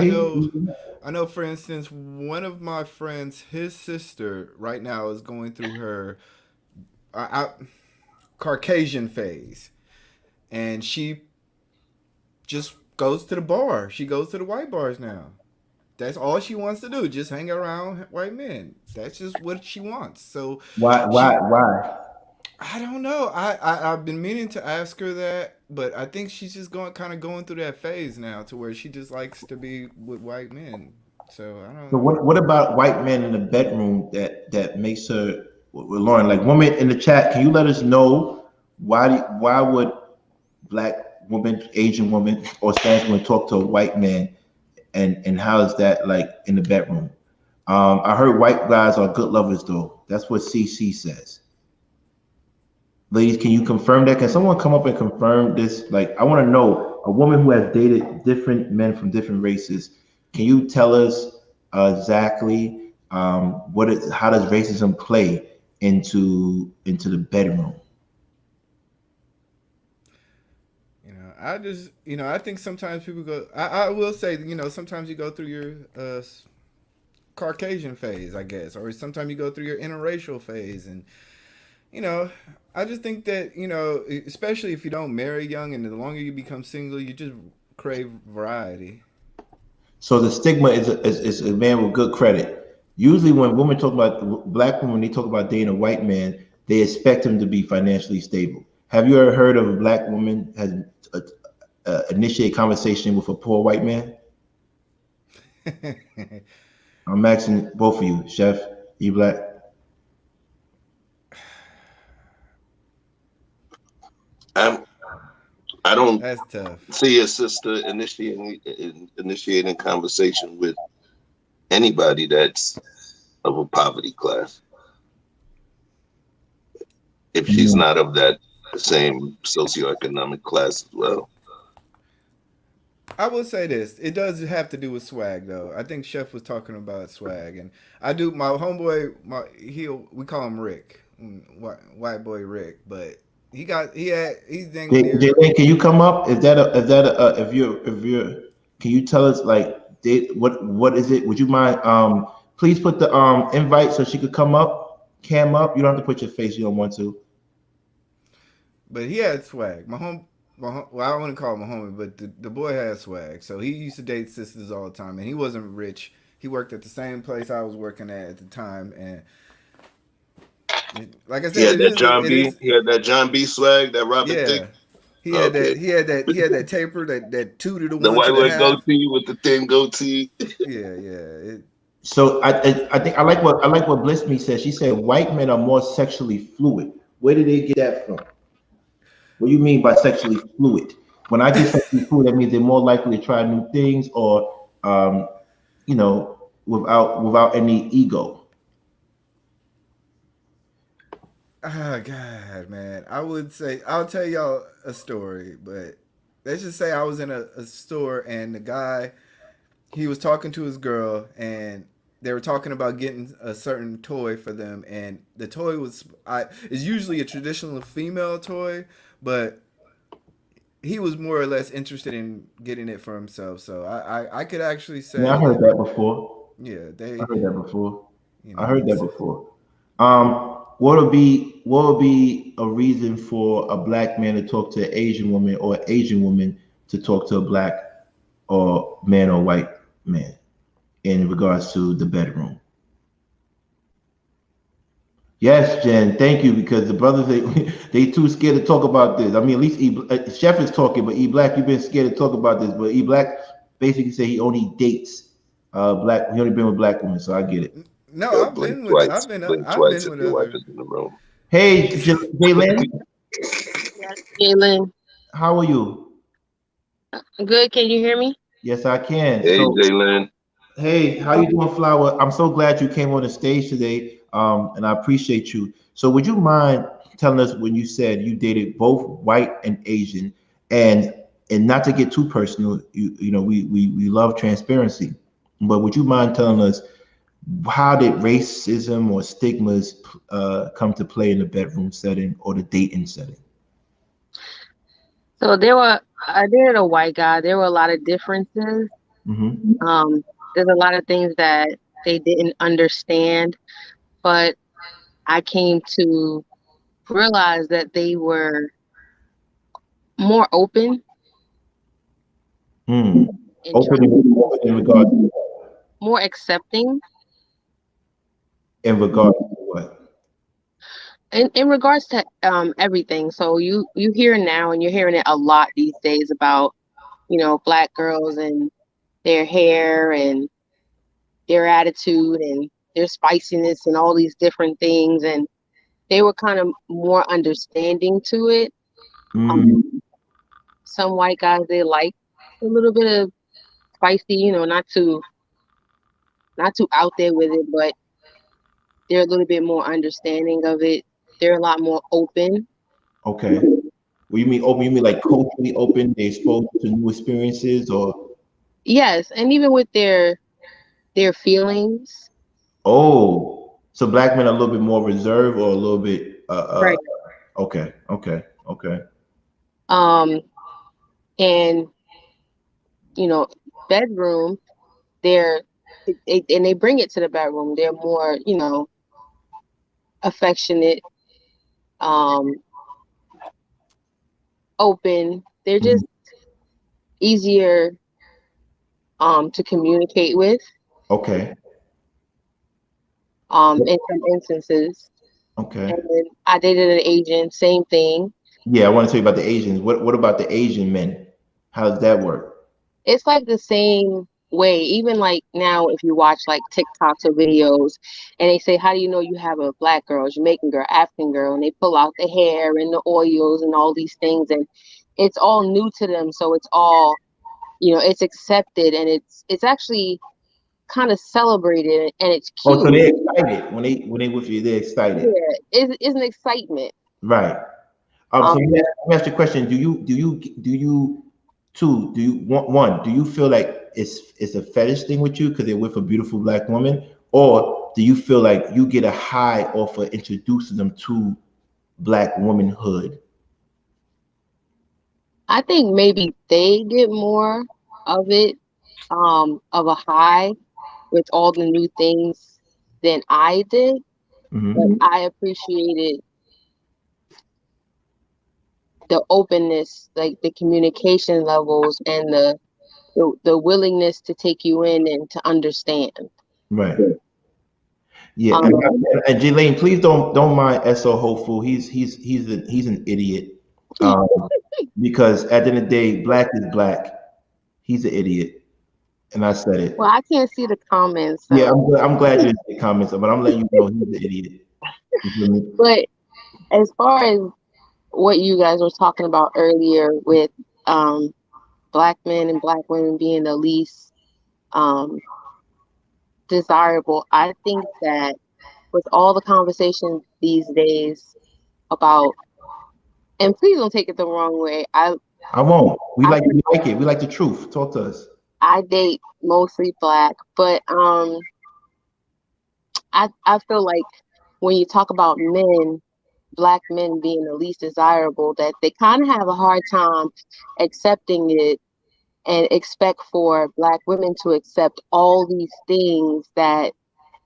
I know. For instance, one of my friends, his sister, right now is going through her Caucasian phase, and she just goes to the bar. She goes to the white bars now. That's all she wants to do, just hang around white men. That's just what she wants. So Why? I don't know. I've been meaning to ask her that, but I think she's just going through that phase now to where she just likes to be with white men. So I So don't. what about white men in the bedroom that makes her with Lauren? Like, woman in the chat, can you let us know why would black woman, Asian woman, or Spanish woman talk to a white man, and how is that like in the bedroom? I heard white guys are good lovers though. That's what CC says. Ladies, can you confirm that? Can someone come up and confirm this? Like, I want to know, a woman who has dated different men from different races. Can you tell us exactly how does racism play into the bedroom? I think sometimes people go. I will say, sometimes you go through your Caucasian phase, I guess, or sometimes you go through your interracial phase, and you know, I just think that especially if you don't marry young, and the longer you become single, you just crave variety. So the stigma is a man with good credit. Usually, when women talk about black women, they talk about dating a white man, they expect him to be financially stable. Have you ever heard of a black woman has initiate conversation with a poor white man? I'm asking both of you, Chef, you black. I don't That's tough. see a sister initiating conversation with anybody that's of a poverty class if she's not of that same socioeconomic class as well. I will say this: it does have to do with swag, though. I think Chef was talking about swag, and I do. My homeboy, we call him Rick, white boy Rick, but he's dang near. Jay, can you come up? If you're can you tell us like what is it? Would you mind please put the invite so she could come up, cam up. You don't have to put your face, you don't want to. But he had swag. Well, I wouldn't call him a homie, but the boy had swag. So he used to date sisters all the time, and he wasn't rich. He worked at the same place I was working at the time, and like I He said, had that John B. He had that John B. swag, that Robin Thicke. Yeah. He had Okay. that. He had that taper, that two to the The one to white the boy half. goatee with the thin goatee. Yeah. So I think I like what Bliss Me said. She said white men are more sexually fluid. Where did they get that from? What do you mean by sexually fluid? When I get sexually fluid, that means they're more likely to try new things, or without any ego. Oh God, man! I'll tell y'all a story, but let's just say I was in a store and the guy, he was talking to his girl, and they were talking about getting a certain toy for them, and the toy is usually a traditional female toy, but he was more or less interested in getting it for himself. So I could actually Yeah, I say heard that, that before. yeah, I they, heard that before. you I know, heard that before. What would be a reason for a black man to talk to an Asian woman or an Asian woman to talk to a black or man or white man in regards to the bedroom? Yes, Jen, thank you, because the brothers they too scared to talk about this. I mean, at least Chef is talking, but E Black, you've been scared to talk about this. But E Black basically say he only dates black. He only been with black women, so I get it. no, Yo, blink twice. Blink I've twice been if with your wife other. is in the room. Hey, Jalen, Yes, Jalen. how are you? Good. Can you hear me? Yes, I can. Hey, So, Jalen. hey, how you doing, Flower? I'm so glad you came on the stage today, and I appreciate you. So, would you mind telling us when you said you dated both white and Asian, and not to get too personal, we love transparency, but would you mind telling us how did racism or stigmas come to play in the bedroom setting or the dating setting? So I dated a white guy. There were a lot of differences. Mm-hmm. Um, there's a lot of things that they didn't understand, but I came to realize that they were more open Mm. and Open in regard more accepting in regard to what? in regards to everything. So you hear now, and you're hearing it a lot these days about, black girls and their hair and their attitude and their spiciness and all these different things, and they were kind of more understanding to it. Mm. Um, some white guys, they like a little bit of spicy, not too out there with it, but they're a little bit more understanding of it. They're a lot more open. Okay. What you mean open? You mean like culturally open? They exposed to new experiences, or Yes, and even with their feelings. oh, so black men are a little bit more reserved, or a little bit Right. okay, okay, okay. Um, and you know, bedroom, they're and they bring it to the bedroom. They're more, affectionate, um, open. They're Mhm. just easier to communicate with Okay, in some instances. okay. And then I dated an Asian, same thing. Yeah, I want to tell you about the Asians. What about the Asian men? How does that work? It's like the same way. Even like now, if you watch like TikToks or videos, and they say, "How do you know you have a black girl, Jamaican girl, African girl?" And they pull out the hair and the oils and all these things, and it's all new to them. So it's all, it's accepted, and it's actually kind of celebrated, and it's Oh, so cute. they're excited when they with you. They're excited, Yeah, it's an excitement. right? So Um, let me ask you a question. Do you want one? Do you feel like it's a fetish thing with you because they're with a beautiful black woman, or do you feel like you get a high off of introducing them to black womanhood? I think maybe they get more of it, of a high with all the new things than I did, but Hmm. I appreciated the openness, like the communication levels and the willingness to take you in and to understand. Right. Yeah, Um, and Jelaine, please don't mind So Hopeful. He's an idiot. Um, because at the end of the day, black is black. He's an idiot, and I said well, it. I can't see the comments, Yeah, so I'm glad you didn't say comments, but I'm letting you know he's an idiot. You feel me? but as far as what you guys were talking about earlier with um black men and black women being the least um desirable, I think that with all the conversations these days about, and please don't take it the wrong way, I won't. I We like it. We like the truth. Talk to us. I date mostly black, but I feel like when you talk about men, black men being the least desirable, that they kind of have a hard time accepting it and expect for black women to accept all these things that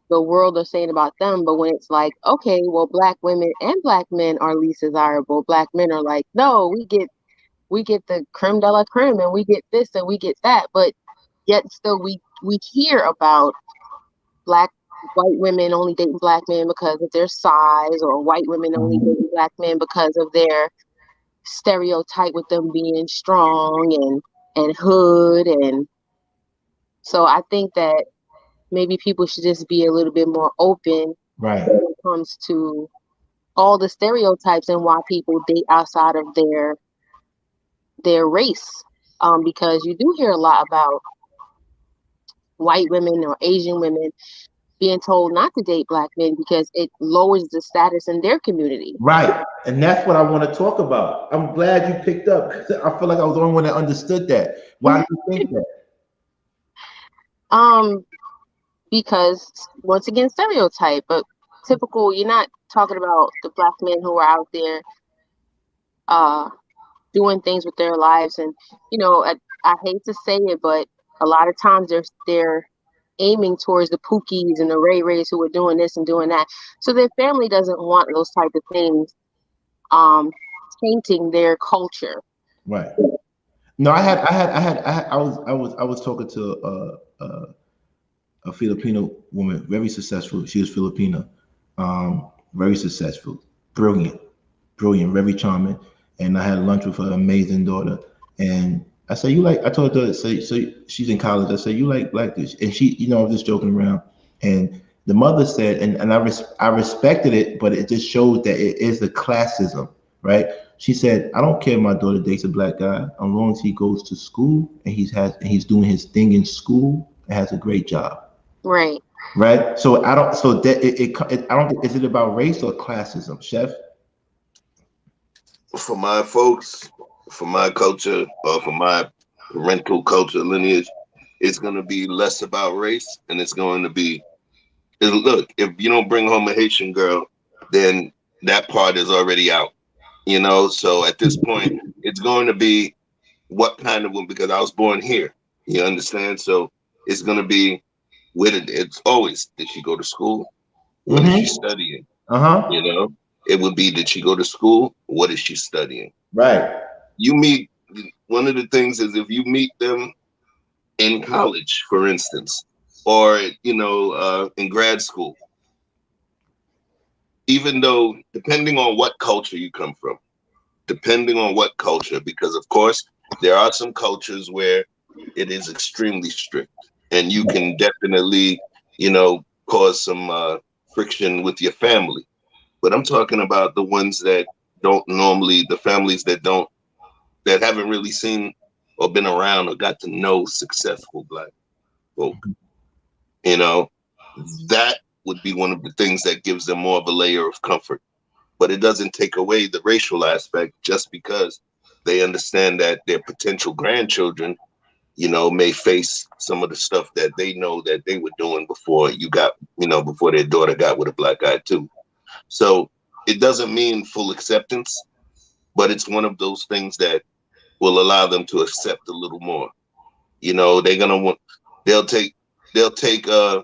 the world are saying about them. But when it's like, okay, well, black women and black men are least desirable, black men are like, no, we get the creme de la creme and we get this and we get that. But yet still we hear about white women only dating black men because of their size, or white women only dating black men because of their stereotype with them being strong and hood. And so I think that maybe people should just be a little bit more open Right. when it comes to all the stereotypes and why people date outside of their race. Because you do hear a lot about white women or Asian women being told not to date black men because it lowers the status in their community. Right. And that's what I want to talk about. I'm glad you picked up. I feel like I was the only one that understood that. Why do you think that? Because once again, stereotype, but typical, you're not talking about the black men who are out there doing things with their lives. And, you know, I hate to say it, but a lot of times they're aiming towards the Pookies and the Ray Rays who are doing this and doing that. So their family doesn't want those type of things tainting their culture. Right. No, I was talking to a Filipino woman, very successful. She was Filipino, very successful, brilliant, very charming. And I had lunch with her amazing daughter. And I said, I told her, so she's in college. I said, you like black dudes? And she, I was just joking around. And the mother said, and I respected it, but it just shows that it is the classism, right? She said, I don't care if my daughter dates a black guy, as long as he goes to school and he's doing his thing in school and has a great job. Right. Right. So I don't. So that I don't think, is it about race or classism, Chef? For my folks, for my culture, or for my parental culture lineage, it's going to be less about race, and it's going to be, look, if you don't bring home a Haitian girl, then that part is already out. So at this point, it's going to be what kind of woman, because I was born here. You understand? So it's going to be, it's always, did she go to school? What is she studying? It would be, did she go to school? What is she studying? Right. You meet, one of the things is if you meet them in college, for instance, or, in grad school, even though, depending on what culture you come from, because of course, there are some cultures where it is extremely strict and you can definitely, cause some friction with your family. But I'm talking about the ones that don't normally, the families that haven't really seen or been around or got to know successful black folk. That would be one of the things that gives them more of a layer of comfort. But it doesn't take away the racial aspect just because they understand that their potential grandchildren, may face some of the stuff that they know that they were doing before before their daughter got with a black guy too. So it doesn't mean full acceptance, but it's one of those things that will allow them to accept a little more. They're gonna want, they'll take they'll take a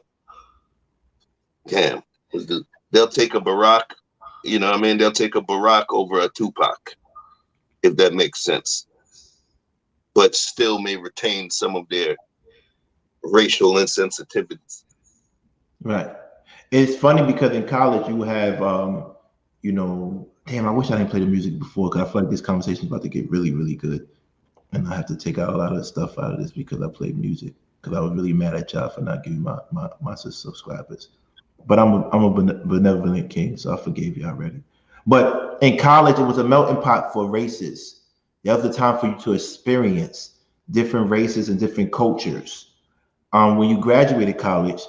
Barack, they'll take a Barack over a Tupac, if that makes sense, but still may retain some of their racial insensitivities. Right. It's funny because in college you have, damn, I wish I didn't play the music before because I feel like this conversation is about to get really, really good. And I have to take out a lot of stuff out of this because I played music. Because I was really mad at y'all for not giving my subscribers. But I'm a benevolent king, so I forgave you already. But in college, it was a melting pot for races. There was a time for you to experience different races and different cultures. When you graduated college,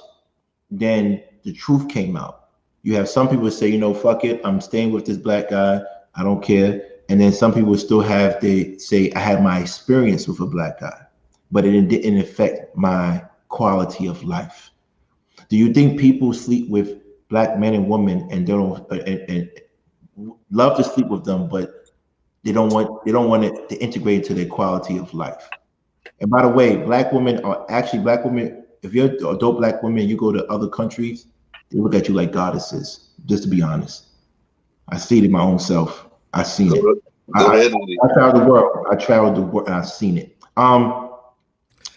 then the truth came out. You have some people say, fuck it, I'm staying with this black guy, I don't care. And then some people still they say, I had my experience with a black guy, but it didn't affect my quality of life. Do you think people sleep with black men and women, and they don't and love to sleep with them, but they don't want it to integrate into their quality of life. And by the way, black women. If you're a dope black woman, you go to other countries, they look at you like goddesses. Just to be honest, I see it in my own self. I've seen it. Go I, ahead, I traveled the world. I traveled the world, and I've seen it.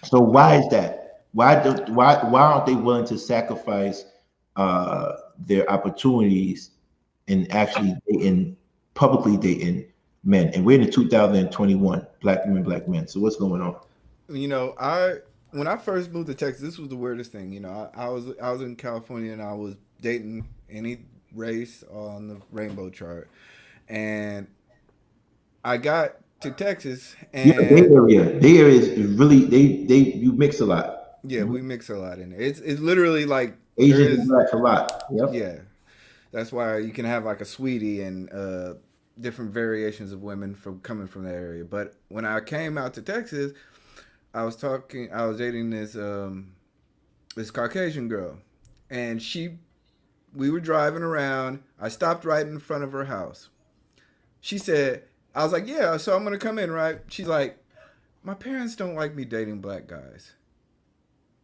So why is that? Why aren't they willing to sacrifice their opportunities and actually dating publicly dating men? And we're in 2021, black women, black men. So what's going on? You know, I when I first moved to Texas, this was the weirdest thing. You know, I was in California and I was dating any race on the rainbow chart, and I got to Texas Yeah, Bay and Area. Bay Area is really they you mix a lot. yeah, Mhm. we mix a lot in there. It's literally like there Asians and is blacks a lot. Yep. yeah. That's why you can have like a sweetie and different variations of women from coming from that area. But when I came out to Texas, I was dating this Caucasian girl, and we were driving around. I stopped right in front of her house. She said, I was like, yeah, so I'm gonna come in, right? She's like, my parents don't like me dating black guys.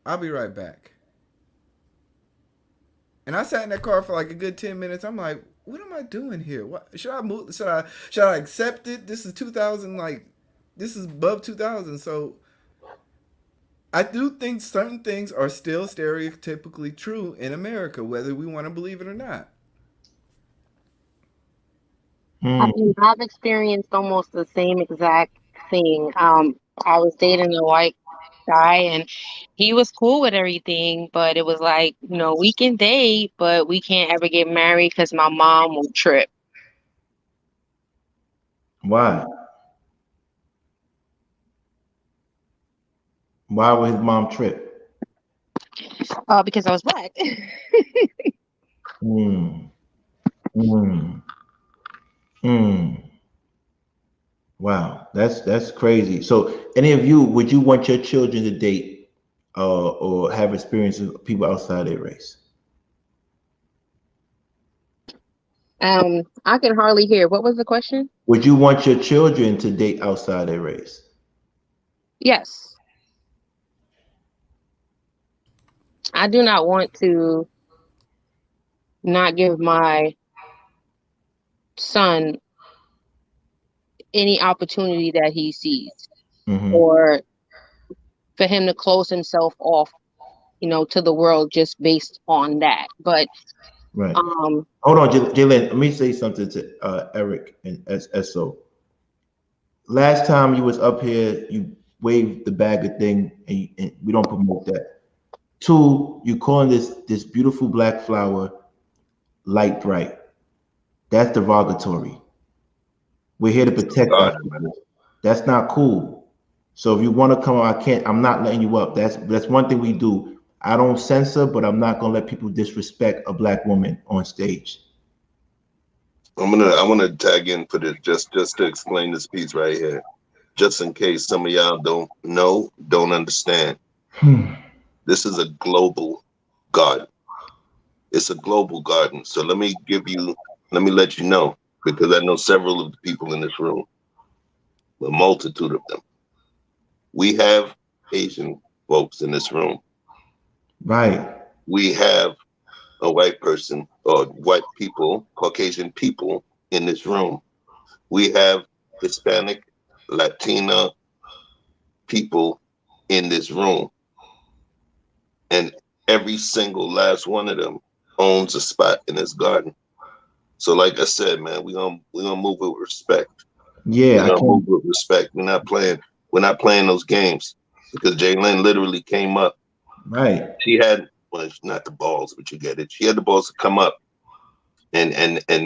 I'll be right back. And I sat in that car for like a good 10 minutes. I'm like, what am I doing here? What should I move? Should I accept it? This is 2000, like this is above 2000. So I do think certain things are still stereotypically true in America, whether we want to believe it or not. I Hmm. mean, I've experienced almost the same exact thing. I was dating a white guy and he was cool with everything, but it was like, we can date, but we can't ever get married because my mom will trip. Why? Why would his mom trip? Because I was black. Hmm. Hmm. Hmm. Wow, that's crazy. So, any of you, would you want your children to date or have experiences with people outside their race? I can hardly hear. What was the question? Would you want your children to date outside their race? Yes. I do not want to not give my son any opportunity that he sees, Hmm. or for him to close himself off, to the world just based on that. But Right. um Hold on, Jalen. Let me say something to Eric and SO. Last time you was up here, you waved the bag of thing, and we don't promote that. Two, you calling this beautiful black flower light bright. That's derogatory. We're here to protect our God, man. people. That's not cool. So if you want to come on, I can't. I'm not letting you up. That's one thing we do. I don't censor, but I'm not gonna let people disrespect a black woman on stage. I wanna tag in for this just to explain this piece right here. Just in case some of y'all don't know, don't understand. Hmm. This is a global garden. It's a global garden. So let me let you know, because I know several of the people in this room, a multitude of them. We have Asian folks in this room. Right. We have a white person or white people, Caucasian people in this room. We have Hispanic, Latina people in this room. And every single last one of them owns a spot in this garden. So like I said, man, we're gonna move with respect. We're Yeah, I gonna can't. move with respect. We're not playing those games. Because Jalen literally came up. Right. She had, well, it's not the balls, but you get it. She had the balls to come up and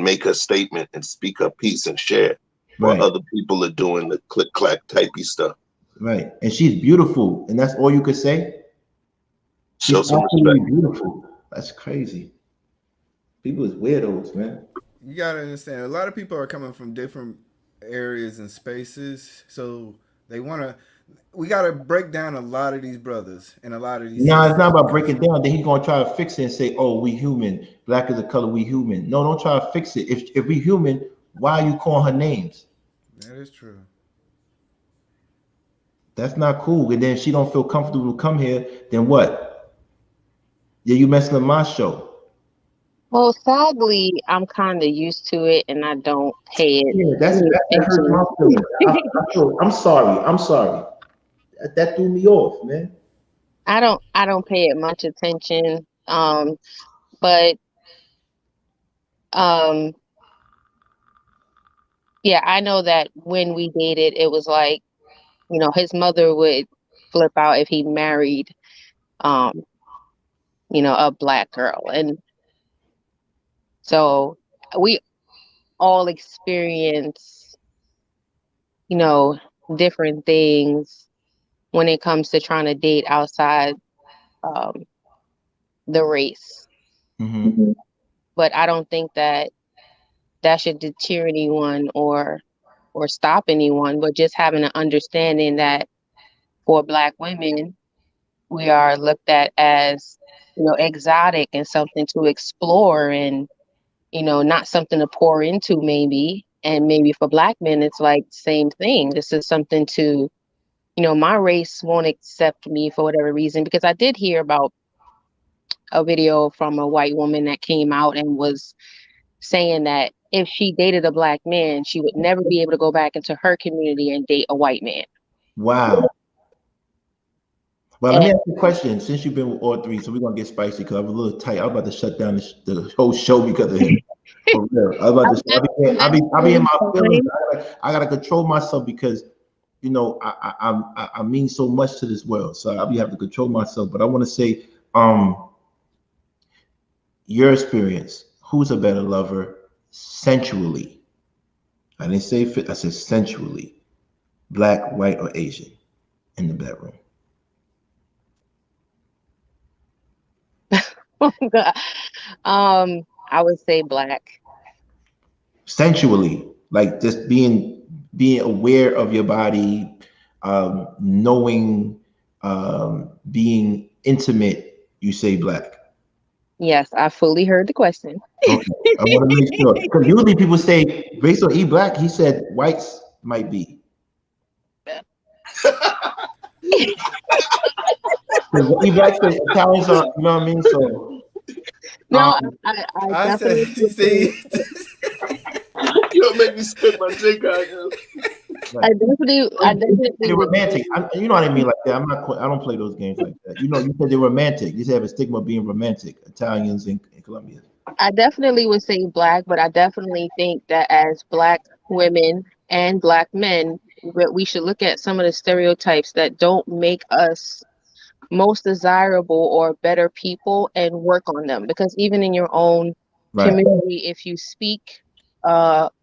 make a statement and speak her piece and share, while Right. other people are doing the click clack typey stuff. Right. And she's beautiful, and that's all you could say. She's Show some respect. absolutely beautiful. That's crazy. People is weirdos, man. You gotta understand, a lot of people are coming from different areas and spaces, so they wanna we got to break down a lot of these brothers and a lot of these No, it's sisters. not about Because breaking down. Then he's gonna try to fix it and say, "Oh, we human. Black is a color. We human." No, don't try to fix it. If we human, why are you calling her names? that is true. That's not cool. And then if she don't feel comfortable to come here, then what? Yeah, you messing with my show. Well, sadly, I'm kind of used to it, and I don't pay it Yeah, any that hurts my attention. feelings. I'm sorry. I'm sorry. That threw me off, man. I don't pay it much attention. But um, yeah, I know that when we dated, it was like, his mother would flip out if he married, um, a black girl, and so we all experience, you know, different things when it comes to trying to date outside um, the race. Mm-hmm. But I don't think that should deter anyone or stop anyone, but just having an understanding that for Black women, we are looked at as, exotic and something to explore and, not something to pour into maybe. And maybe for Black men, it's like same thing. This is something to, my race won't accept me for whatever reason, because I did hear about a video from a white woman that came out and was saying that if she dated a Black man, she would never be able to go back into her community and date a white man. Wow. Well, let And me ask you a question. Since you've been with all three, so we're gonna get spicy because I was a little tight. I was about to shut down the whole show because of him. For real. I was about to. I'll be in my feelings. I gotta control myself because I mean so much to this world. So I'll be having to control myself. But I want to say, your experience. Who's a better lover sensually? I didn't say fit. I said sensually. Black, white, or Asian in the bedroom. I would say Black. Sensually, like just being aware of your body, knowing, being intimate. You say Black. Yes, I fully heard the question. Okay, I want to make sure because usually people say based on E Black. He said whites might be. Because E Black said Italians are, you know what I mean? So, No, um, I I said, definitely would say, see, You don't make me spit my drink out. Yo. I definitely they're would romantic. say, You know what I mean? Like that. I don't play those games like that. You know, you said they're romantic. You have a stigma of being romantic. Italians and Colombians. I definitely would say Black, but I definitely think that as Black women and Black men, we should look at some of the stereotypes that don't make us most desirable or better people and work on them. Because even in your own Right. community, if you speak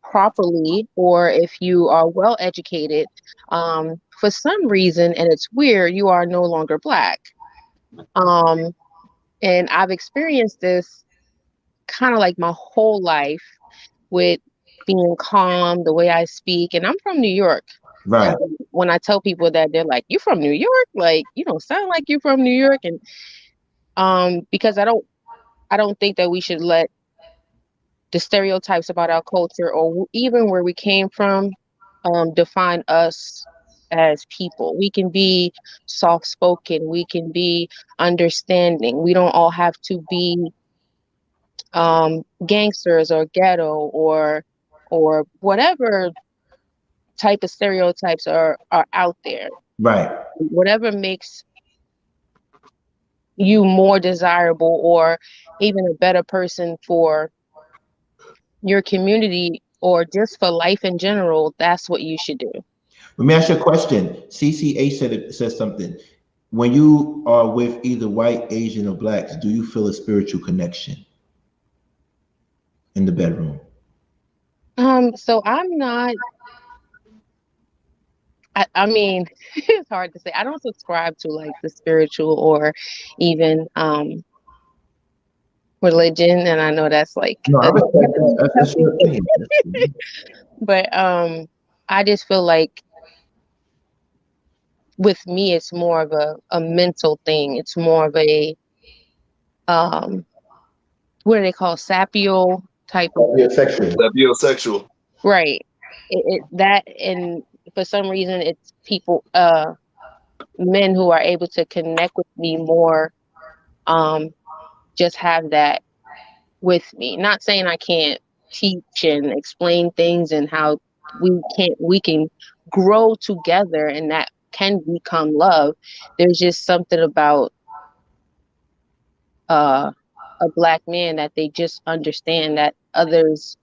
properly or if you are well educated, for some reason, and it's weird, you are no longer Black. And I've experienced this kind of like my whole life with being calm, the way I speak. And I'm from New York. Right. When I tell people that, they're like, "You from New York? Like, you don't sound like you're from New York." And because I don't think that we should let the stereotypes about our culture or even where we came from define us as people. We can be soft spoken, we can be understanding. We don't all have to be gangsters or ghetto or whatever type of stereotypes are out there. Right. Whatever makes you more desirable or even a better person for your community or just for life in general, that's what you should do. Let me ask you a question. CCA says something. When you are with either white, Asian, or blacks, do you feel a spiritual connection in the bedroom? So I'm not, I mean, it's hard to say. I don't subscribe to like the spiritual or even religion, and I know that's like No, I a respect that. That's your opinion. but I just feel like with me, it's more of a mental thing. It's more of a what do they call sapio type of Sexual. Biosexual. right. That, and for some reason it's people men who are able to connect with me more just have that with me. Not saying I can't teach and explain things and how we can grow together and that can become love. There's just something about a Black man that they just understand that others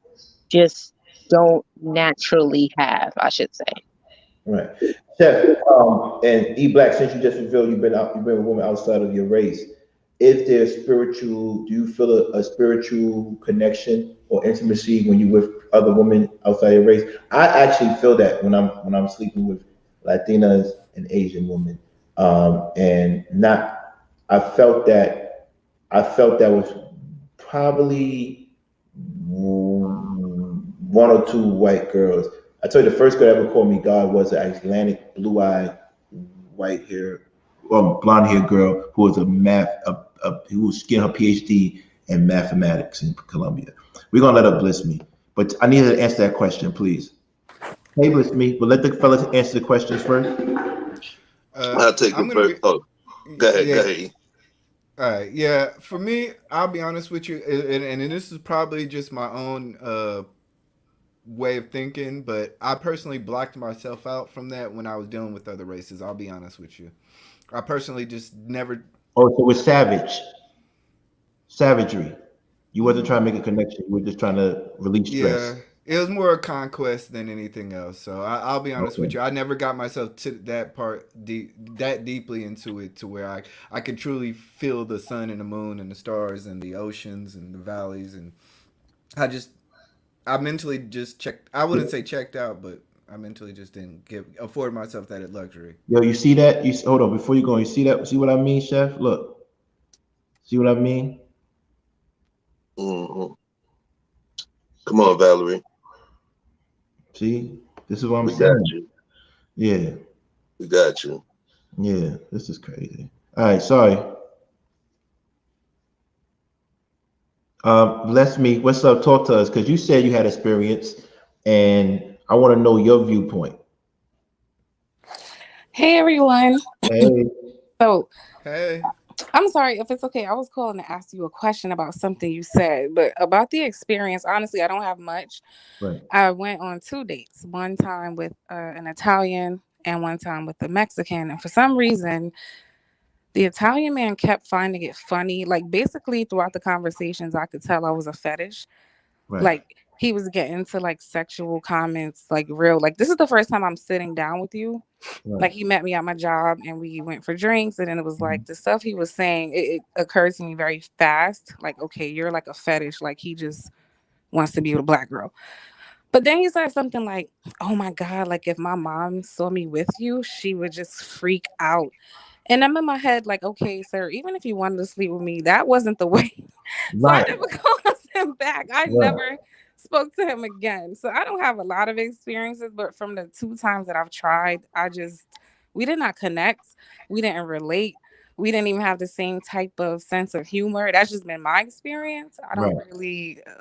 just don't naturally have, I should say. Right. Chef, and E Black, since you just revealed you've been a woman outside of your race, is there spiritual, do you feel a spiritual connection or intimacy when you with other women outside your race? I actually feel that when I'm sleeping with Latinas and Asian women. And not I felt that was probably one or two white girls. I told you the first girl that ever called me God was an Icelandic, blue-eyed, white hair, well, blonde haired girl who was who was getting her PhD in mathematics in Columbia. We're gonna let her bliss me, but I need her to answer that question, please. Hey, bliss me, but let the fellas answer the questions first. I'll take I'm it gonna first. be Oh, go ahead. Go yeah. ahead. All right, yeah. For me, I'll be honest with you, and this is probably just my own way of thinking, but I personally blocked myself out from that when I was dealing with other races. I'll be honest with you. I personally just never. Oh, so it was savagery. You wasn't trying to make a connection. You were just trying to release stress. Yeah, it was more a conquest than anything else. So I'll be honest with Okay. you. I never got myself to that part that deeply into it to where I could truly feel the sun and the moon and the stars and the oceans and the valleys, and I just I mentally just checked. I wouldn't say checked out, but I mentally just didn't afford myself that luxury. Yo, you see that? Hold on before you go. You see that? See what I mean, Chef? Look, see what I mean? Hmm. Come on, Valerie. See, this is what I'm We got saying. you. Yeah, We got you. yeah. This is crazy. All right, sorry. Bless me. What's up? Talk to us, because you said you had experience, and I want to know your viewpoint. Hey everyone. Hey, So Hey, I'm sorry if it's okay. I was calling to ask you a question about something you said, but about the experience, honestly, I don't have much. right, I went on 2 dates, one time with an Italian and one time with a Mexican. And for some reason, the Italian man kept finding it funny. Like basically throughout the conversations, I could tell I was a fetish. right, Like he was getting to like sexual comments, like real, like this is the first time I'm sitting down with you. right. Like he met me at my job and we went for drinks, and then it was Mhm. like the stuff he was saying, it occurred to me very fast. Like, okay, you're like a fetish, like he just wants to be with a Black girl. But then he said something like, oh my God, like if my mom saw me with you, she would just freak out. And I'm in my head like, okay, sir, even if you wanted to sleep with me, that wasn't the way. So I Right, never called him back. I right, never spoke to him again. So I don't have a lot of experiences, but from the 2 times that I've tried, we did not connect. We didn't relate. We didn't even have the same type of sense of humor. That's just been my experience. right.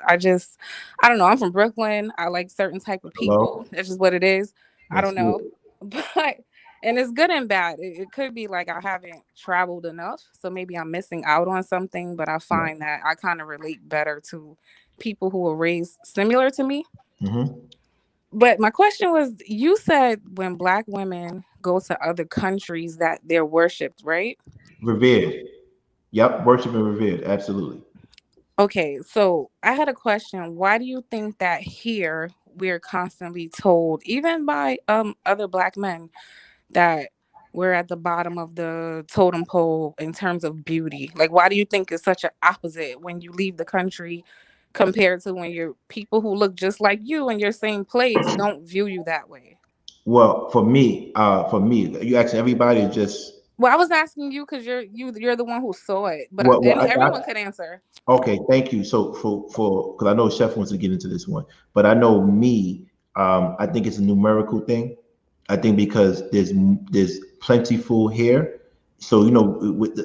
I don't know. I'm from Brooklyn. I like certain type of people. Hello. That's just what it is. I That's don't it. know. But and it's good and bad. It could be like I haven't traveled enough, so maybe I'm missing out on something. But I Right. find that I kind of relate better to people who were raised similar to me. Mm-hmm. But my question was, you said when Black women go to other countries that they're worshipped, right? Revered. Yep, worship and revered. Absolutely. Okay, so I had a question. Why do you think that here we're constantly told, even by other Black men, that we're at the bottom of the totem pole in terms of beauty? Like, why do you think it's such an opposite when you leave the country compared to when you're people who look just like you in your same place don't view you that way? Well, for me, you asking everybody or just Well, I was asking you because you're the one who saw it, but well, everyone could answer. okay, thank you. So for because I know Chef wants to get into this one, but I know me, I think it's a numerical thing. I think because there's plentiful here. So with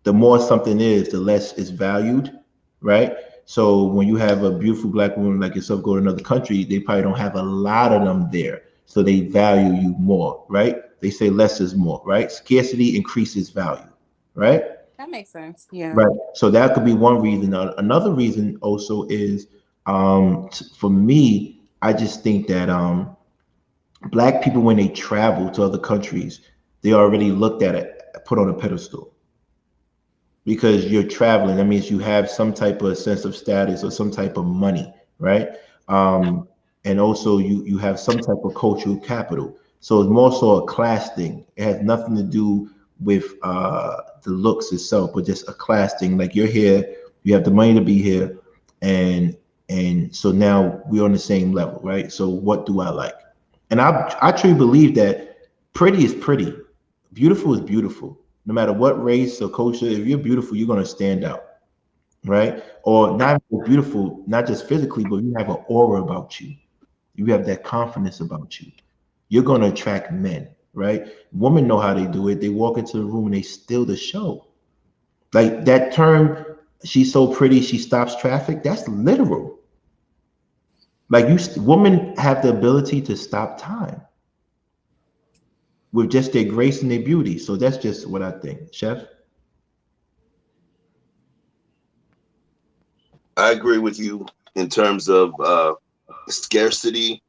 the more something is, the less it's valued, right? So when you have a beautiful black woman like yourself go to another country, they probably don't have a lot of them there, so they value you more, right? They say less is more, right? Scarcity increases value, right? That makes sense. Yeah. Right. So that could be one reason. Another reason also is, for me, I just think that black people, when they travel to other countries, they already looked at it, put on a pedestal, because you're traveling. That means you have some type of sense of status or some type of money, right? And also you have some type of cultural capital. So it's more so a class thing. It has nothing to do with the looks itself, but just a class thing. Like, you're here, you have the money to be here, and so now we're on the same level, right? So what do I like? And I truly believe that pretty is pretty, beautiful is beautiful. No matter what race or culture, if you're beautiful, you're gonna stand out, right? Or not beautiful, not just physically, but you have an aura about you. You have that confidence about you. You're gonna attract men, right? Women know how they do it. They walk into the room and they steal the show. Like that term, she's so pretty, she stops traffic. That's literal. Like, women have the ability to stop time with just their grace and their beauty. So that's just what I think, Chef. I agree with you in terms of scarcity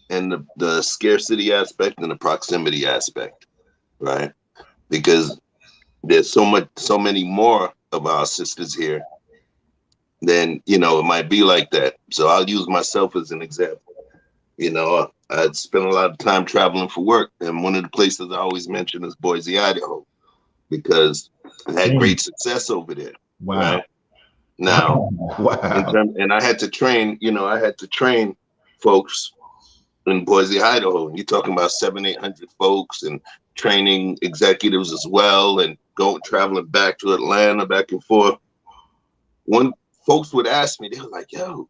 and the scarcity aspect and the proximity aspect, right? Because there's so many more of our sisters here than, it might be like that. So I'll use myself as an example. I'd spent a lot of time traveling for work, and one of the places I always mention is Boise, Idaho, because I had great success over there. Wow. Right? Now, wow. And I had to train folks in Boise, Idaho. And you're talking about 700-800 folks, and training executives as well, and traveling back to Atlanta, back and forth. When folks would ask me, they were like, "Yo,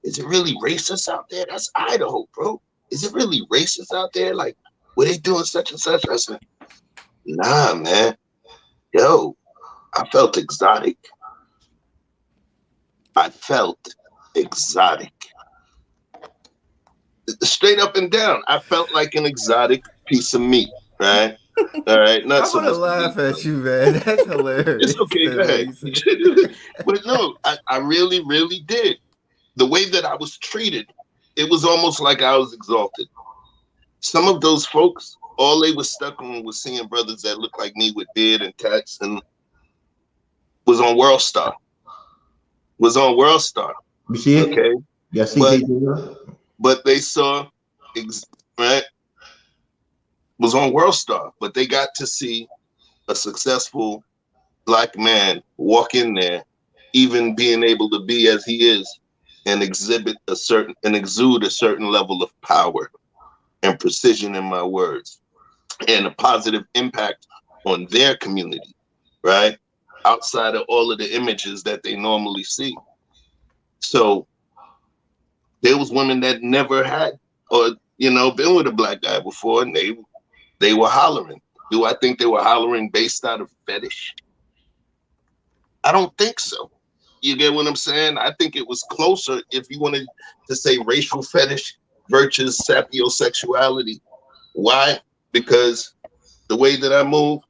is it really racist out there? That's Idaho, bro. Is it really racist out there? Like, were they doing such and such?" I said, "Nah, man. Yo, I felt exotic. I felt exotic. Straight up and down. I felt like an exotic piece of meat, right? All right, not I so want to much laugh meat, at you, man. That's hilarious. It's okay, go ahead. But no, I really, really did. The way that I was treated, it was almost like I was exalted. Some of those folks, all they were stuck on was seeing brothers that looked like me with beard and tats, and was on World Star. You see it? Okay. Yeah, CJ. But they saw, right? Was on World Star, but they got to see a successful black man walk in there, even being able to be as he is, and exude a certain level of power and precision in my words, and a positive impact on their community, right? Outside of all of the images that they normally see. So there was women that never had, or been with a black guy before, and they were hollering. Do I think they were hollering based out of fetish? I don't think so. You get what I'm saying? I think it was closer, if you wanted to say racial fetish versus sapiosexuality. Why? Because the way that I move,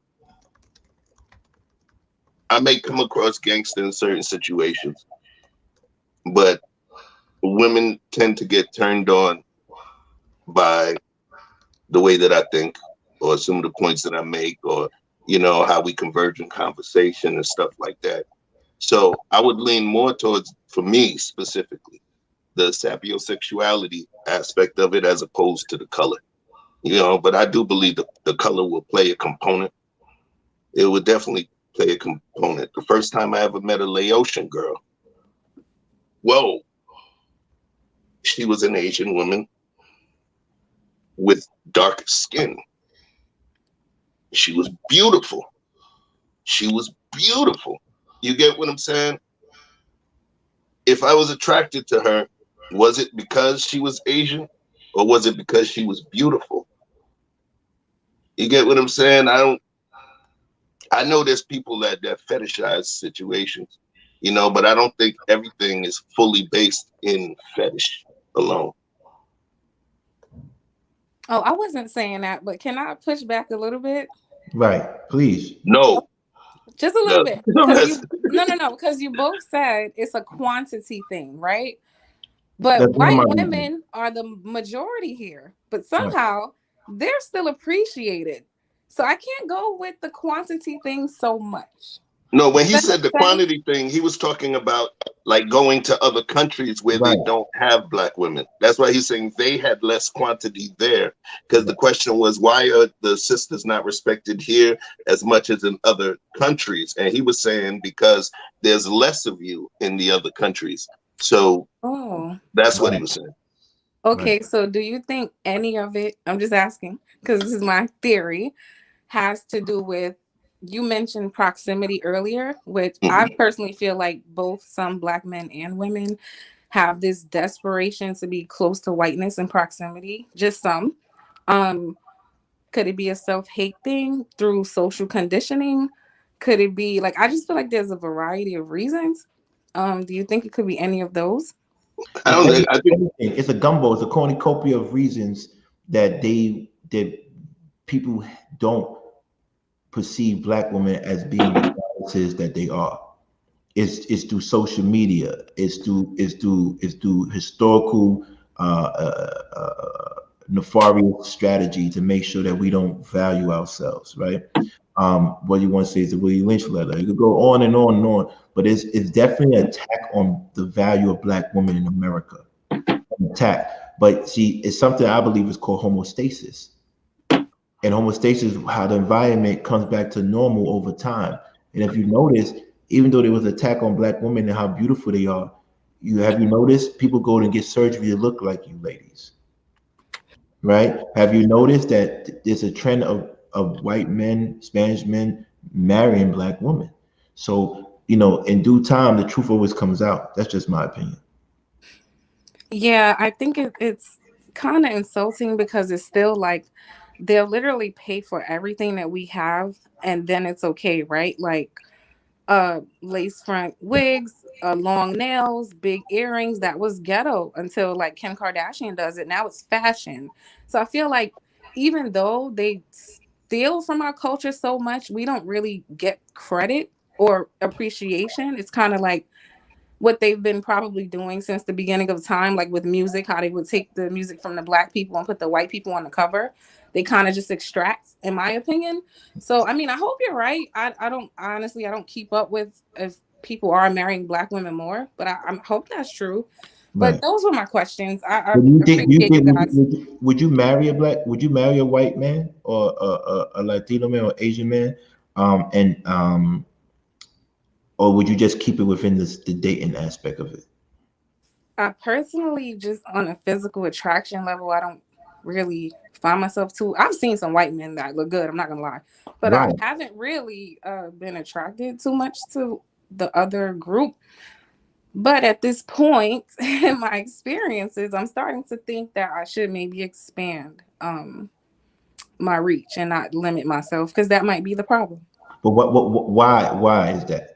I may come across gangster in certain situations, but women tend to get turned on by the way that I think, or some of the points that I make, or how we converge in conversation and stuff like that. So I would lean more towards, for me specifically, the sapiosexuality aspect of it as opposed to the color. But I do believe the color will play a component. It would definitely play a component. The first time I ever met a Laotian girl, whoa, she was an Asian woman with dark skin. She was beautiful. You get what I'm saying? If I was attracted to her, was it because she was Asian, or was it because she was beautiful? You get what I'm saying? I know there's people that fetishize situations, you know, but I don't think everything is fully based in fetish alone. Oh, I wasn't saying that, but can I push back a little bit? Right, please. No. Just a little bit. No, Because you both said it's a quantity thing, right? But That's one of white my reasons. women are the majority here, but Right. somehow they're still appreciated. So I can't go with the quantity thing so much. No, when he Does that said the make sense? quantity thing, he was talking about like going to other countries where they Right. don't have black women. That's why he's saying they had less quantity there. Because the question was, why are the sisters not respected here as much as in other countries? And he was saying because there's less of you in the other countries. So Oh, that's what he was saying. okay. So do you think any of it, I'm just asking because this is my theory, has to do with, you mentioned proximity earlier, which I personally feel like both some black men and women have this desperation to be close to whiteness and proximity, just some. Could it be a self-hate thing through social conditioning? Could it be like, I just feel like there's a variety of reasons. Do you think it could be any of those? I don't think. I think It's a gumbo. It's a cornucopia of reasons that people don't perceive black women as being the goddesses that they are. It's through social media. It's through historical nefarious strategy to make sure that we don't value ourselves, right? What you want to say is the Willie Lynch letter. You could go on and on and on, but it's definitely an attack on the value of black women in America. An attack. But see, it's something I believe is called homeostasis. And homeostasis is how the environment comes back to normal over time. And if you notice, even though there was an attack on black women and how beautiful they are, you noticed people go and get surgery to look like you ladies, right? Have you noticed that there's a trend of white men, Spanish men marrying black women? So, in due time, the truth always comes out. That's just my opinion. Yeah, I think it's kind of insulting because it's still like they'll literally pay for everything that we have and then it's okay, right? Like lace front wigs, long nails, big earrings. That was ghetto until like Kim Kardashian does it. Now it's fashion. So I feel like even though they steal from our culture so much, we don't really get credit or appreciation. It's kind of like what they've been probably doing since the beginning of time, like with music, how they would take the music from the black people and put the white people on the cover. They kind of just extract, in my opinion. So, I mean, I hope you're right. I don't, honestly, I don't keep up with if people are marrying black women more, but I hope that's true. But Right. those were my questions. I But appreciate you guys. would you marry would you marry a white man or a Latino man or Asian man? Or would you just keep it within the dating aspect of it? I personally, just on a physical attraction level, I don't really find myself too. I've seen some white men that look good. I'm not gonna lie, but I Right. haven't really been attracted too much to the other group. But at this point in my experiences, I'm starting to think that I should maybe expand my reach and not limit myself because that might be the problem. But why is that?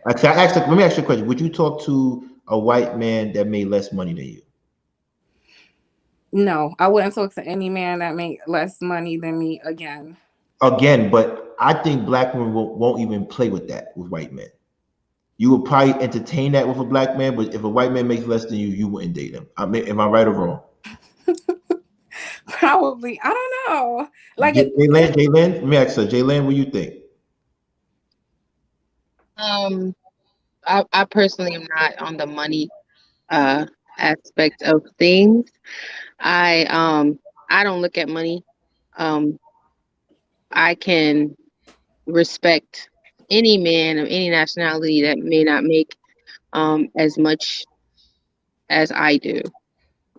Actually, let me ask you a question. Would you talk to a white man that made less money than you? No, I wouldn't talk to any man that made less money than me again. Again, but I think black women won't even play with that with white men. You would probably entertain that with a black man, but if a white man makes less than you, you wouldn't date him. Am I right or wrong? Probably. I don't know. Like, Jalen, let me ask her. Jalen, what do you think? I personally am not on the money aspect of things. I don't look at money. Um, I can respect any man of any nationality that may not make as much as I do,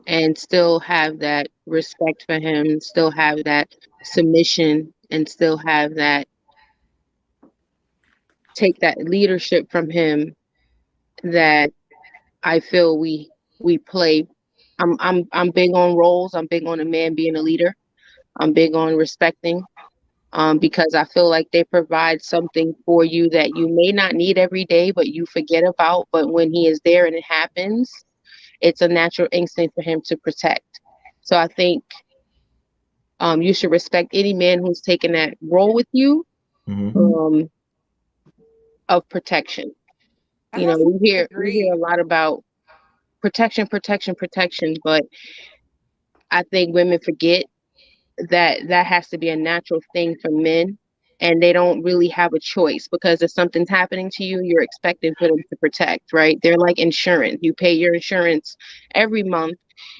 and still have that respect for him, still have that submission, and still have that take that leadership from him that I feel we play. I'm big on roles. I'm big on a man being a leader. I'm big on respecting, because I feel like they provide something for you that you may not need every day, but you forget about. But when he is there and it happens, it's a natural instinct for him to protect. So I think you should respect any man who's taken that role with you, of protection. You know, we hear a lot about protection, but I think women forget that has to be a natural thing for men, and they don't really have a choice, because if something's happening to you, you're expecting for them to protect, right? They're like insurance. You pay your insurance every month.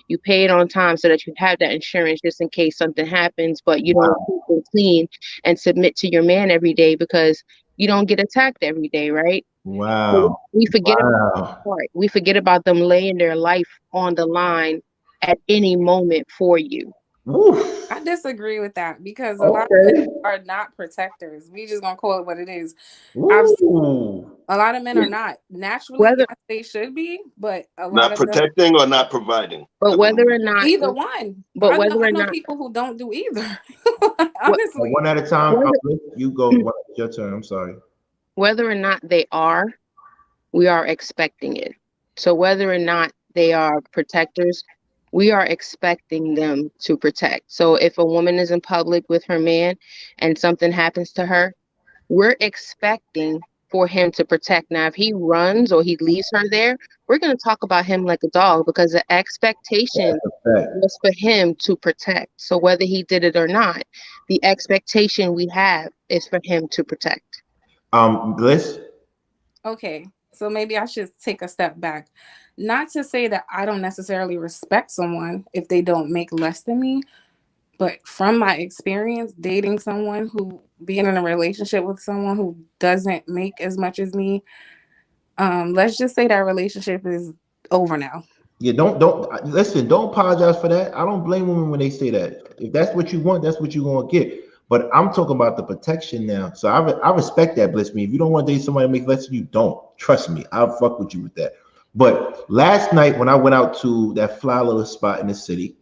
You pay it on time so that you have that insurance just in case something happens, but you don't keep it clean and submit to your man every day because you don't get attacked every day, right? Wow. We forget about that part. We forget about them laying their life on the line at any moment for you. Woof. I disagree with that because a lot of men are not protectors. We just gonna call it what it is. A lot of men are not naturally. Yes, they should be, but a lot Not of them protecting or not providing. But whether or not either one. But I know people who don't do either. Honestly, one at a time. You go. It's your turn. I'm sorry. Whether or not they are, we are expecting it. So whether or not they are protectors, we are expecting them to protect. So if a woman is in public with her man and something happens to her, we're expecting for him to protect. Now, if he runs or he leaves her there, we're going to talk about him like a dog, because the expectation was for him to protect. So whether he did it or not, the expectation we have is for him to protect. Bliss? Okay, so maybe I should take a step back. Not to say that I don't necessarily respect someone if they don't make less than me, but from my experience dating someone who being in a relationship with someone who doesn't make as much as me, let's just say that relationship is over now. Yeah, don't listen. Don't apologize for that. I don't blame women when they say that. If that's what you want, that's what you're gonna get. But I'm talking about the protection now. So I respect that, Bliss. Me, if you don't want to date somebody that makes less than you, don't. Trust me, I'll fuck with you with that. But last night when I went out to that fly little spot in the city,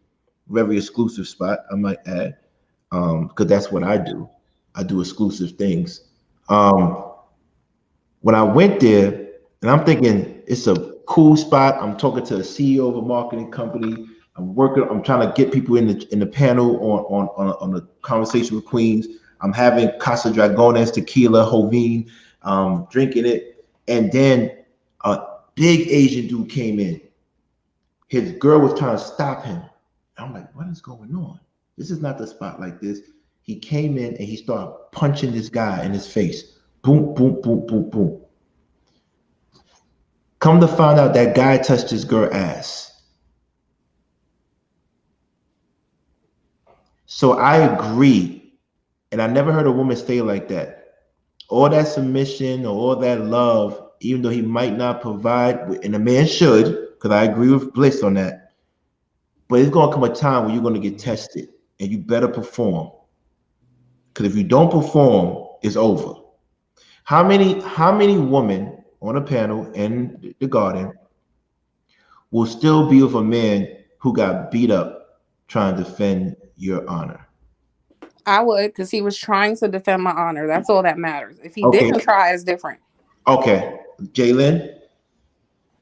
very exclusive spot, I might add, because that's what I do. I do exclusive things. When I went there, and I'm thinking it's a cool spot. I'm talking to the CEO of a marketing company. I'm trying to get people in the panel on the conversation with Queens. I'm having Casa Dragones tequila, Jovine, drinking it, and then a big Asian dude came in. His girl was trying to stop him. I'm like, what is going on? This is not the spot like this. He came in and he started punching this guy in his face. Boom, boom, boom, boom, boom. Come to find out that guy touched his girl ass. So I agree. And I never heard a woman say like that. All that submission or all that love, even though he might not provide, and a man should, because I agree with Bliss on that. But it's gonna come a time where you're gonna get tested and you better perform. Because if you don't perform, it's over. How many women on a panel in the garden will still be with a man who got beat up trying to defend your honor? I would, because he was trying to defend my honor. That's all that matters. If he didn't try, it's different. Okay, Jalen.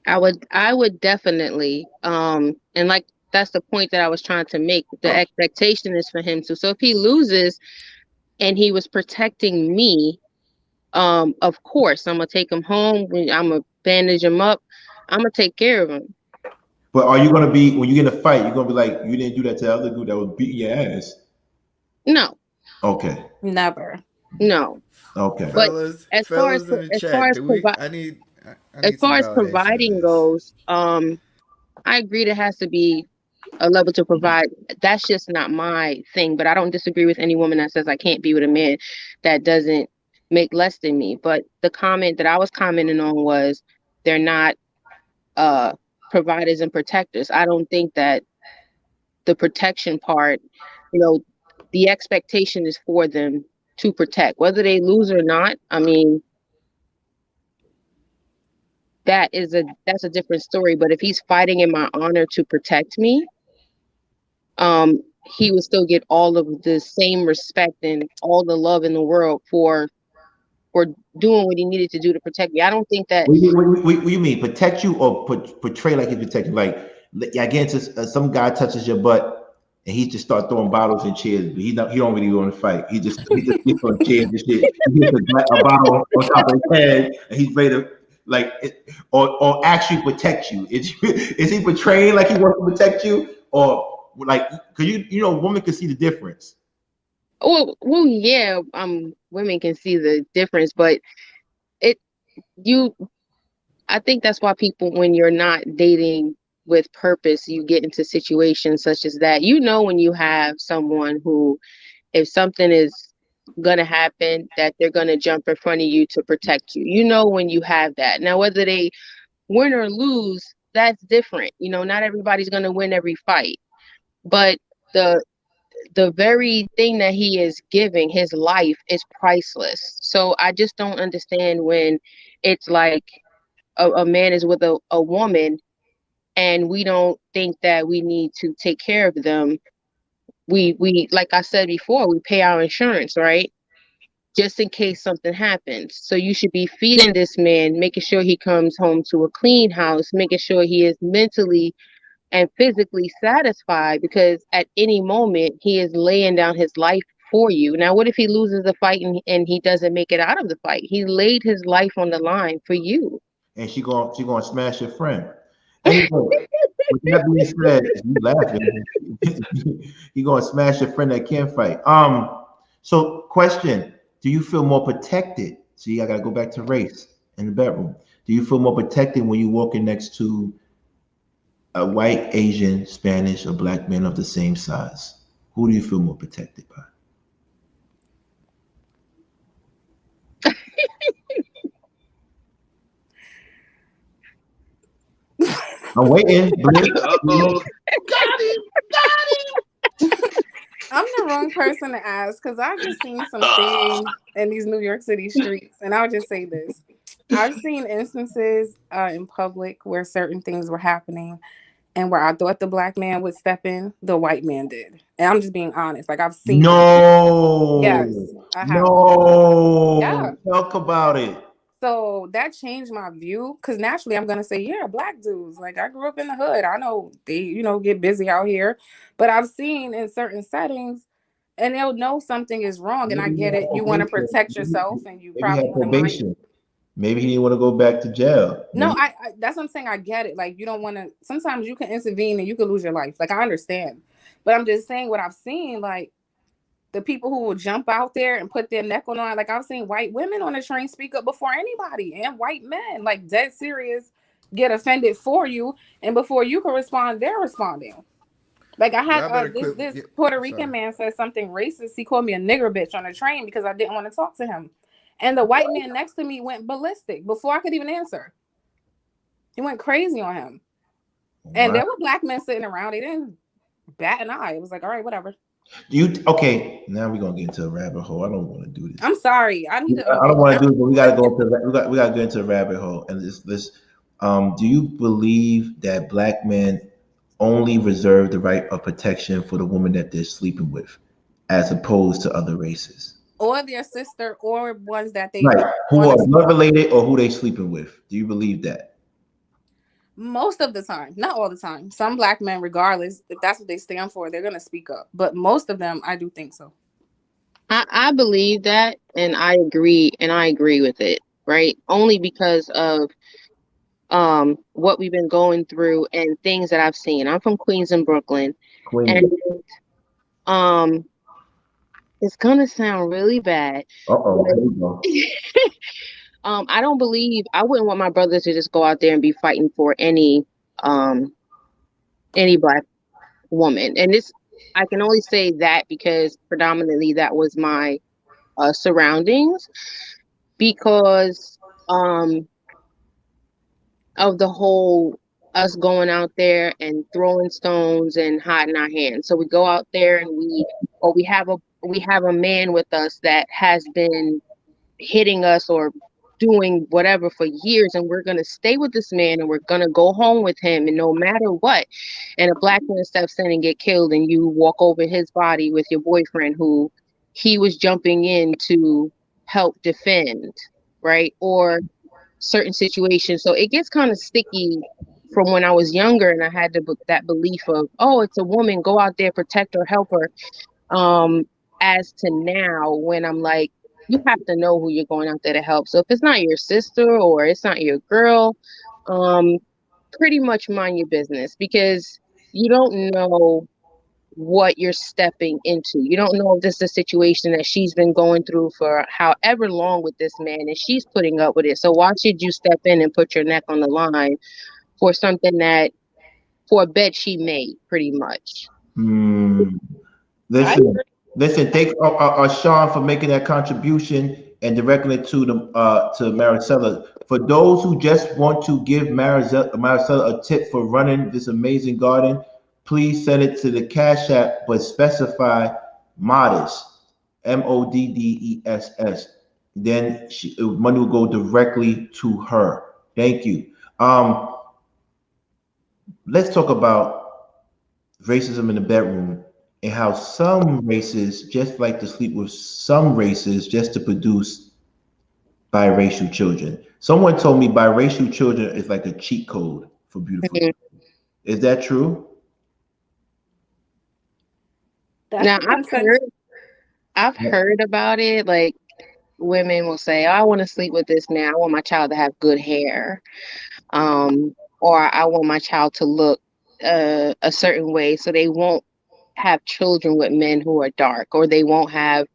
I would definitely, and like that's the point that I was trying to make. The expectation is for him to. So if he loses and he was protecting me, of course I'm gonna take him home. I'm gonna bandage him up. I'm gonna take care of him. But are you gonna be, when you get in a fight, you're gonna be like, you didn't do that to the other dude that was beating your ass? No. Okay. Never. No. Okay. But Fellas, as far as providing goes, I agree there has to be a level to provide. That's just not my thing, but I don't disagree with any woman that says I can't be with a man that doesn't make less than me. But the comment that I was commenting on was they're not providers and protectors. I don't think that the protection part, the expectation is for them to protect, whether they lose or not. I mean, that's a different story. But if he's fighting in my honor to protect me, he would still get all of the same respect and all the love in the world for doing what he needed to do to protect me. I don't think that. What do you mean? Protect you or portray like he's protecting? Like, again, some guy touches your butt and he just start throwing bottles and chairs, but he don't really want to fight. He just gets on chairs and shit. He gets a bottle on top of his head and he's ready to or actually protect you. Is he portraying like he wants to protect you, or like, because you know women can see the difference. Well, yeah. Women can see the difference, but I think that's why people, when you're not dating with purpose, you get into situations such as that. You know, when you have someone who, if something is gonna happen, that they're gonna jump in front of you to protect you. You know, when you have that. Now, whether they win or lose, that's different. You know, not everybody's gonna win every fight, but the very thing that he is giving, his life, is priceless. So I just don't understand when it's like a man is with a woman and we don't think that we need to take care of them. We like I said before, we pay our insurance, right? Just in case something happens. So you should be feeding this man, making sure he comes home to a clean house, making sure he is mentally and physically satisfied, because at any moment he is laying down his life for you. Now, what if he loses the fight and he doesn't make it out of the fight? He laid his life on the line for you. And she gonna smash your friend. Anyway, with that being said, you laughing. He gonna smash your friend that can't fight. So question: do you feel more protected? See, I gotta go back to race in the bedroom. Do you feel more protected when you're walking next to a white, Asian, Spanish, or black man of the same size? Who do you feel more protected by? I'm waiting. Uh-oh. Got him. I'm the wrong person to ask because I've just seen some things in these New York City streets, and I'll just say this. I've seen instances in public where certain things were happening and where I thought the black man would step in, the white man did. And I'm just being honest. Like, I've seen No. Yes, I have. No. Yeah. Talk about it. So that changed my view, because naturally I'm gonna say, yeah, black dudes. Like, I grew up in the hood. I know they, get busy out here. But I've seen in certain settings, and they'll know something is wrong. And I get it. You want to protect yourself, and you Maybe he probably had want to mind. probation. Maybe he didn't want to go back to jail. No, I that's what I'm saying. I get it. Like, you don't want to. Sometimes you can intervene and you can lose your life. Like, I understand. But I'm just saying what I've seen. Like, the people who will jump out there and put their neck on the line. Like, I've seen white women on the train speak up before anybody, and white men, like, dead serious, get offended for you, and before you can respond, they're responding. Like, I had this Puerto Rican man said something racist. He called me a nigger bitch on the train because I didn't want to talk to him, and the white man next to me went ballistic before I could even answer. He went crazy on him, and there were black men sitting around. They didn't bat an eye. It was like, all right, whatever. Okay, now we're gonna get into a rabbit hole. I don't want to do this. I'm sorry. I don't want to do it, but we gotta go into we gotta get into a rabbit hole. And this do you believe that black men only reserve the right of protection for the woman that they're sleeping with, as opposed to other races? Or their sister, or ones that they who are blood related, or who they sleeping with? Do you believe that? Most of the time, not all the time. Some black men, regardless, if that's what they stand for, they're gonna speak up. But most of them, I do think so. I believe that, and I agree with it, right? Only because of what we've been going through and things that I've seen. I'm from Queens and Brooklyn. And it's gonna sound really bad. I don't believe, I wouldn't want my brother to just go out there and be fighting for any black woman. And this, I can only say that because predominantly that was my surroundings, because of the whole us going out there and throwing stones and hiding our hands. So we go out there and we have a man with us that has been hitting us or doing whatever for years, and we're going to stay with this man, and we're going to go home with him, and no matter what, and a black man steps in and get killed, and you walk over his body with your boyfriend who he was jumping in to help defend, right? Or certain situations. So it gets kind of sticky from when I was younger, and I had that belief of, oh, it's a woman, go out there, protect her, help her. As to now, when I'm like, you have to know who you're going out there to help. So if it's not your sister or it's not your girl, pretty much mind your business, because you don't know what you're stepping into. You don't know if this is a situation that she's been going through for however long with this man, and she's putting up with it. So why should you step in and put your neck on the line for something that, for a bet she made, pretty much? Listen. Thank Sean for making that contribution and directing it to Maricela. For those who just want to give Maricela a tip for running this amazing garden, please send it to the Cash App, but specify Modest, MODDESS. Then money will go directly to her. Thank you. Let's talk about racism in the bedroom and how some races just like to sleep with some races just to produce biracial children. Someone told me biracial children is like a cheat code for beautiful. Is that true? Now, I've heard about it. Like, women will say, oh, I want to sleep with this man. I want my child to have good hair. Or I want my child to look a certain way, so they won't have children with men who are dark, or they won't have.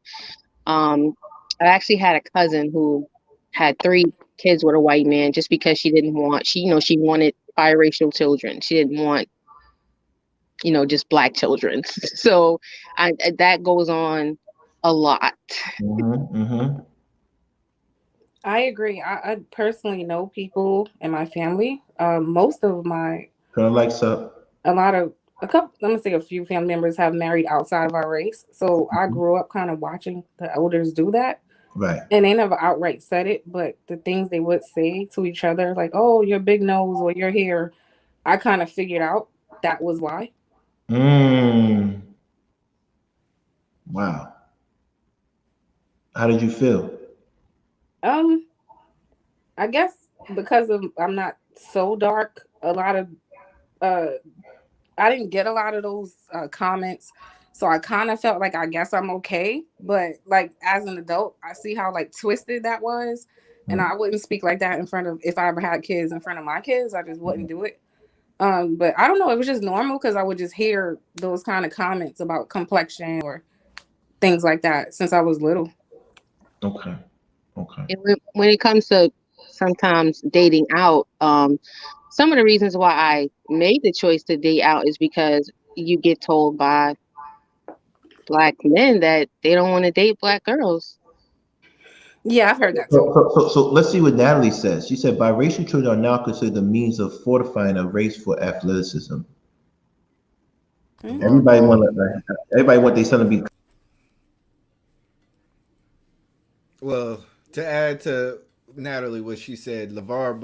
I actually had a cousin who had 3 kids with a white man just because she wanted biracial children. She didn't want, just black children. So that goes on a lot. I agree. I personally know people in my family. Most of my a few family members have married outside of our race. So I grew up kind of watching the elders do that. Right. And they never outright said it, but the things they would say to each other, like, oh, your big nose or your hair, I kind of figured out that was why. Wow. How did you feel? I guess because I'm not so dark, a lot of I didn't get a lot of those comments, so I kind of felt like I guess I'm okay. But like as an adult, I see how like twisted that was, and I wouldn't speak like that in front of, if I ever had kids, in front of my kids. I just wouldn't do it. But I don't know, it was just normal because I would just hear those kind of comments about complexion or things like that since I was little. Okay. And when it comes to sometimes dating out, some of the reasons why I made the choice to date out is because you get told by black men that they don't want to date black girls. Yeah, I've heard that too. So let's see what Natalie says. She said biracial children are now considered a means of fortifying a race for athleticism. Everybody want their son to be. Well, to add to Natalie what she said, LeVar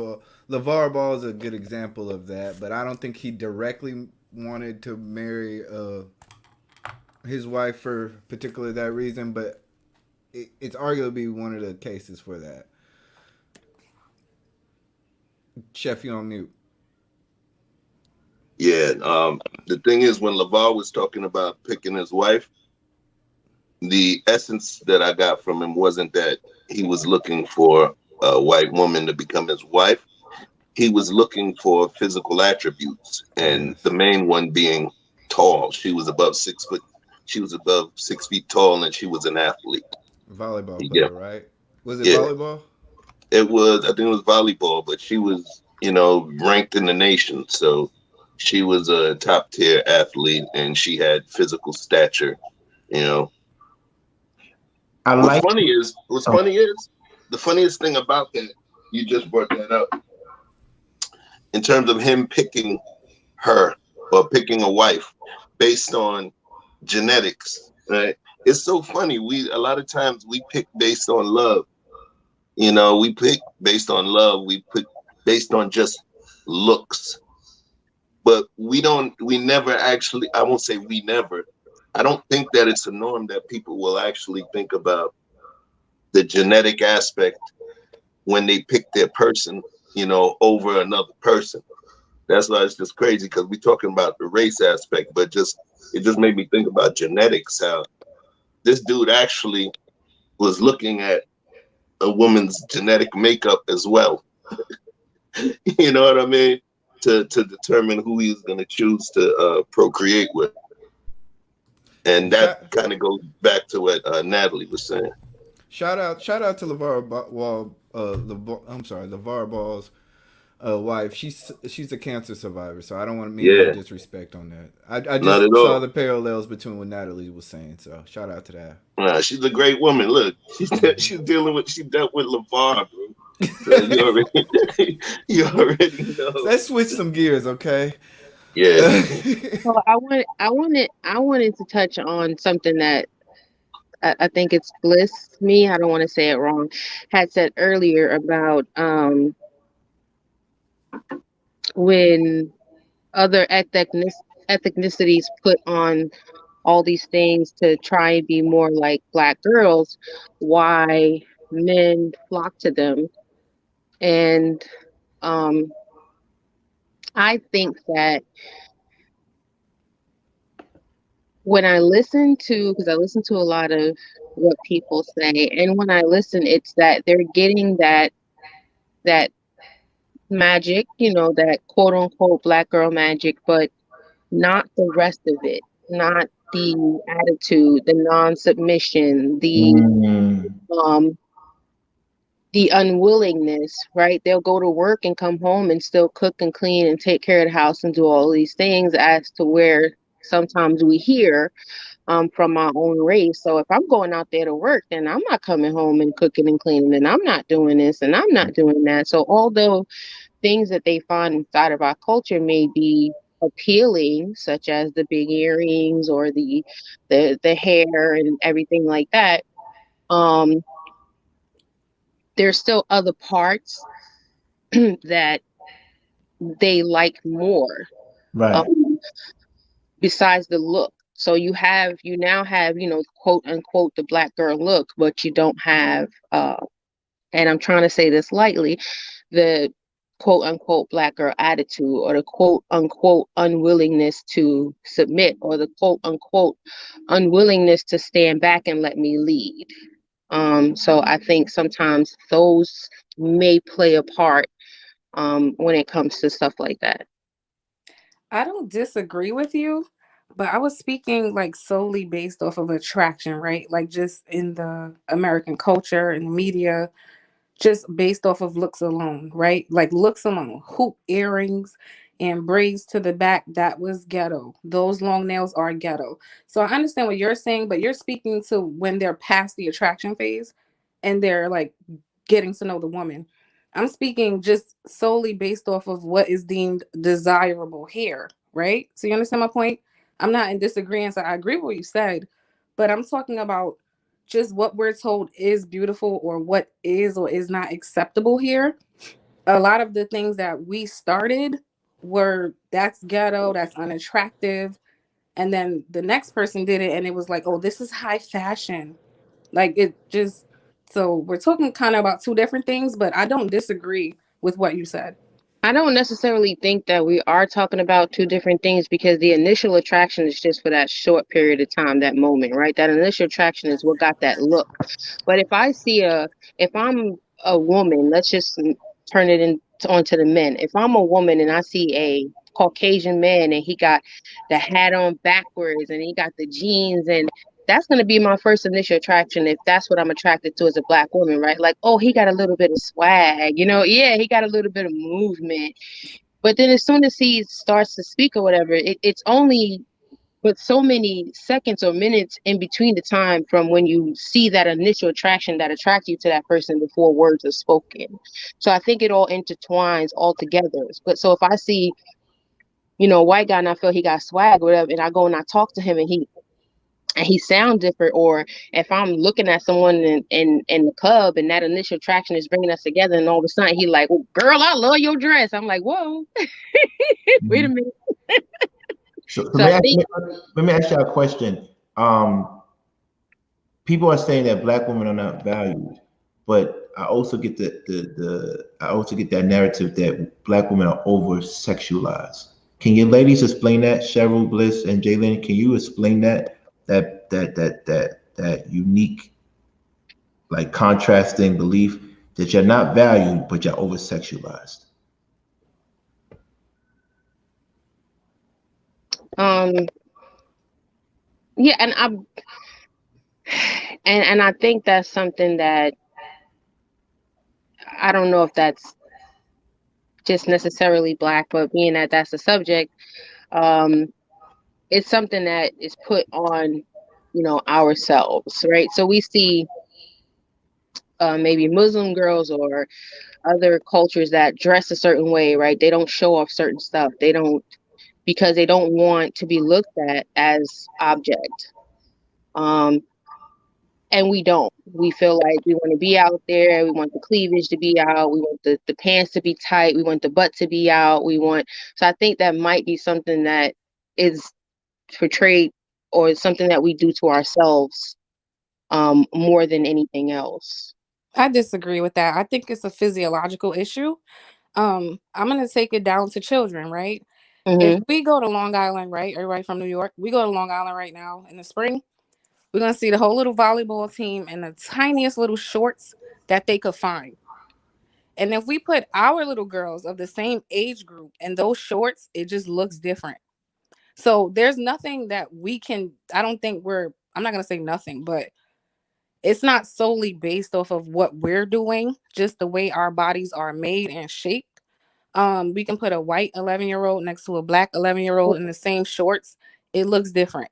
Ball is a good example of that, but I don't think he directly wanted to marry his wife for particularly that reason, but it's arguably one of the cases for that. Chef, you on mute. Yeah, the thing is, when LeVar was talking about picking his wife, the essence that I got from him wasn't that he was looking for a white woman to become his wife. He was looking for physical attributes, and the main one being tall. She was above 6 foot. She was above 6 feet tall, and she was an athlete. Volleyball player, right? Was it volleyball? It was. I think it was volleyball, but she was, ranked in the nation. So she was a top tier athlete, and she had physical stature. What's funny is the funniest thing about that, you just brought that up, in terms of him picking her or picking a wife based on genetics, right? It's so funny. A lot of times we pick based on love, You know, we pick based on love. We pick based on just looks. But we never actually, I won't say we never. I don't think that it's a norm that people will actually think about the genetic aspect when they pick their person, you know, over another person. That's why it's just crazy, because we're talking about the race aspect, but it just made me think about genetics, how this dude actually was looking at a woman's genetic makeup as well. You know what I mean? To determine who he's going to choose to procreate with. And And that kind of goes back to what Natalie was saying. shout out to LeVar Ball's wife. She's a cancer survivor, so I don't want to mean no Yeah, disrespect on that. I not at just saw all. the parallels between what Natalie was saying, so shout out to that. She's a great woman. Look, Mm-hmm. she dealt with LeVar, bro. So you already you already know. Let's switch some gears, okay? Yeah. So I wanted to touch on something that I think it's Bliss. Me, I don't want to say it wrong. Had said earlier about when other ethnicities put on all these things to try and be more like Black girls, why men flock to them. And um, I think that when I listen to, because I listen to a lot of what people say, and when I listen, it's that they're getting that magic, that quote unquote Black girl magic, but not the rest of it, not the attitude, the non-submission, Mm. um the unwillingness, right? They'll go to work and come home and still cook and clean and take care of the house and do all these things, as to where sometimes we hear from our own race. So if I'm going out there to work, then I'm not coming home and cooking and cleaning, and I'm not doing this and I'm not doing that. So although things that they find inside of our culture may be appealing, such as the big earrings or the hair and everything like that, um, there's still other parts that they like more, Right. um, besides the look. So you now have, quote unquote, the Black girl look, but you don't have, and I'm trying to say this lightly, the quote unquote Black girl attitude, or the quote unquote unwillingness to submit, or the quote unquote unwillingness to stand back and let me lead. So I think sometimes those may play a part when it comes to stuff like that. I don't disagree with you, but I was speaking like solely based off of attraction, right? Like just in the American culture and the media, just based off of looks alone, right? Like looks alone. Hoop earrings and braids to the back, that was ghetto. Those long nails are ghetto. So I understand what you're saying, but you're speaking to when they're past the attraction phase and they're like getting to know the woman. I'm speaking just solely based off of what is deemed desirable here, right? So you understand my point? I'm not in disagreement. So I agree with what you said, but I'm talking about just what we're told is beautiful or what is or is not acceptable here. A lot of the things that we started were that's ghetto, that's unattractive. And then the next person did it and it was like, oh, this is high fashion. Like it just, so we're talking kind of about two different things, but I don't disagree with what you said. I don't necessarily think that we are talking about two different things, because the initial attraction is just for that short period of time, that moment, right? That initial attraction is what got that look. But if I'm a woman, let's just turn it onto the men. If I'm a woman and I see a Caucasian man and he got the hat on backwards and he got the jeans, and that's going to be my first initial attraction, if that's what I'm attracted to as a Black woman, right? Like, oh, he got a little bit of swag, yeah, he got a little bit of movement. But then as soon as he starts to speak or whatever, it's only but so many seconds or minutes in between the time from when you see that initial attraction that attracts you to that person before words are spoken. So I think it all intertwines all together. But so if I see, a white guy and I feel he got swag or whatever, and I go and I talk to him and and he sound different, or if I'm looking at someone in the club and that initial attraction is bringing us together, and all of a sudden he like, well, girl, I love your dress. I'm like, whoa, wait a minute. So So I think let me ask you a question. People are saying that black women are not valued, but I also get I also get that narrative that black women are over sexualized. Can you ladies explain that? Cheryl, Bliss, and Jalen, can you explain that unique, like, contrasting belief that you're not valued but you're over sexualized? yeah, and I think that's something that I don't know if that's just necessarily black, but being that that's the subject, um, it's something that is put on, ourselves, right? So we see maybe Muslim girls or other cultures that dress a certain way, right? They don't show off certain stuff. They don't, because they don't want to be looked at as object. Um, and we don't. We feel like we want to be out there. We want the cleavage to be out. We want the pants to be tight. We want the butt to be out. So I think that might be something that is portrayed, or something that we do to ourselves more than anything else. I disagree with that. I think it's a physiological issue. I'm gonna take it down to children, right? If Mm-hmm. we go to Long Island, right? Everybody from New York, we go to Long Island right now in the spring. We're gonna see the whole little volleyball team in the tiniest little shorts that they could find. And if we put our little girls of the same age group in those shorts, it just looks different. So there's nothing that we can, I don't think I'm not gonna say nothing, but it's not solely based off of what we're doing, just the way our bodies are made and shaped. We can put a white 11-year-old next to a black 11-year-old in the same shorts. It looks different.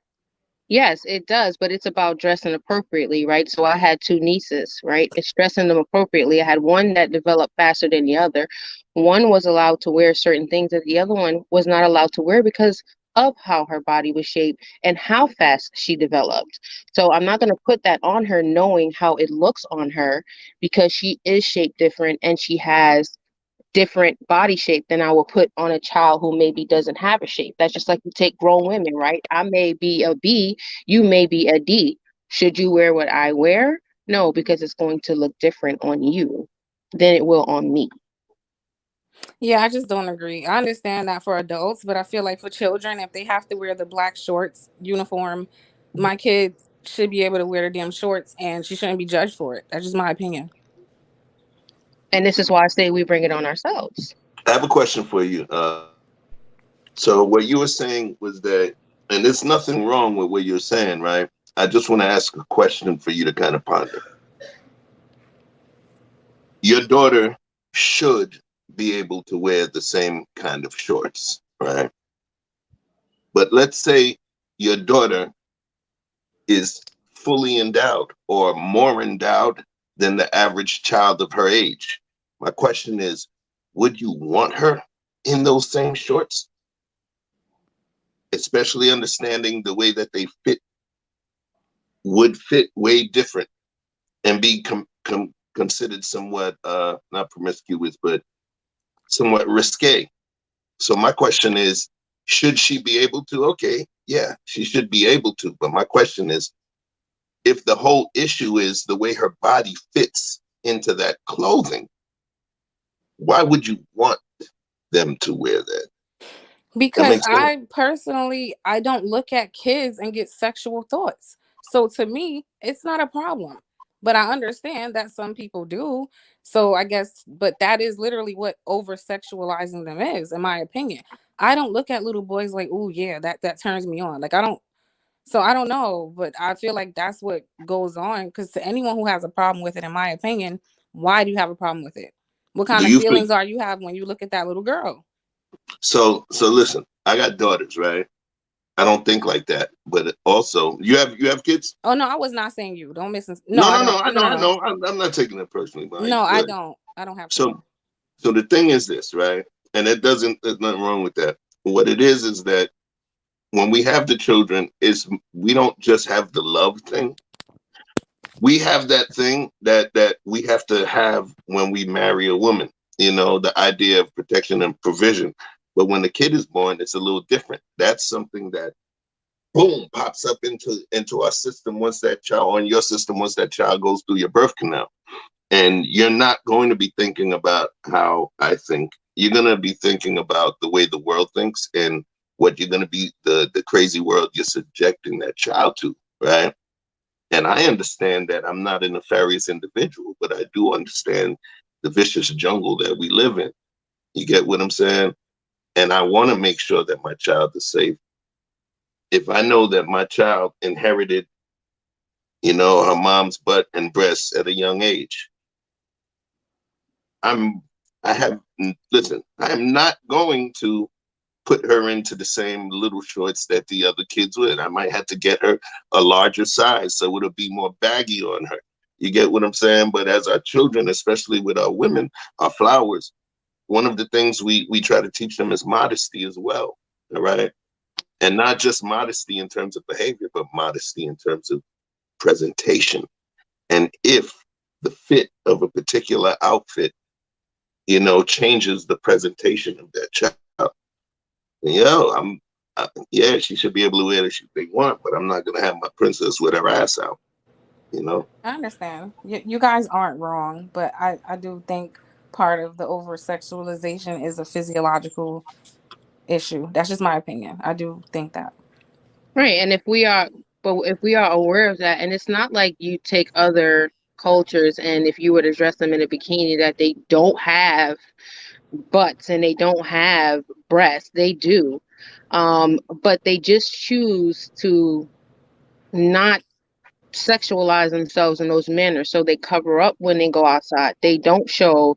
Yes, it does, but it's about dressing appropriately, right? So I had two nieces, right? It's dressing them appropriately. I had one that developed faster than the other. One was allowed to wear certain things that the other one was not allowed to wear because of how her body was shaped and how fast she developed. So I'm not going to put that on her knowing how it looks on her, because she is shaped different and she has different body shape than I will put on a child who maybe doesn't have a shape. That's just like you take grown women, right? I may be a B, you may be a D. Should you wear what I wear? No, because it's going to look different on you than it will on me. Yeah, I just don't agree. I understand that for adults, but I feel like for children, if they have to wear the black shorts uniform, my kid should be able to wear the damn shorts and she shouldn't be judged for it. That's just my opinion. And this is why I say we bring it on ourselves. I have a question for you. So what you were saying was that, and there's nothing wrong with what you're saying, right? I just want to ask a question for you to kind of ponder. Your daughter should be able to wear the same kind of shorts, right? But let's say your daughter is fully endowed or more endowed than the average child of her age. My question is, would you want her in those same shorts? Especially understanding the way that they would fit way different and be considered somewhat, not promiscuous, but somewhat risque. So my question is, should she be able to? Okay, yeah, she should be able to. But my question is, if the whole issue is the way her body fits into that clothing, why would you want them to wear that? That Because makes sense. I don't look at kids and get sexual thoughts. So to me, it's not a problem. But I understand that some people do. So I guess, but that is literally what over sexualizing them is, in my opinion. I don't look at little boys like, oh yeah, that turns me on. Like I don't. So I don't know, but I feel like that's what goes on. Because to anyone who has a problem with it, in my opinion, why do you have a problem with it? What kind Do of you feel feelings are you have when you look at that little girl? so? So listen, I got daughters, right? I don't think like that, but also you have kids. Oh no, I was not saying you. Don't miss. No, No, I no, don't. no. I No, know, no, I no. know. I'm not taking it personally, but No, I good. don't. I don't have So, children. the thing is this, right? And there's nothing wrong with that. What it is that when we have the children, is we don't just have the love thing. We have that thing that we have to have when we marry a woman. You know, the idea of protection and provision. But when the kid is born, it's a little different. That's something that boom pops up into our system once that child, or in your system once that child goes through your birth canal. And you're not going to be thinking about how I think. You're going to be thinking about the way the world thinks and what you're going to be, the crazy world you're subjecting that child to, right? And I understand that I'm not a nefarious individual, but I do understand the vicious jungle that we live in. You get what I'm saying? And I want to make sure that my child is safe. If I know that my child inherited, you know, her mom's butt and breasts at a young age, I am not going to put her into the same little shorts that the other kids would. I might have to get her a larger size so it'll be more baggy on her. You get what I'm saying? But as our children, especially with our women, our flowers, one of the things we try to teach them is modesty as well. All right. And not just modesty in terms of behavior, but modesty in terms of presentation. And if the fit of a particular outfit, you know, changes the presentation of that child, yeah, she should be able to wear the shit they want, but I'm not going to have my princess with her ass out, you know? I understand. You guys aren't wrong, but I do think part of the over sexualization is a physiological issue. That's just my opinion. I do think that. Right. And if we are aware of that, and it's not like you take other cultures and if you were to dress them in a bikini that they don't have butts and they don't have breasts, they do. But they just choose to not sexualize themselves in those manners, so they cover up when they go outside. They don't show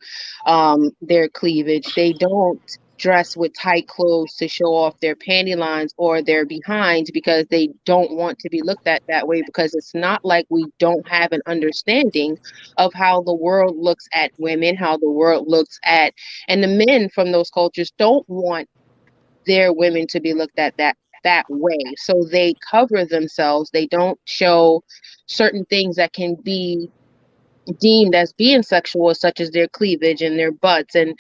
their cleavage. They don't dress with tight clothes to show off their panty lines or their behinds because they don't want to be looked at that way, because it's not like we don't have an understanding of how the world looks at women, how the world looks at, and the men from those cultures don't want their women to be looked at that way. So they cover themselves. They don't show certain things that can be deemed as being sexual, such as their cleavage and their butts and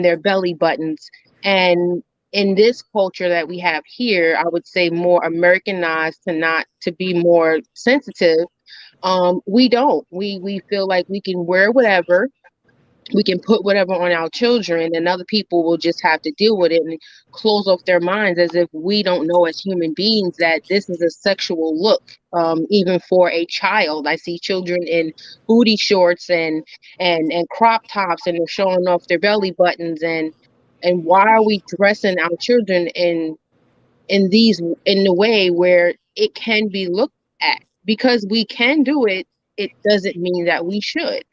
their belly buttons. And in this culture that we have here, I would say more Americanized to be more sensitive. We don't. We feel like we can wear whatever, we can put whatever on our children, and other people will just have to deal with it and close off their minds, as if we don't know as human beings that this is a sexual look. Even for a child, I see children in booty shorts and crop tops, and they're showing off their belly buttons. And why are we dressing our children in the way where it can be looked at? Because we can do it, it doesn't mean that we should.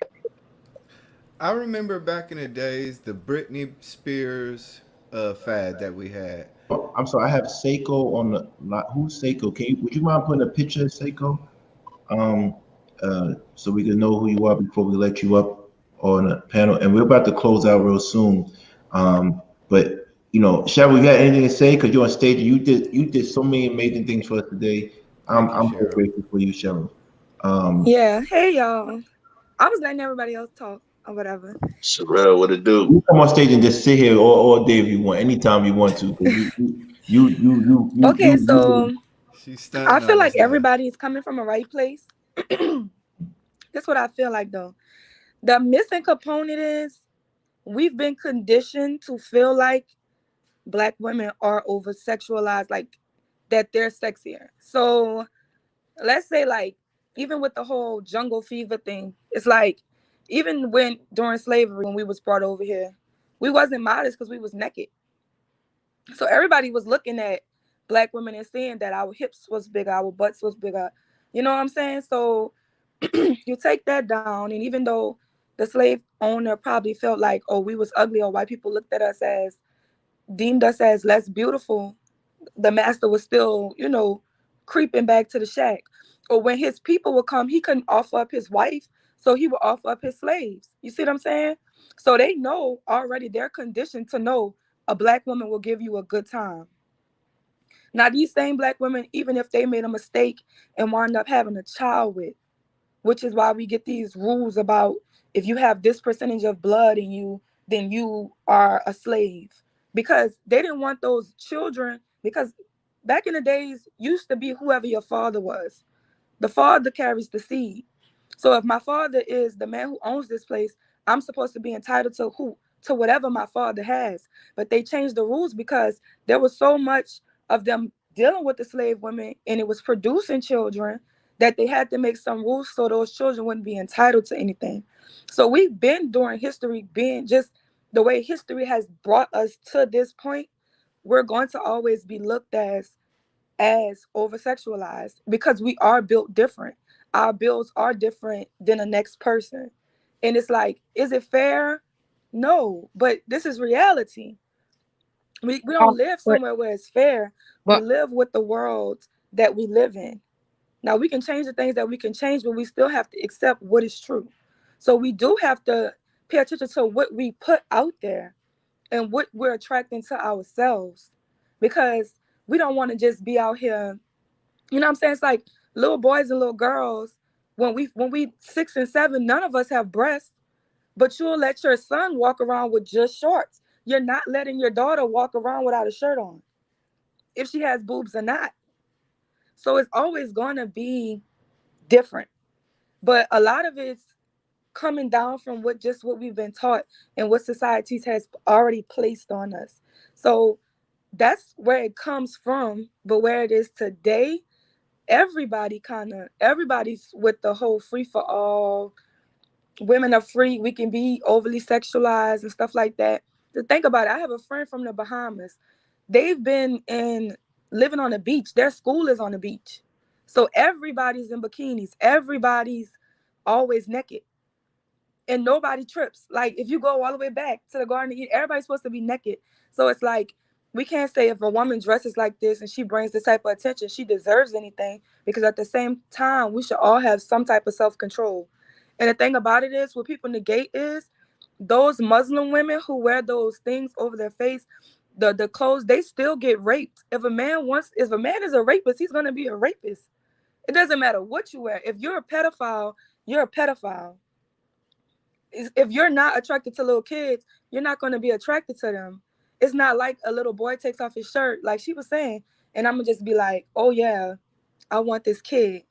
I remember back in the days the Britney Spears fad that we had. I'm sorry, I have Seiko on the lot. Who's Seiko? Would you mind putting a picture of Seiko? So we can know who you are before we let you up on the panel. And we're about to close out real soon. But you know, Cheryl, you got anything to say? Because you're on stage and you did so many amazing things for us today. I'm so grateful for you, Cheryl. Yeah, hey y'all. I was letting everybody else talk or whatever. Sherelle, what it do? You come on stage and just sit here all day if you want, anytime you want to. Okay, so I feel like now. everybody is coming from a right place. That's what I feel like, though. The missing component is we've been conditioned to feel like Black women are over sexualized, like that they're sexier. So let's say, like, even with the whole jungle fever thing, it's like even when during slavery, when we was brought over here, we wasn't modest because we was naked. So everybody was looking at Black women and seeing that our hips was bigger, our butts was bigger. You know what I'm saying? So you take that down, and even though the slave owner probably felt like, oh, we was ugly, or white people looked at us as, deemed us as less beautiful, the master was still, creeping back to the shack. Or when his people would come, he couldn't offer up his wife, so he would offer up his slaves. You see what I'm saying? So they know already, they're conditioned to know a Black woman will give you a good time. Now, these same black women, even if they made a mistake and wound up having a child with, which is why we get these rules about if you have this percentage of blood in you, then you are a slave. Because they didn't want those children, because back in the days, used to be whoever your father was. The father carries the seed. So if my father is the man who owns this place, I'm supposed to be entitled to who? To whatever my father has. But they changed the rules because there was so much of them dealing with the slave women and it was producing children that they had to make some rules so those children wouldn't be entitled to anything. So we've been during history being just the way history has brought us to this point, we're going to always be looked as over sexualized because we are built different. Our builds are different than the next person. And it's like, is it fair? No, but this is reality. We don't live somewhere where it's fair. We live with the world that we live in. Now we can change the things that we can change, but we still have to accept what is true. So we do have to pay attention to what we put out there and what we're attracting to ourselves, because we don't want to just be out here. You know what I'm saying? It's like little boys and little girls. When we 6 and 7, none of us have breasts, but you'll let your son walk around with just shorts. You're not letting your daughter walk around without a shirt on, if she has boobs or not. So it's always going to be different. But a lot of it's coming down from what we've been taught and what societies has already placed on us. So that's where it comes from. But where it is today, everybody's with the whole free for all. Women are free. We can be overly sexualized and stuff like that. To think about it, I have a friend from the Bahamas. They've been living on the beach. Their school is on the beach. So everybody's in bikinis. Everybody's always naked. And nobody trips. Like if you go all the way back to the Garden of Eden, everybody's supposed to be naked. So it's like we can't say if a woman dresses like this and she brings this type of attention, she deserves anything. Because at the same time, we should all have some type of self-control. And the thing about it is, what people negate is those Muslim women who wear those things over their face, the clothes, they still get raped. If a man is a rapist, he's gonna be a rapist. It doesn't matter what you wear. If you're a pedophile, you're a pedophile. If you're not attracted to little kids, you're not going to be attracted to them. It's not like a little boy takes off his shirt, like she was saying, and I'm going to just be like, oh yeah, I want this kid.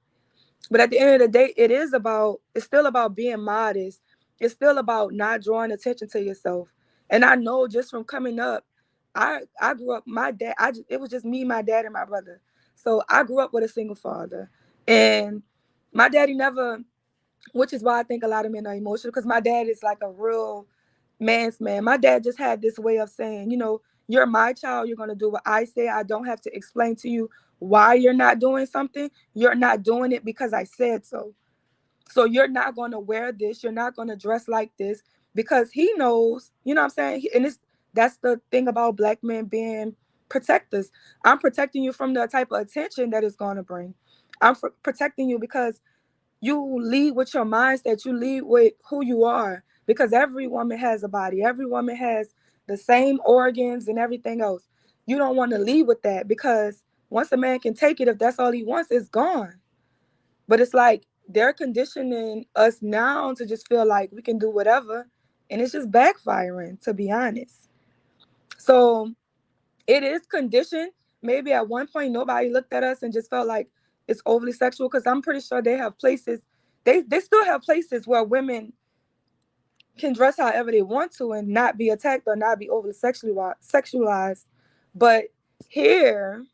But at the end of the day, it's still about being modest. It's still about not drawing attention to yourself. And I know just from coming up, I grew up, it was just me, my dad, and my brother. So I grew up with a single father. And my daddy never, which is why I think a lot of men are emotional, because my dad is like a real man's man. My dad just had this way of saying, you're my child. You're going to do what I say. I don't have to explain to you why you're not doing something. You're not doing it because I said so. So you're not going to wear this. You're not going to dress like this, because he knows, you know what I'm saying? And that's the thing about black men being protectors. I'm protecting you from the type of attention that it's going to bring. I'm protecting you because you lead with your mindset. You lead with who you are, because every woman has a body. Every woman has the same organs and everything else. You don't want to lead with that, because once a man can take it, if that's all he wants, it's gone. But it's like they're conditioning us now to just feel like we can do whatever, and it's just backfiring, to be honest. So it is conditioned. Maybe at one point nobody looked at us and just felt like it's overly sexual, because I'm pretty sure they have places, they still have places where women can dress however they want to and not be attacked or not be overly sexualized. But here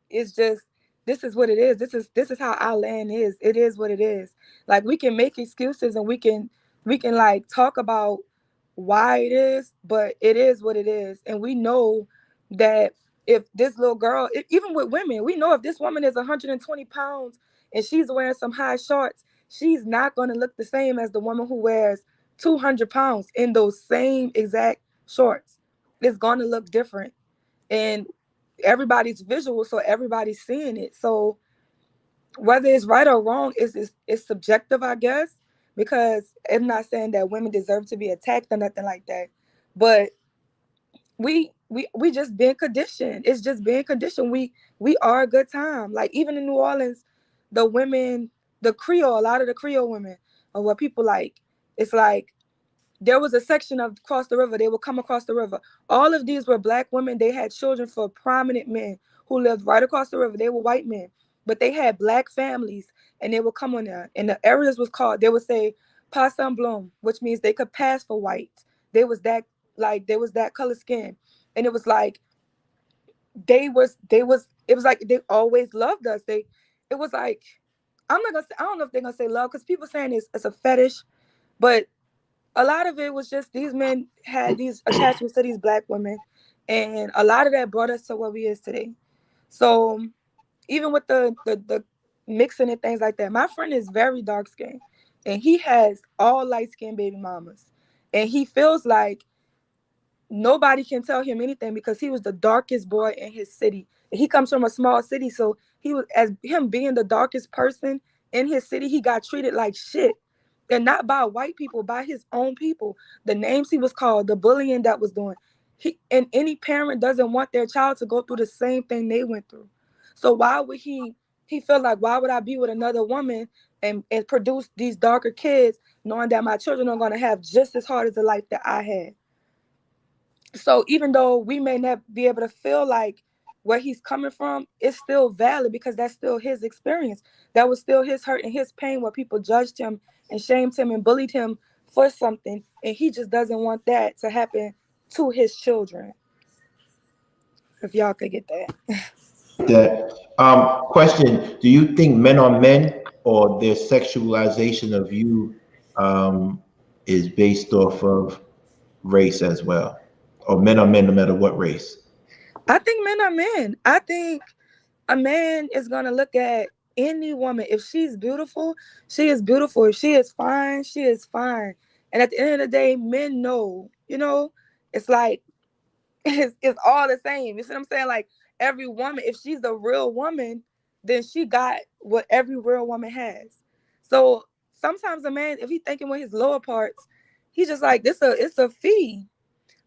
it's just, this is what it is. This is how our land is. It is what it is. Like we can make excuses and we can like talk about why it is, but it is what it is. And we know that if this little girl, even with women, we know if this woman is 120 pounds and she's wearing some high shorts, she's not going to look the same as the woman who wears 200 pounds in those same exact shorts. It's going to look different. And everybody's visual, so everybody's seeing it. So whether it's right or wrong is subjective, I guess, because I'm not saying that women deserve to be attacked or nothing like that. But we we just been conditioned. It's just being conditioned. We are a good time. Like even in New Orleans, the women, the Creole, a lot of the Creole women are what people like. It's like there was a section of across the river. They would come across the river. All of these were black women. They had children for prominent men who lived right across the river. They were white men, but they had black families, and they would come on there. And the areas was called. They would say "Passant Blanc," which means they could pass for white. They was that there was that color skin, and it was like it was like they always loved us. It was like I'm not gonna say, I don't know if they're gonna say love because people saying it's a fetish, but a lot of it was just these men had these attachments to these black women, and a lot of that brought us to where we is today. So even with the mixing and things like that, my friend is very dark skinned, and he has all light skinned baby mamas, and he feels like nobody can tell him anything because he was the darkest boy in his city. He comes from a small city, so he was, as him being the darkest person in his city, he got treated like shit. And not by white people, by his own people. The names he was called, the bullying that was doing. And any parent doesn't want their child to go through the same thing they went through. So why would he felt like, why would I be with another woman and produce these darker kids knowing that my children are going to have just as hard as the life that I had? So even though we may not be able to feel like where he's coming from, it's still valid because that's still his experience. That was still his hurt and his pain where people judged him and shamed him and bullied him for something. And he just doesn't want that to happen to his children. If y'all could get that. That question: do you think men are men, or their sexualization of you is based off of race as well, or men are men no matter what race? I think men are men. I think a man is gonna look at any woman. If she's beautiful, she is beautiful. If she is fine, she is fine. And at the end of the day, men know, it's like it's all the same. You see what I'm saying? Like every woman, if she's a real woman, then she got what every real woman has. So sometimes a man, if he's thinking with his lower parts, he's just like, it's a fee.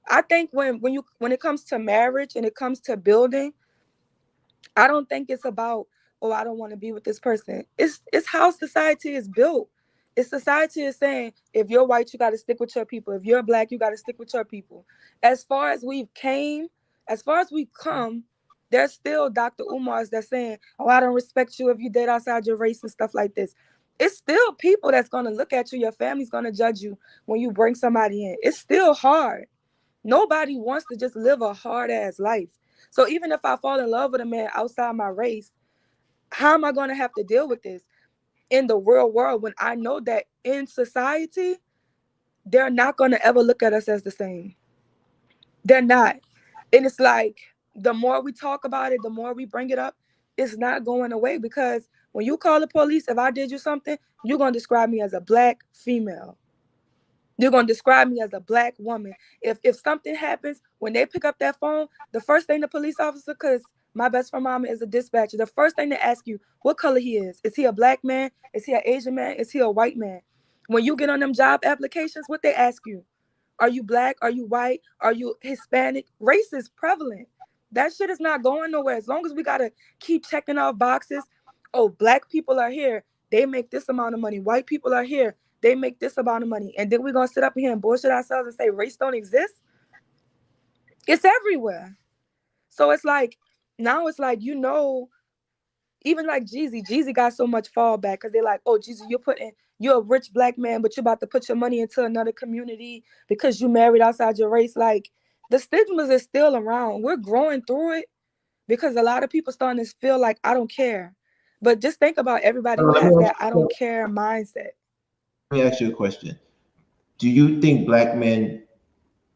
I think when it comes to marriage and it comes to building, I don't think it's about, oh, I don't want to be with this person. It's how society is built. It's society is saying, if you're white, you got to stick with your people. If you're black, you got to stick with your people. As far as as far as we come, there's still Dr. Umars that's saying, oh, I don't respect you if you date outside your race and stuff like this. It's still people that's going to look at you. Your family's going to judge you when you bring somebody in. It's still hard. Nobody wants to just live a hard ass life. So even if I fall in love with a man outside my race, how am I going to have to deal with this in the real world when I know that in society, they're not going to ever look at us as the same? They're not. And it's like the more we talk about it, the more we bring it up, it's not going away because when you call the police, if I did you something, you're going to describe me as a black female. You're going to describe me as a black woman. If something happens, when they pick up that phone, the first thing the police officer, because my best friend mama is a dispatcher, the first thing they ask you, what color he is. Is he a black man? Is he an Asian man? Is he a white man? When you get on them job applications, what they ask you? Are you black? Are you white? Are you Hispanic? Race is prevalent. That shit is not going nowhere. As long as we got to keep checking off boxes. Oh, black people are here. They make this amount of money. White people are here. They make this amount of money. And then we're going to sit up here and bullshit ourselves and say race don't exist? It's everywhere. So it's like, now it's like, even like Jeezy got so much fallback because they're like, oh, Jeezy, you're a rich black man, but you're about to put your money into another community because you married outside your race. Like, the stigmas is still around. We're growing through it because a lot of people starting to feel like, I don't care. But just think about everybody who has that I don't care mindset. Let me ask you a question. Do you think black men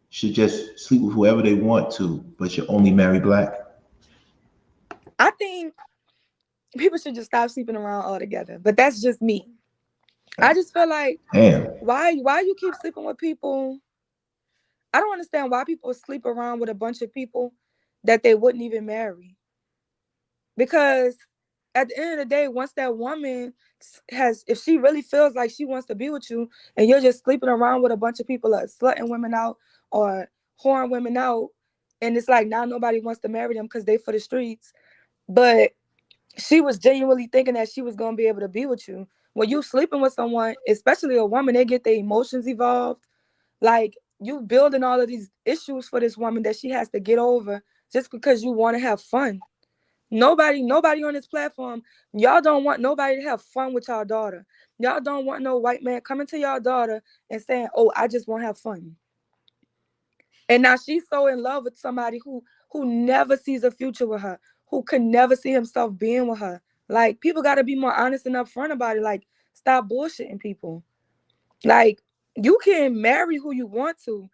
should just sleep with whoever they want to, but should only marry black? I think people should just stop sleeping around altogether. But that's just me. I just feel like, why you keep sleeping with people? I don't understand why people sleep around with a bunch of people that they wouldn't even marry. Because at the end of the day, once that woman if she really feels like she wants to be with you and you're just sleeping around with a bunch of people, like slutting women out or whoring women out, And it's like now nobody wants to marry them because they for the streets. But she was genuinely thinking that she was gonna be able to be with you. When you sleeping with someone, especially a woman, they get their emotions evolved. Like you building all of these issues for this woman that she has to get over just because you want to have fun. Nobody on this platform, y'all don't want nobody to have fun with y'all daughter. Y'all don't want no white man coming to y'all daughter and saying, "Oh, I just want to have fun." And now she's so in love with somebody who never sees a future with her, who could never see himself being with her. Like people got to be more honest and upfront about it. Like stop bullshitting people. Like you can marry who you want to.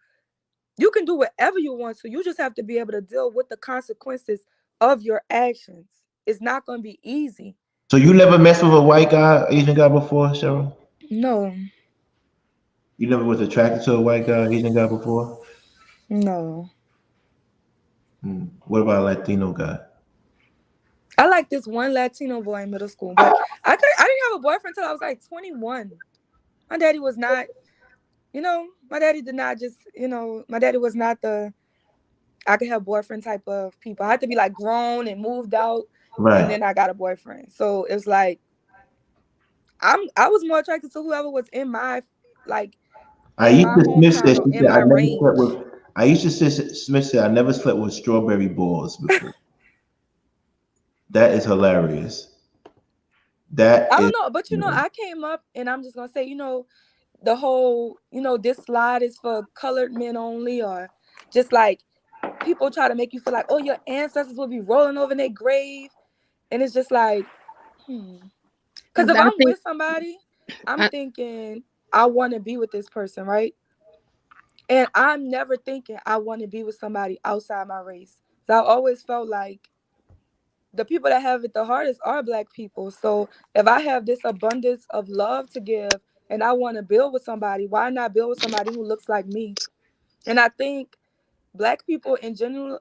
You can do whatever you want to. You just have to be able to deal with the consequences of your actions. It's not going to be easy. So you never messed with a white guy, Asian guy before, Cheryl? No, You never was attracted to a white guy, Asian guy before? no. What about a Latino guy? I like this one Latino boy in middle school, but I didn't have a boyfriend until I was like 21. My daddy was not, my daddy did not just, my daddy was not the I could have boyfriend type of people. I had to be like grown and moved out, and Right. then I got a boyfriend. So it's like I was more attracted to whoever was in my like in my Aisha Smith said hometown or she in said I my never slept range. with Smith said I never slept with strawberry balls before. That is hilarious. That I is don't know, but I came up and I'm just gonna say, the whole, this slide is for colored men only, or just like people try to make you feel like, oh, your ancestors will be rolling over in their grave, and it's just like, because if I I'm think with somebody, I'm I, thinking I want to be with this person, right? And I'm never thinking I want to be with somebody outside my race. So I always felt like the people that have it the hardest are Black people. So if I have this abundance of love to give and I want to build with somebody, why not build with somebody who looks like me? And I think Black people in general,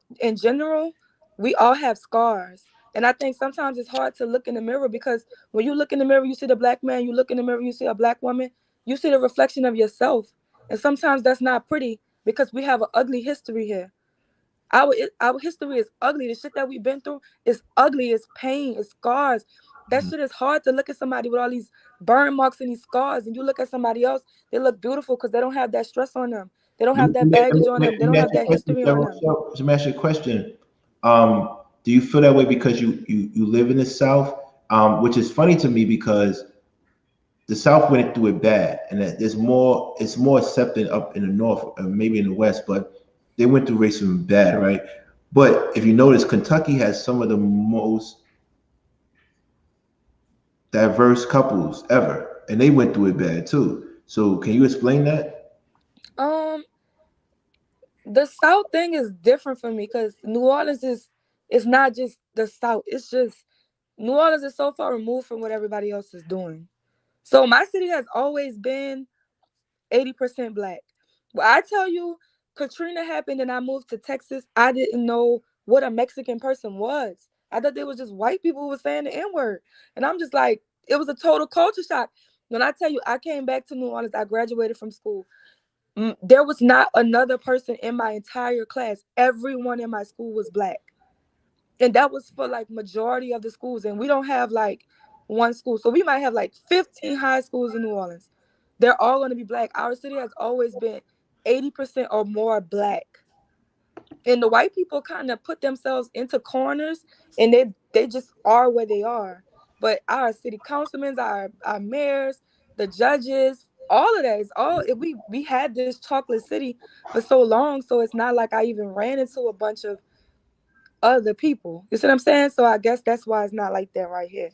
we all have scars. And I think sometimes it's hard to look in the mirror because when you look in the mirror, you see the Black man, you look in the mirror, you see a Black woman, you see the reflection of yourself. And sometimes that's not pretty because we have an ugly history here. Our history is ugly. The shit that we've been through is ugly. It's pain. It's scars. That shit is hard to look at somebody with all these burn marks and these scars, and you look at somebody else, they look beautiful because they don't have that stress on them. They don't let have me, let that me, let baggage me, on them. let They me don't ask have you a that question, history on Cheryl. them. Let me ask you a question. Do you feel that way because you live in the South? Which is funny to me because the South went through it bad, and that it's more accepted up in the North, or maybe in the West, but they went through racism bad, right? But if you notice, Kentucky has some of the most diverse couples ever, and they went through it bad too. So, can you explain that? Um, the South thing is different for me because New Orleans is it's not just the South. It's just New Orleans is so far removed from what everybody else is doing. So my city has always been 80% Black. Well, I tell you, Katrina happened and I moved to Texas. I didn't know what a Mexican person was. I thought they was just white people who were saying the N-word. And I'm just like, it was a total culture shock. When I tell you, I came back to New Orleans, I graduated from school. There was not another person in my entire class. Everyone in my school was Black. And that was for like majority of the schools. And we don't have like one school. So we might have like 15 high schools in New Orleans. They're all going to be Black. Our city has always been 80% or more Black. And the white people kind of put themselves into corners and they just are where they are. But our city councilmen, our mayors, the judges, all of that is all we had this chocolate city for so long. So it's not like I even ran into a bunch of other people. You see what I'm saying? So I guess that's why it's not like that right here.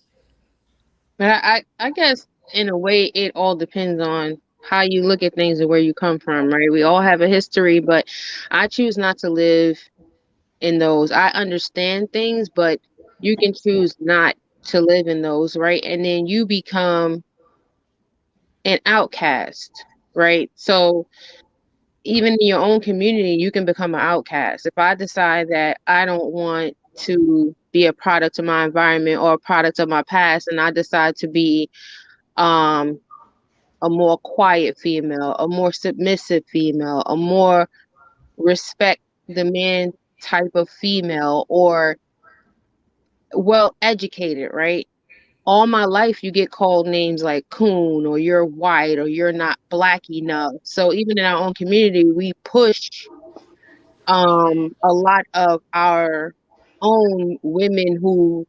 but I guess in a way it all depends on how you look at things and where you come from, right? We all have a history, but I choose not to live in those. I understand things, but you can choose not to live in those, right? And then you become an outcast, right? So even in your own community, you can become an outcast. If I decide that I don't want to be a product of my environment or a product of my past, and I decide to be um, a more quiet female, a more submissive female, a more respect the man type of female or well educated, right? All my life you get called names like coon or you're white or you're not black enough. So even in our own community, we push a lot of our own women who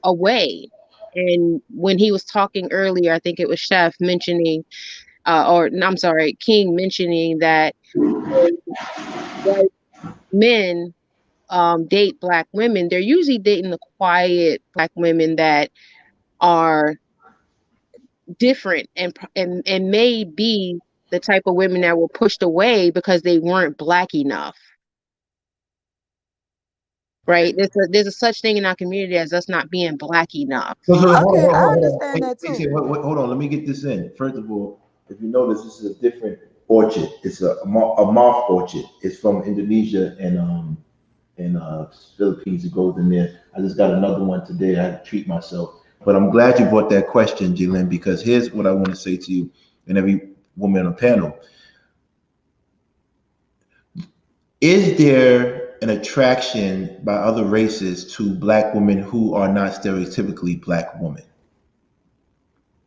away. And when he was talking earlier, I think it was Chef mentioning, or no, I'm sorry, King mentioning that when white men date black women, they're usually dating the quiet black women that are different and may be the type of women that were pushed away because they weren't black enough. Right? There's a such thing in our community as us not being black enough. So hold on, Okay, I hold on. understand that too. Hold on. Let me get this in. First of all, if you notice, this is a different orchid. It's a moth orchid. It's from Indonesia and Philippines. It goes in there. I just got another one today. I had to treat myself. But I'm glad you brought that question, Jalen, because here's what I want to say to you and every woman on the panel. Is there an attraction by other races to black women who are not stereotypically black women?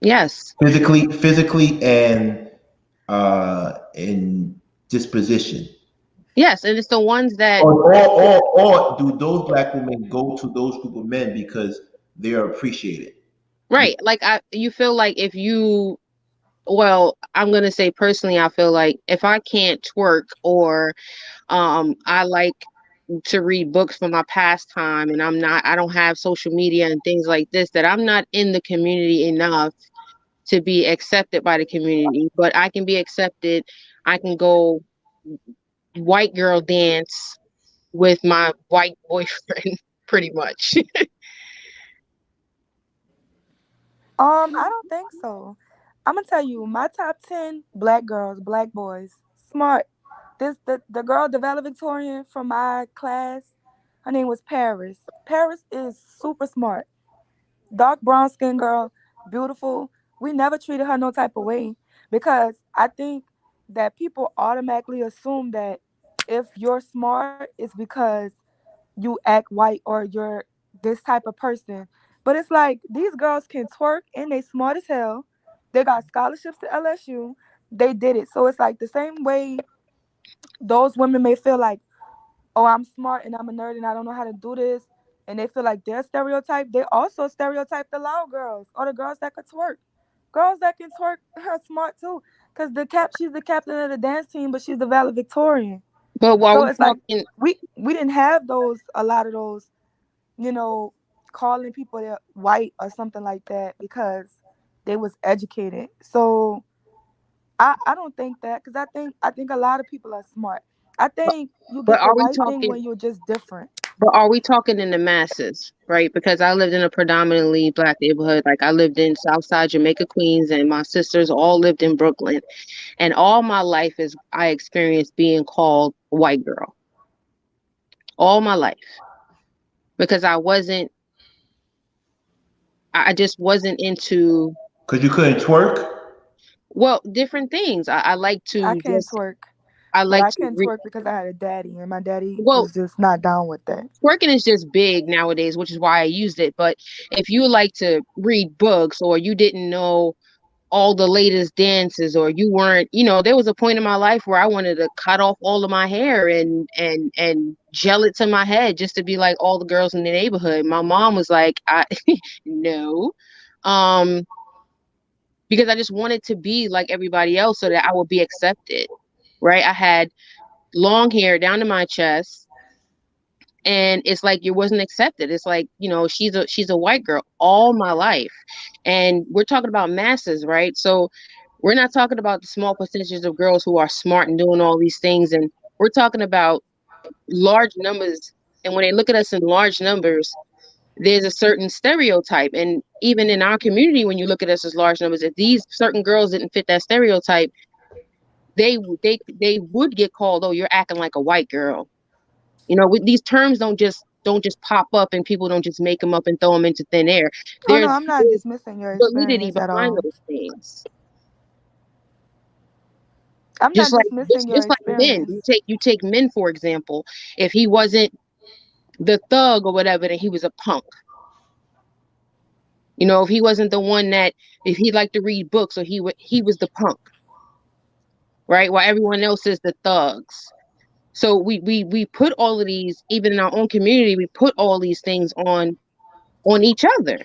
Yes. Physically and in disposition. Yes, and it's the ones that Or do those black women go to those group of men because they are appreciated? right, like you feel like if you well, I'm gonna say personally, I feel like if I can't twerk or I like to read books for my pastime and I don't have social media and things like this, that I'm not in the community enough to be accepted by the community, but I can be accepted. I can go white girl dance with my white boyfriend pretty much. I don't think so. I'm gonna tell you, my top 10 black girls, black boys, smart. The girl, the valedictorian from my class, her name was Paris. Paris is super smart. Dark brown skin girl, beautiful. We never treated her no type of way because I think that people automatically assume that if you're smart, it's because you act white or you're this type of person. But it's like these girls can twerk and they smart as hell. They got scholarships to LSU. They did it. So it's like the same way those women may feel like, oh, I'm smart and I'm a nerd and I don't know how to do this. And they feel like they're stereotyped. They also stereotype the loud girls or the girls that could twerk. Girls that can twerk are smart too. Cause she's the captain of the dance team, but she's the valedictorian. But while So we it's like talking, we didn't have a lot of those, you know, calling people white or something like that because they was educated. So I don't think that because I think a lot of people are smart. I think you but get the are we white thing talking? when you're just different. But are we talking in the masses, right? Because I lived in a predominantly black neighborhood. Like I lived in Southside Jamaica, Queens, and my sisters all lived in Brooklyn. And all my life is I experienced being called white girl. All my life. Because I just wasn't into Because you couldn't twerk? well, different things. I like I to can't just twerk, I but like I to can twerk because I had a daddy, and my daddy well, was just not down with that. twerking is just big nowadays, which is why I used it. But if you like to read books or you didn't know all the latest dances or you weren't, there was a point in my life where I wanted to cut off all of my hair and gel it to my head just to be like all the girls in the neighborhood. My mom was like, I no. Um because I just wanted to be like everybody else so that I would be accepted. Right? I had long hair down to my chest and it's like you wasn't accepted. It's like, she's a white girl all my life. And we're talking about masses, right? So we're not talking about the small percentages of girls who are smart and doing all these things. And we're talking about large numbers. And when they look at us in large numbers, there's a certain stereotype. And even in our community, when you look at us as large numbers, if these certain girls didn't fit that stereotype, they would get called, oh, you're acting like a white girl. These terms don't just pop up and people don't just make them up and throw them into thin air. Oh no, There's I'm not dismissing your validity experience at behind all. those things. I'm not dismissing your Just like men. experience. You take men for example. If he wasn't the thug or whatever, then he was a punk. You know, if he wasn't the one that, if he liked to read books, or he was the punk, right? While everyone else is the thugs. So we put all of these, even in our own community, we put all these things on each other.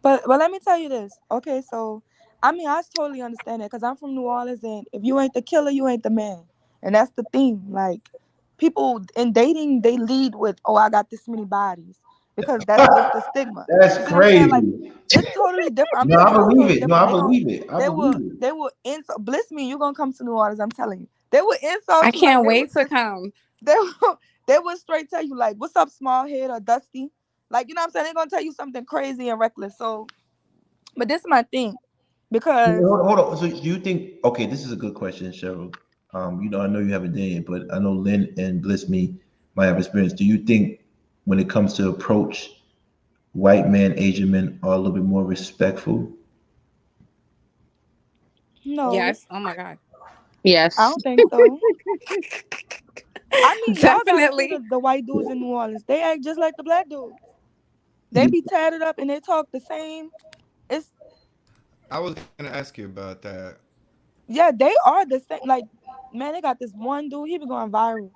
But let me tell you this. Okay, so I mean, I totally understand it because I'm from New Orleans, and if you ain't the killer, you ain't the man, and that's the thing. Like, people in dating, they lead with, "Oh, I got this many bodies," because that's just the stigma. That's You see what I'm saying? Like, crazy. it's totally different. I'm No, I telling you, it's believe totally it. No, different. I believe it. I believe it. They will insult. Bliss me, you gonna come to New Orleans? I'm telling you, they will I insult you like can't they would wait to just come. they will, they will straight tell you like, "What's up, small head or dusty?" Like, you know what I'm saying? They're gonna tell you something crazy and reckless. So, but this is my thing because Hold on. So do you think? Okay, this is a good question, Cheryl. I know you haven't done it, but I know Lynn and Bliss me might have experience. Do you think when it comes to approach, white men, Asian men are a little bit more respectful? no, Yes. Oh my God. I Yes. don't think so. I mean, y'all gotta see Definitely. the white dudes in New Orleans. They act just like the black dudes. They be tatted up and they talk the same. It's I was gonna ask you about that. Yeah, they are the same. Like, man, they got this one dude. He be going viral.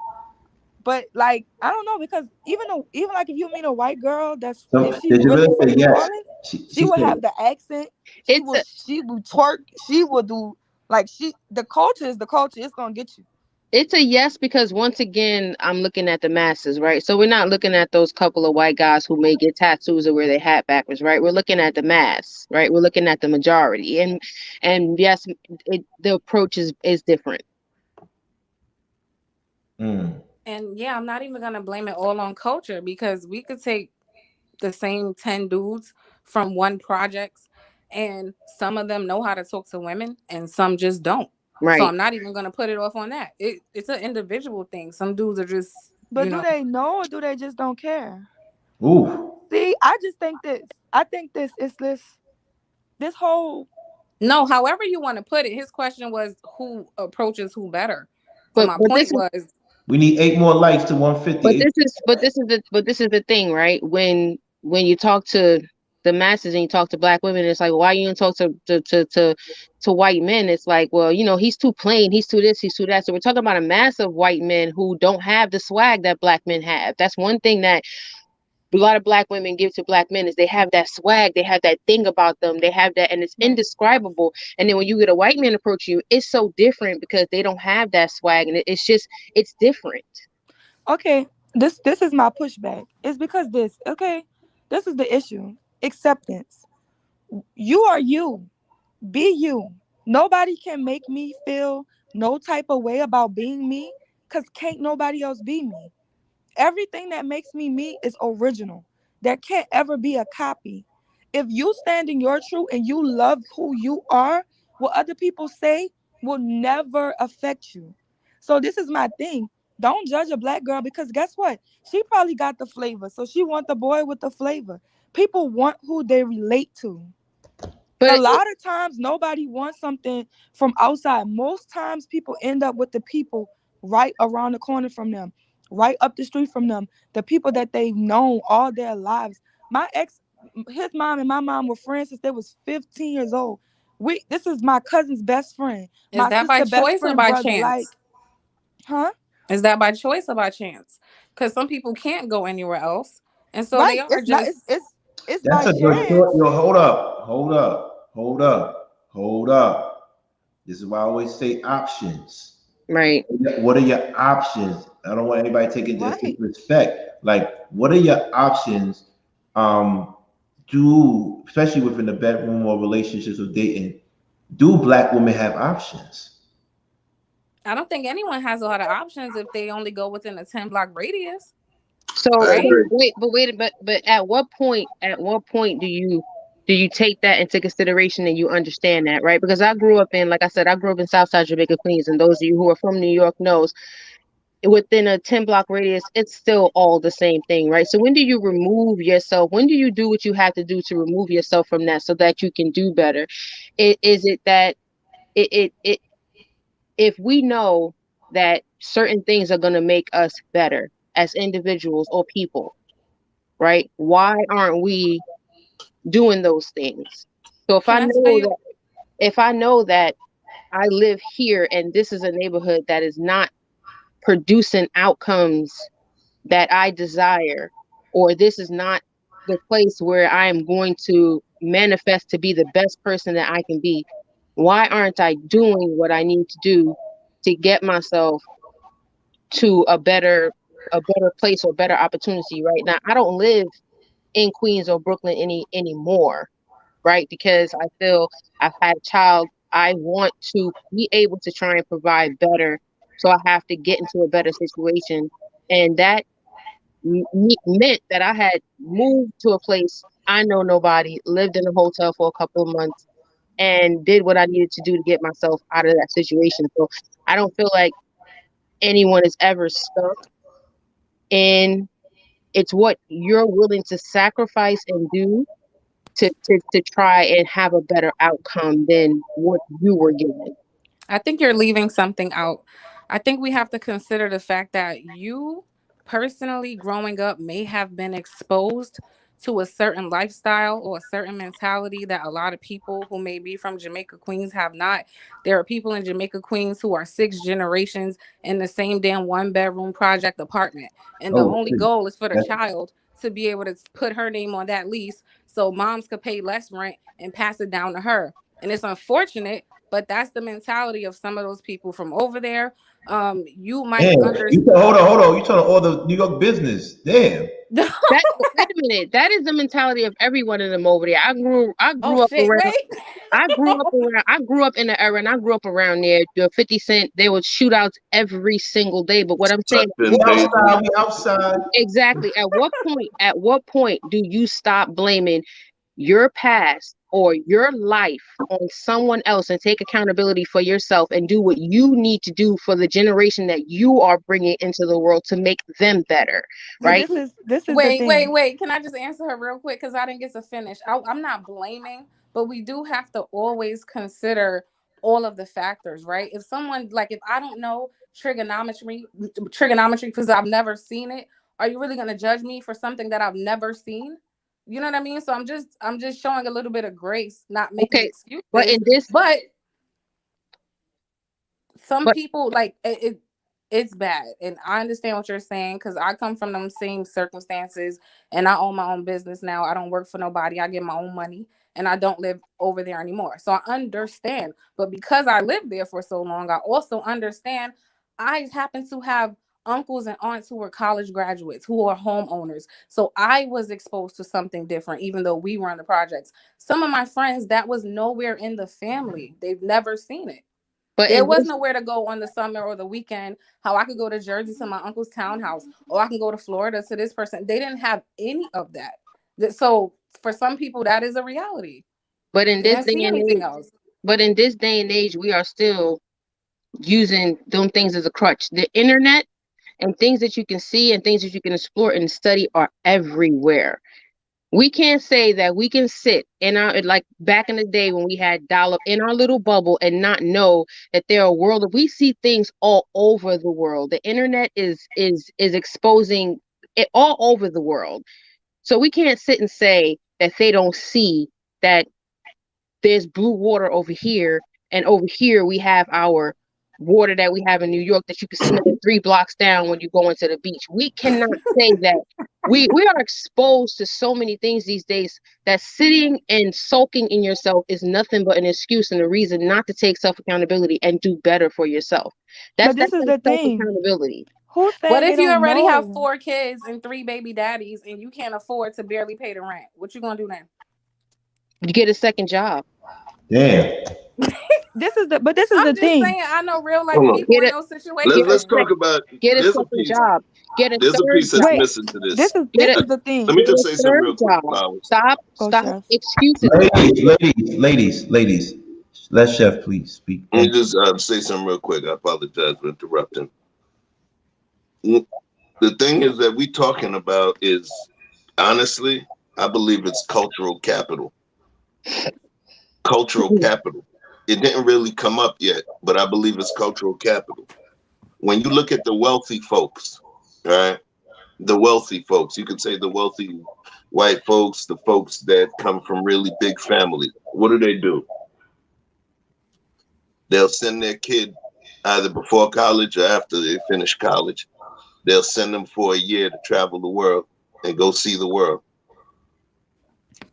But like, I don't know because even like if you meet a white girl that's So if she's did you really really from say New yes? Orleans, she She will said have the accent. It's a She will twerk. She will do like the culture is the culture. It's gonna get you. it's a yes, because once again, I'm looking at the masses, right? So we're not looking at those couple of white guys who may get tattoos or wear their hat backwards, right? We're looking at the mass, right? We're looking at the majority, and yes, the approach is different. mm. And yeah, I'm not even gonna blame it all on culture because we could take the same 10 dudes from one projects and some of them know how to talk to women and some just don't. So Right. I'm not even gonna put it off on that. It's an individual thing. Some dudes are just, But do they know or do they just don't care? Ooh. See, I just think this. I think this is this whole. no, however you want to put it. His question was who approaches who better. So But my but point this is was, We need 8 more likes to 150. but this is the thing, right? When you talk to the masses and you talk to black women, it's like, why you don't talk to white men? It's like, well, he's too plain, he's too this, he's too that. So we're talking about a mass of white men who don't have the swag that black men have. That's one thing that a lot of black women give to black men, is they have that swag, they have that thing about them, they have that, and it's Right. indescribable. And then when you get a white man approach you, it's so different because they don't have that swag, and it's different. Okay, this is my pushback. It's because this. Okay, this is the issue. Acceptance. You are you. Be you. Nobody can make me feel no type of way about being me because can't nobody else be me. Everything that makes me me is original. There can't ever be a copy. If you stand in your truth and you love who you are, what other people say will never affect you. So this is my thing. Don't judge a black girl because guess what? She probably got the flavor. So she want the boy with the flavor. People want who they relate to. And a But lot of times, nobody wants something from outside. Most times, people end up with the people right around the corner from them, right up the street from them, the people that they've known all their lives. My ex, his mom and my mom were friends since they was 15 years old. This is my cousin's best friend, is my that by sister best choice or friend by brother. Like, chance? huh? Is that by choice or by chance? Because some people can't go anywhere else. And so they Right? are It's not. just, It's That's by a good thought. chance. Yo, hold up. Hold up. Hold up. Hold up. This is why I always say options. right. What are your options? I don't want anybody taking Right. disrespect. Like, what are your options? Um, do especially within the bedroom or relationships or dating, do black women have options? I don't think anyone has a lot of options if they only go within a 10-block radius, So, right? but at what point do you take that into consideration and you understand that, right? Because like I said, I grew up in Southside Jamaica, Queens, and those of you who are from New York knows within a 10-block radius, it's still all the same thing, right? So when do you remove yourself? When do you do what you have to do to remove yourself from that so that you can do better? Is it that it if we know that certain things are going to make us better as individuals or people, right? Why aren't we doing those things? So Can I tell you? if I know that I live here and this is a neighborhood that is not producing outcomes that I desire, or this is not the place where I am going to manifest to be the best person that I can be, why aren't I doing what I need to do to get myself to a better place or better opportunity? Right now, I don't live in Queens or Brooklyn anymore, right? Because I feel I've had a child. I want to be able to try and provide better, so I have to get into a better situation, and that meant that I had moved to a place I know nobody, lived in a hotel for a couple of months, and did what I needed to do to get myself out of that situation. So I don't feel like anyone is ever stuck in. It's what you're willing to sacrifice and do to try and have a better outcome than what you were given. I think you're leaving something out. I think we have to consider the fact that you personally growing up may have been exposed to a certain lifestyle or a certain mentality that a lot of people who may be from Jamaica, Queens have not. There are people in Jamaica, Queens who are 6 generations in the same damn 1-bedroom project apartment. And the Oh, only goal is for the child to be able to put her name on that lease so moms could pay less rent and pass it down to her. And it's unfortunate, but that's the mentality of some of those people from over there. You might damn. understand. Hold on. You talking all the New York business? Damn. That wait a minute. That is the mentality of every one of them over there. I Oh grew up shit! around. Wait. I grew up in the era, and I grew up around there. The 50 Cent, there was shootouts every single day. But what I'm saying, Touching baby. We outside. exactly. At what point do you stop blaming your past or your life on someone else and take accountability for yourself and do what you need to do for the generation that you are bringing into the world to make them better, But right? this is the Wait, thing. wait, wait. Can I just answer her real quick? Because I didn't get to finish. I'm not blaming, but we do have to always consider all of the factors, right? If someone, like, if I don't know trigonometry because I've never seen it, are you really going to judge me for something that I've never seen? You know what I mean? So I'm just showing a little bit of grace, not making Okay, but excuses. in this, But some but people like it's bad, and I understand what you're saying because I come from them same circumstances, and I own my own business now. I don't work for nobody. I get my own money, and I don't live over there anymore, so I understand. But because I lived there for so long, I also understand. I happen to have uncles and aunts who were college graduates who are homeowners, so I was exposed to something different even though we were in the projects. Some of my friends, that was nowhere in the family. They've never seen it. but There in was this, nowhere to go on the summer or the weekend. How I could go to Jersey to my uncle's townhouse, or I can go to Florida to this person. They didn't have any of that. So for some people, that is a reality. but in They this didn't day see and anything age, else. we are still using them things as a crutch. The internet and things that you can see and things that you can explore and study are everywhere. We can't say that we can sit in our, like back in the day when we had dial up in our little bubble and not know that there are world of, we see things all over the world. The internet is exposing it all over the world. So we can't sit and say that they don't see that there's blue water over here, and over here we have our water that we have in New York that you can smell 3 blocks down when you go into the beach. We cannot say that we are exposed to so many things these days that sitting and soaking in yourself is nothing but an excuse and a reason not to take self accountability and do better for yourself. But That's this is like the self thing. accountability. Who's What saying they if you don't already have know? 4 kids and 3 baby daddies and you can't afford to barely pay the rent? What you gonna do now? You get a second job. Damn. This is the I'm just thing. saying, I know real life Hold on. people Get in a those get a Let's situations. sec, talk about. get a There's a second piece. job. Get a There's a third piece that's job. Wait, missing to this this. is Get this a is the Let thing. me get a just say something third real quick, job. Flowers. Go, Stop chef. excuses. Stop. Ladies. Let Chef please speak. Let me Thank you. just say something real quick. I apologize for interrupting. The thing is that we talking about is, honestly, I believe it's cultural capital. Cultural capital. it didn't really come up yet, but I believe it's cultural capital. When you look at the wealthy folks, right? The wealthy folks, you could say the wealthy white folks, the folks that come from really big families. What do? They'll send their kid either before college or after they finish college. They'll send them for a year to travel the world and go see the world.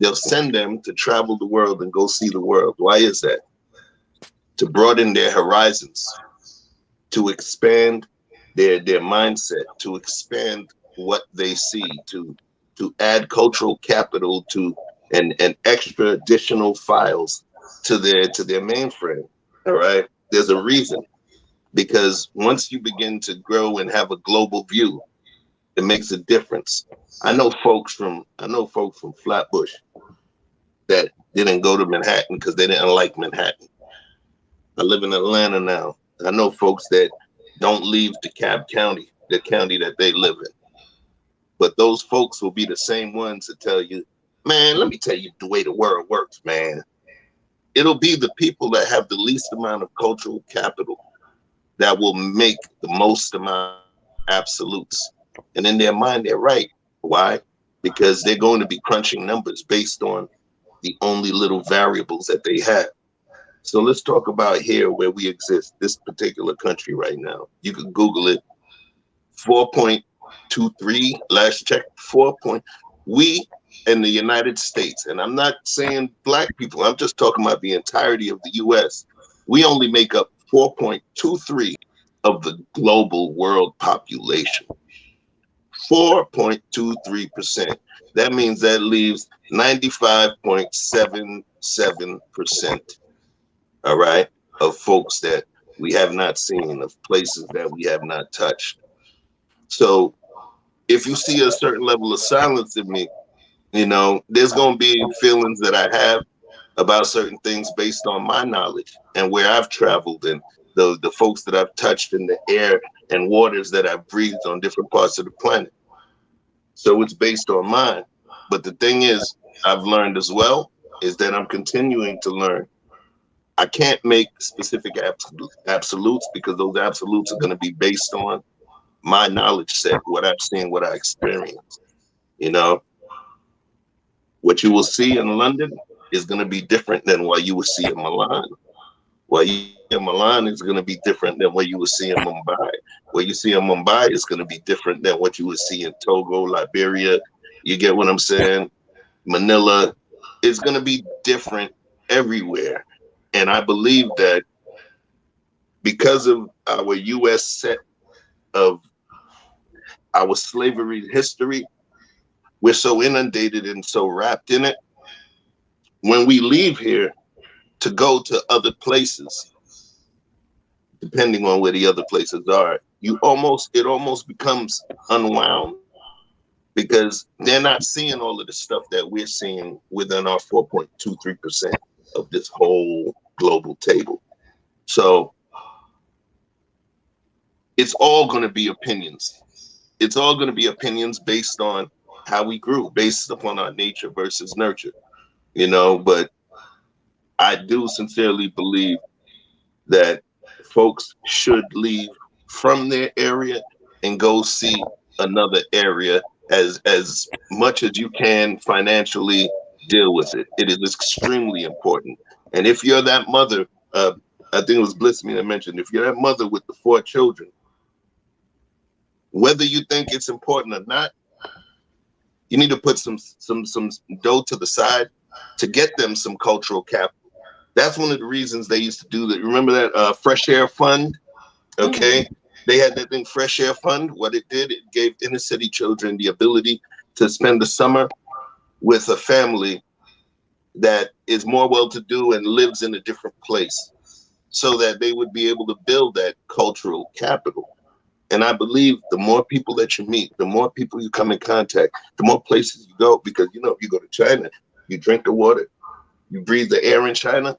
They'll send them to travel the world and go see the world. Why is that? To broaden their horizons, to expand their mindset, to expand what they see, to add cultural capital to and extra additional files to their mainframe. All right. There's a reason, because once you begin to grow and have a global view, it makes a difference. I know folks from Flatbush that didn't go to Manhattan because they didn't like Manhattan. I live in Atlanta now. I know folks that don't leave DeKalb County, the county that they live in. But those folks will be the same ones that tell you, man, let me tell you the way the world works, man. It'll be the people that have the least amount of cultural capital that will make the most amount of absolutes. And in their mind, they're right. Why? Because they're going to be crunching numbers based on the only little variables that they have. So let's talk about here where we exist, this particular country right now. You can Google it. 4.23, last check, 4. We in the United States, and I'm not saying black people, I'm just talking about the entirety of the US. We only make up 4.23 of the global world population. 4.23%. That means that leaves 95.77%. All right, of folks that we have not seen, of places that we have not touched. So if you see a certain level of silence in me, you know, there's going to be feelings that I have about certain things based on my knowledge and where I've traveled and the folks that I've touched in the air and waters that I've breathed on different parts of the planet. So it's based on mine. But the thing is, I've learned as well is that I'm continuing to learn. I can't make specific absolutes because those absolutes are going to be based on my knowledge set, what I've seen, what I experienced. You know, what you will see in London is going to be different than what you will see in Milan. What you see in Milan is going to be different than what you will see in Mumbai. What you see in Mumbai is going to be different than what you will see in Togo, Liberia. You get what I'm saying? Manila. It's going to be different everywhere. And I believe that because of our U.S. set of our slavery history, we're so inundated and so wrapped in it. When we leave here to go to other places, depending on where the other places are, it almost becomes unwound because they're not seeing all of the stuff that we're seeing within our 4.23% of this whole global table. So it's all going to be opinions. It's all going to be opinions based on how we grew, based upon our nature versus nurture, you know. But I do sincerely believe that folks should leave from their area and go see another area as much as you can financially deal with it. It is extremely important. And if you're that mother, I think it was Bliss me that mentioned, if you're that mother with the 4 children, whether you think it's important or not, you need to put some dough to the side to get them some cultural capital. That's one of the reasons they used to do that. Remember that Fresh Air Fund? Okay. Mm-hmm. They had that thing, Fresh Air Fund. What it did, it gave inner city children the ability to spend the summer with a family that is more well-to-do and lives in a different place so that they would be able to build that cultural capital. And I believe the more people that you meet, the more people you come in contact, the more places you go, because, you know, if you go to China, you drink the water, you breathe the air in China.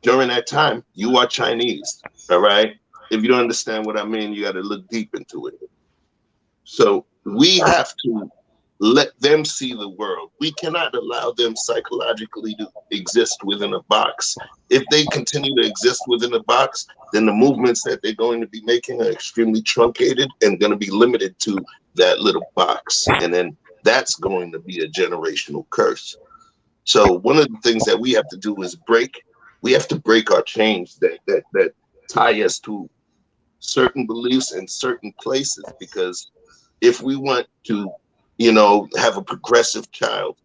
During that time, you are Chinese, all right? If you don't understand what I mean, you got to look deep into it. So we have to let them see the world. We cannot allow them psychologically to exist within a box. If they continue to exist within a box, then the movements that they're going to be making are extremely truncated and going to be limited to that little box. And then that's going to be a generational curse. So one of the things that we have to do is we have to break our chains that tie us to certain beliefs in certain places, because if we want to, have a progressive child,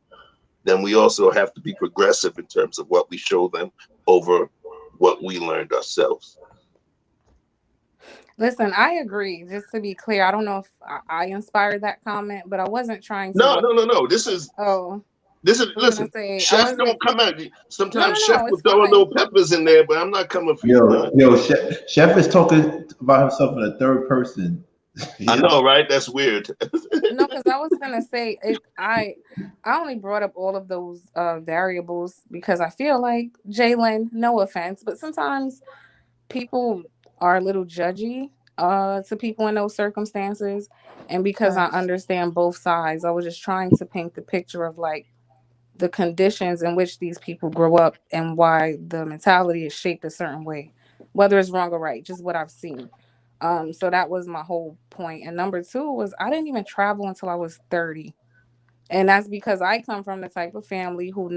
then we also have to be progressive in terms of what we show them over what we learned ourselves. Listen, I agree. Just to be clear, I don't know if I inspired that comment, but I wasn't trying to. No. This is listen. Chef don't come out. Sometimes Chef will throw a little peppers in there, but I'm not coming for you. Chef is talking about himself in the third person. I know, right? That's weird. No, because I was gonna say I only brought up all of those variables because I feel like, Jalen, no offense, but sometimes people are a little judgy to people in those circumstances, and because I understand both sides, I was just trying to paint the picture of like the conditions in which these people grow up and why the mentality is shaped a certain way, whether it's wrong or right, just what I've seen. So that was my whole point. And number two was I didn't even travel until I was 30. And that's because I come from the type of family who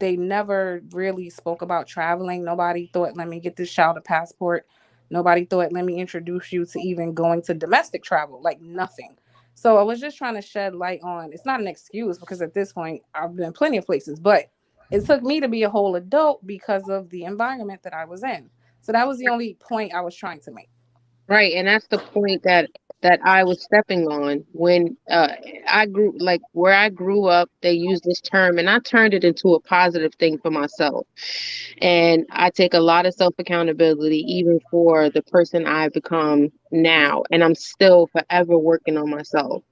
they never really spoke about traveling. Nobody thought, let me get this child a passport. Nobody thought, let me introduce you to even going to domestic travel, like nothing. So I was just trying to shed light on, it's not an excuse because at this point I've been plenty of places, but it took me to be a whole adult because of the environment that I was in. So that was the only point I was trying to make. Right, and that's the point that I was stepping on when I grew, like where I grew up. They used this term, and I turned it into a positive thing for myself. And I take a lot of self accountability, even for the person I've become now, and I'm still forever working on myself.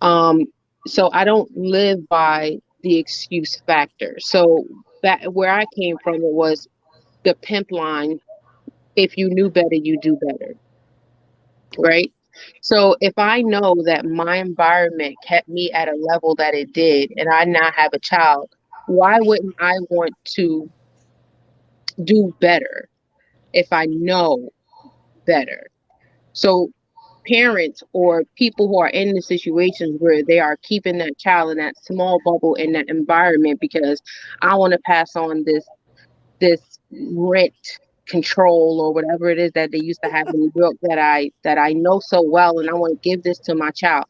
So I don't live by the excuse factor. So that where I came from, it was the pimp line: if you knew better, you do better. Right. So if I know that my environment kept me at a level that it did, and I now have a child, why wouldn't I want to do better if I know better? So parents or people who are in the situations where they are keeping that child in that small bubble in that environment because I want to pass on this rent control or whatever it is that they used to have in New York that I know so well, and I want to give this to my child.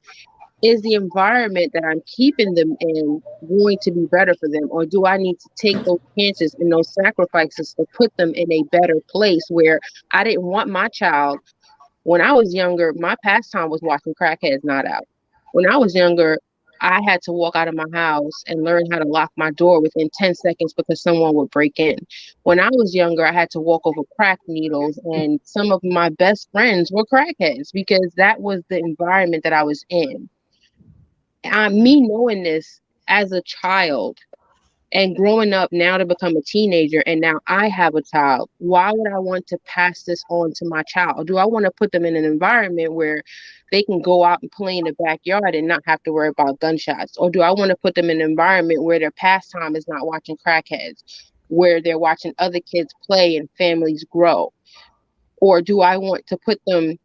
Is the environment that I'm keeping them in going to be better for them, or do I need to take those chances and those sacrifices to put them in a better place where I didn't want my child? When I was younger, my pastime was watching crackheads not out. When I was younger, I had to walk out of my house and learn how to lock my door within 10 seconds because someone would break in. When I was younger, I had to walk over crack needles, and some of my best friends were crackheads because that was the environment that I was in. Me knowing this as a child and growing up now to become a teenager, and now I have a child, why would I want to pass this on to my child? Do I want to put them in an environment where they can go out and play in the backyard and not have to worry about gunshots? Or do I want to put them in an environment where their pastime is not watching crackheads, where they're watching other kids play and families grow? Or do I want to put them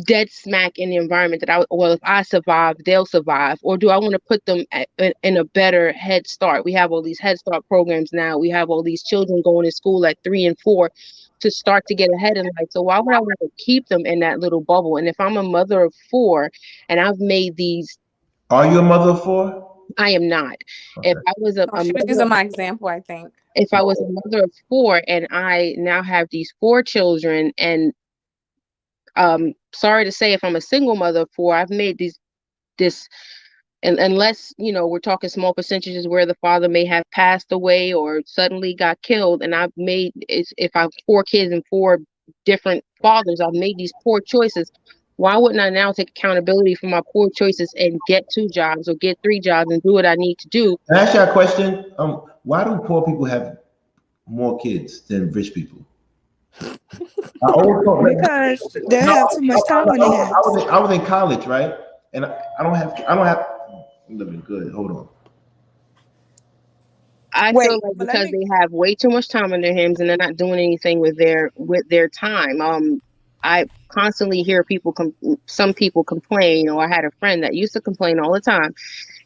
dead smack in the environment that if I survive, they'll survive? Or do I want to put them in a better head start? We have all these head start programs now. We have all these children going to school at 3 and 4 to start to get ahead in life. So why would I want to keep them in that little bubble? And if I'm a mother of 4 and I've made these... Are you a mother of 4? I am not. Okay. If I was she was using my example, I think. If I was a mother of 4 and I now have these 4 children, and sorry to say, if I'm a single mother of 4, I've made this, and unless, we're talking small percentages where the father may have passed away or suddenly got killed, and I've made, if I have 4 kids and 4 different fathers, I've made these poor choices. Why wouldn't I now take accountability for my poor choices and get 2 jobs or get 3 jobs and do what I need to do? Can I ask you a question? Why do poor people have more kids than rich people? Because they have too much time on their hands. I was in college, right? and I don't have. I'm living good. Hold on. I feel Wait, like but let because me. they have way too much time on their hands and they're not doing anything with their time. I constantly hear some people complain, or I had a friend that used to complain all the time.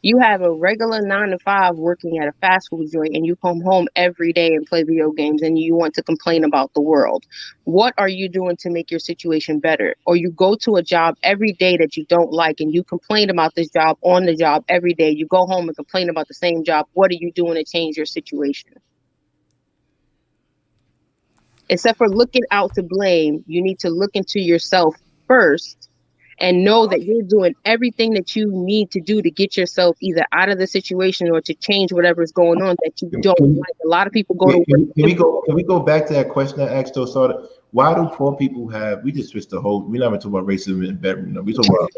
You have a regular 9 to 5 working at a fast food joint and you come home every day and play video games and you want to complain about the world. What are you doing to make your situation better? Or you go to a job every day that you don't like and you complain about this job on the job every day. You go home and complain about the same job. What are you doing to change your situation? Except for looking out to blame, you need to look into yourself first and know that Okay. you're doing everything that you need to do to get yourself either out of the situation or to change whatever is going on that you don't Can, like. A lot of people go to can, work. can we go? Can we go back to that question I asked? Sort of. Why do poor people have? We just switched the whole. We're not even talking about racism in bedroom. No, we talking about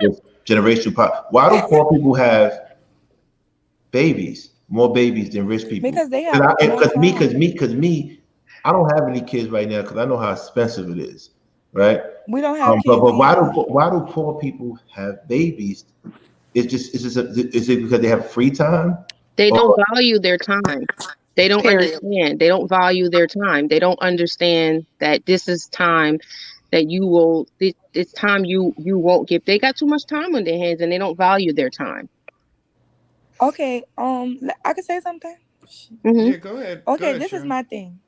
this generational pop. Why do poor people have babies, more babies than rich people? Because they have more time. Because me, I don't have any kids right now because I know how expensive it is, right? We don't have But kids either. why do poor people have babies? Is it because they have free time? They Or don't value their time. They don't Period. understand. They don't value their time. They don't understand that this is time that you will. This time you won't get. They got too much time on their hands and they don't value their time. Okay, I could say something. Hmm. Yeah, go ahead. Go Okay, ahead, this is Sharon. my thing.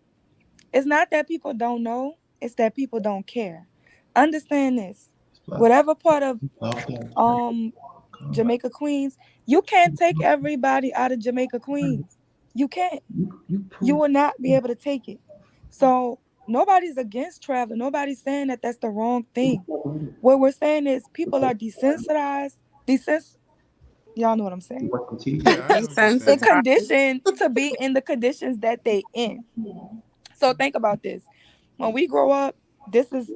It's not that people don't know, it's that people don't care. Understand this. Whatever part of um Jamaica Queens, you can't take everybody out of Jamaica Queens. You can't. You will not be able to take it. So nobody's against travel. Nobody's saying that that's the wrong thing. What we're saying is people are desensitized. Y'all know what I'm saying. Yeah, I know what you're And saying. Desensitized. conditioned to be in the conditions that they in. So think about this. When we grow up, this is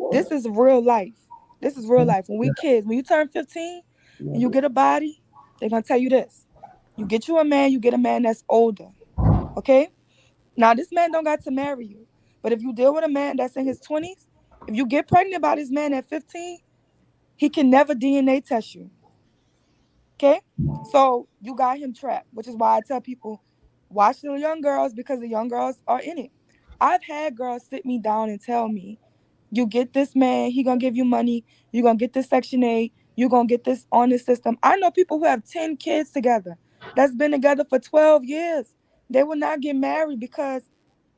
real life. This is real life. When we kids, when you turn 15 and you get a body, they're gonna tell you this. You get you a man, you get a man that's older. Okay? Now this man don't got to marry you. But if you deal with a man that's in his 20s, if you get pregnant by this man at 15, he can never DNA test you. Okay? So you got him trapped, which is why I tell people, watch the young girls because the young girls are in it. I've had girls sit me down and tell me, you get this man, he gonna give you money, you gonna get this Section 8, you gonna get this on the system. I know people who have 10 kids together that's been together for 12 years. They will not get married because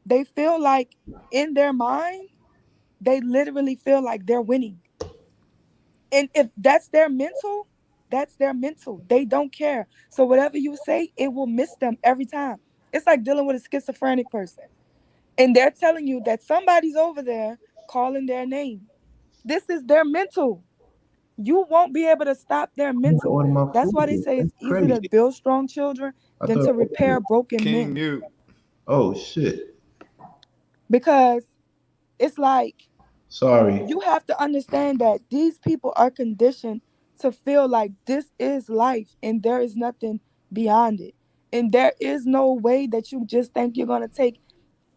they feel like in their mind, they literally feel like they're winning. And if that's their mental, that's their mental. They don't care. So whatever you say, it will miss them every time. It's like dealing with a schizophrenic person. And they're telling you that somebody's over there calling their name. This is their mental. You won't be able to stop their I need to mental. order my That's why they food. say That's it's easier to crazy. build strong children I than to thought. repair broken King men. mute. Oh shit. Because it's like Sorry. you have to understand that these people are conditioned to feel like this is life and there is nothing beyond it. And there is no way that you just think you're going to take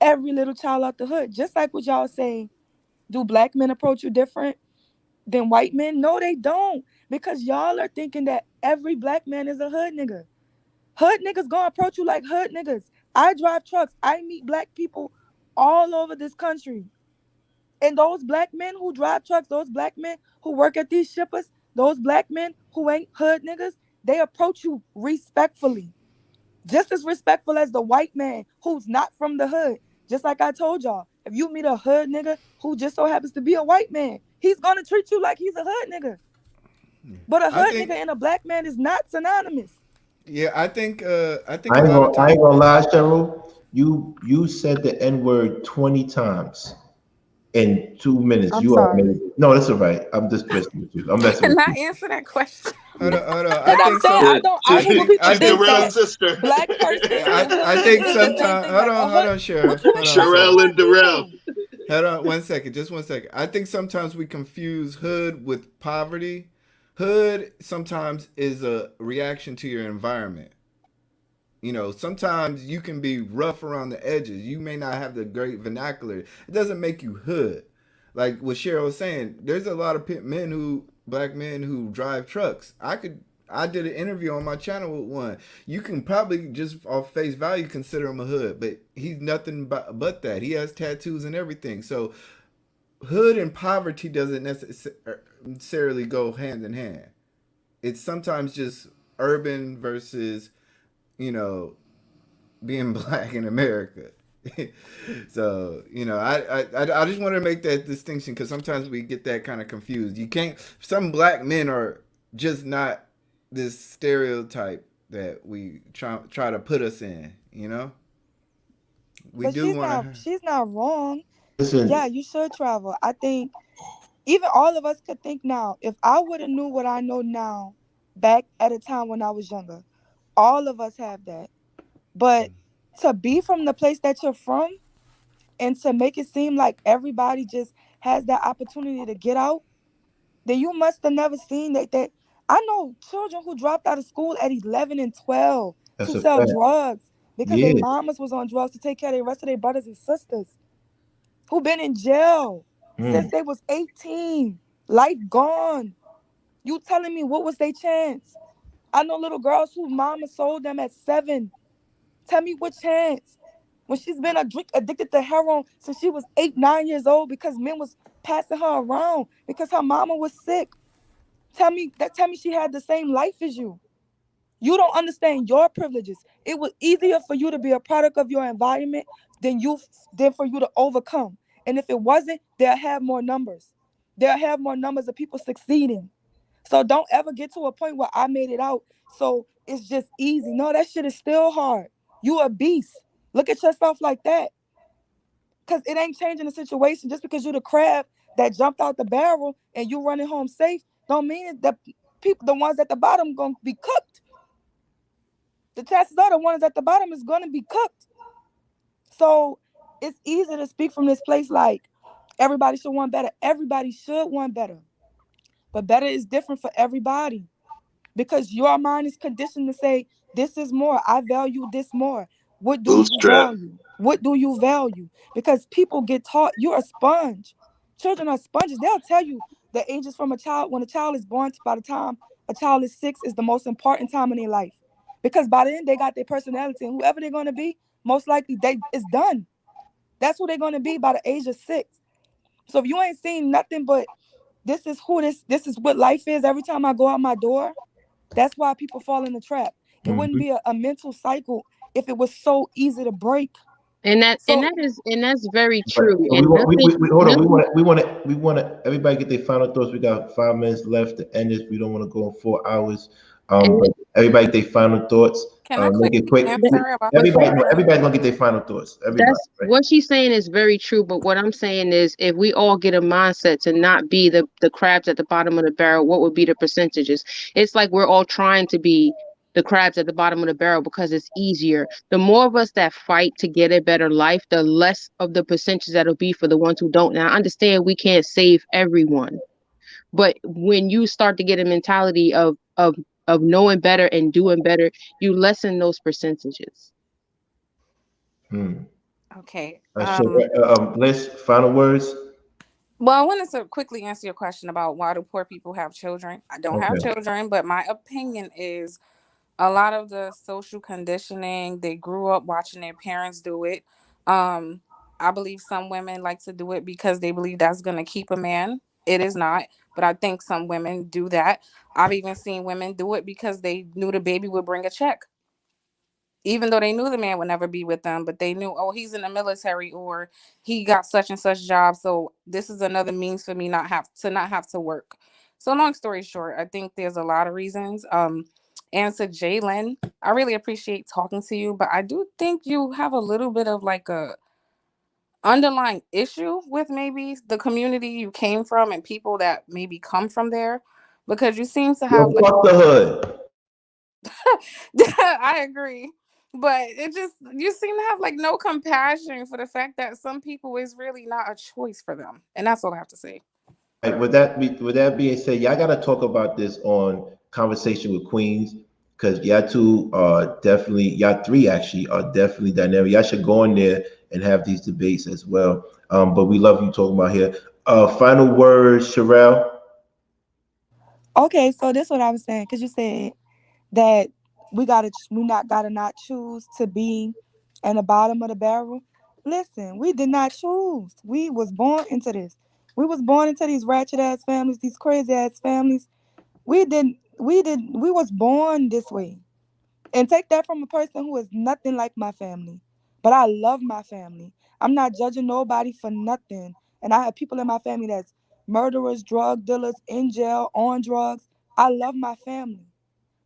every little child out the hood. Just like what y'all saying, do black men approach you different than white men? No, they don't. Because y'all are thinking that every black man is a hood nigga. Hood niggas gonna approach you like hood niggas. I drive trucks. I meet black people all over this country. And those black men who drive trucks, those black men who work at these shippers, those black men who ain't hood niggas, they approach you respectfully. Just as respectful as the white man who's not from the hood. Just like I told y'all, if you meet a hood nigga who just so happens to be a white man, he's gonna treat you like he's a hood nigga. But a I hood think nigga and a black man is not synonymous. yeah, I think a lot of I time ain't gonna lie, Cheryl. You said the N word 20 times in 2 minutes. I'm You are sorry. amazing. No, that's all right. I'm just messing with you. I'm messing with Can I you. answer that question? hold on. And I'm saying I hate when people I She's the think think real some that sister. black person and I hood think is the same sometimes thing. Like a hold hood. on, What Cheryl. you Hold mean on one black second. Sherelle hood and Darrell. people? Hold on one second, just 1 second. I think sometimes we confuse hood with poverty. Hood sometimes is a reaction to your environment. You know, sometimes you can be rough around the edges. You may not have the great vernacular. It doesn't make you hood. Like what Cheryl was saying, there's a lot of men who black men who drive trucks. I did an interview on my channel with one. You can probably just off face value consider him a hood, but he's nothing but that. He has tattoos and everything. So hood and poverty doesn't necessarily go hand in hand. It's sometimes just urban versus, you know, being black in America. So I just want to make that distinction because sometimes we get that kind of confused. You can't. Some black men are just not this stereotype that we try to put us in. You know, we But do want to. she's not wrong. Listen, Yeah, you should travel. I think even all of us could think now, if I would have knew what I know now back at a time when I was younger, all of us have that. But to be from the place that you're from and to make it seem like everybody just has that opportunity to get out, then you must have never seen that I know children who dropped out of school at 11 and 12 that's to a sell fact. drugs because their Yeah. mamas was on drugs to take care of the rest of their brothers and sisters who been in jail since they was 18. Life gone. You telling me what was their chance? I know little girls whose mama sold them at 7. Tell me what chance? When she's been addicted to heroin since she was 8, 9 years old because men was passing her around because her mama was sick. Tell me she had the same life as you. You don't understand your privileges. It was easier for you to be a product of your environment than for you to overcome. And if it wasn't, they'll have more numbers. They'll have more numbers of people succeeding. So don't ever get to a point where I made it out, so it's just easy. No, that shit is still hard. You a beast. Look at yourself like that. Because it ain't changing the situation. Just because you the crab that jumped out the barrel and you running home safe, don't mean that the ones at the bottom gonna be cooked. The chances are the ones at the bottom is gonna be cooked. So it's easy to speak from this place like everybody should want better. Everybody should want better. But better is different for everybody. Because your mind is conditioned to say, this is more. I value this more. What do you Bootstrap. value? What do you value? Because people get taught you're a sponge. Children are sponges. They'll tell you the ages from a child, when a child is born to by the time a child is 6 is the most important time in their life. Because by then they got their personality and whoever they're going to be, most likely it's done. That's who they're going to be by the age of 6. So if you ain't seen nothing but this is what life is every time I go out my door, that's why people fall in the trap. It wouldn't be a mental cycle if it was so easy to break. And So that's very But true. we And want we hold on. nothing. We want to everybody get their final thoughts. We got 5 minutes left to end this. We don't want to go 4 hours. And But everybody get their final thoughts. Can I Make quickly it quick. answer about the Everybody, no, trap? everybody's gonna get their final thoughts. Everybody, that's right? what she's saying is very true. But what I'm saying is, if we all get a mindset to not be the crabs at the bottom of the barrel, what would be the percentages? It's like we're all trying to be the crabs at the bottom of the barrel because it's easier. The more of us that fight to get a better life, the less of the percentage that'll be for the ones who don't. Now, I understand we can't save everyone, but when you start to get a mentality of knowing better and doing better, you lessen those percentages. Okay. So, Bliss, final words. Well, I wanted to quickly answer your question about why do poor people have children. I don't have Okay. children, but my opinion is a lot of the social conditioning, they grew up watching their parents do it. Um, I believe some women like to do it because they believe that's going to keep a man. It is not, but I think some women do that. I've even seen women do it because they knew the baby would bring a check, even though they knew the man would never be with them, but they knew, oh, he's in the military or he got such and such job, so this is another means for me not have to work. So long story short, I think there's a lot of reasons. And to Jalen, I really appreciate talking to you, but I do think you have a little bit of like a underlying issue with maybe the community you came from and people that maybe come from there, because you seem to Yo, have like fuck the hood. I agree. But it just, you seem to have like no compassion for the fact that some people is really not a choice for them. And that's all I have to say. Right, with that being said, y'all gotta talk about this on Conversation with Queens because y'all two are definitely, y'all three actually are definitely dynamic. Y'all should go in there and have these debates as well. But we love you talking about here. Final words, Sherelle. Okay, so this is what I was saying, because you said that we not choose to be in the bottom of the barrel. Listen, we did not choose. We was born into this. We was born into these ratchet ass families, these crazy ass families. We was born this way. And take that from a person who is nothing like my family. But I love my family. I'm not judging nobody for nothing. And I have people in my family that's murderers, drug dealers, in jail, on drugs. I love my family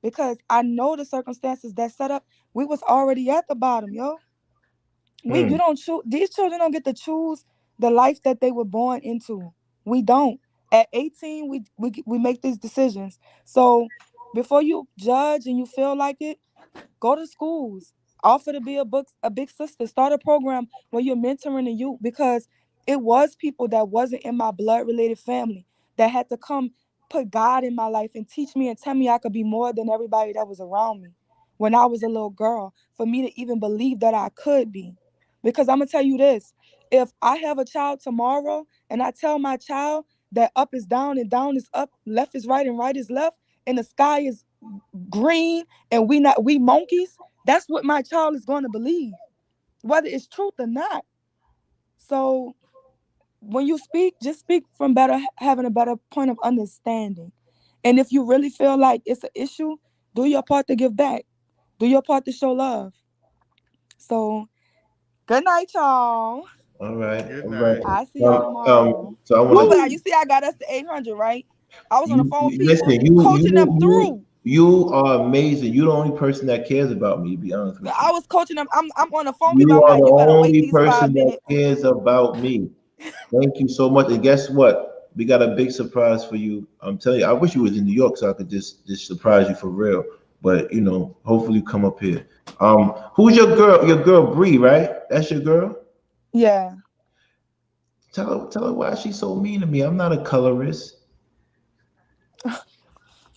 because I know the circumstances that set up. We was already at the bottom, yo. You don't choose. These children don't get to choose the life that they were born into. We don't. At 18, we make these decisions. So before you judge and you feel like it, go to schools. Offer to be a big sister. Start a program where you're mentoring the youth, because it was people that wasn't in my blood related family that had to come put God in my life and teach me and tell me I could be more than everybody that was around me when I was a little girl, for me to even believe that I could be. Because I'm gonna tell you this, if I have a child tomorrow and I tell my child that up is down and down is up, left is right and right is left, and the sky is green and we monkeys, that's what my child is going to believe, whether it's truth or not. So when you speak, just speak from having a better point of understanding. And if you really feel like it's an issue, do your part to give back, do your part to show love. So good night, y'all. All right, Good all right. night. I see y'all tomorrow. So I want Oh, but to you see I got us to 800, right? I was on the phone with people listen. You coaching them through. you are amazing. You're the only person that cares about me. To be honest with I you, was coaching them. I'm on the phone with people. you I'm are like, the you better wait only these person that 5 minutes. cares about me. Thank you so much. And guess what? We got a big surprise for you. I'm telling you, I wish you was in New York so I could just surprise you for real. But hopefully you come up here. Who's your girl? Your girl Bree, right? That's your girl? Yeah. Tell her why she's so mean to me. I'm not a colorist.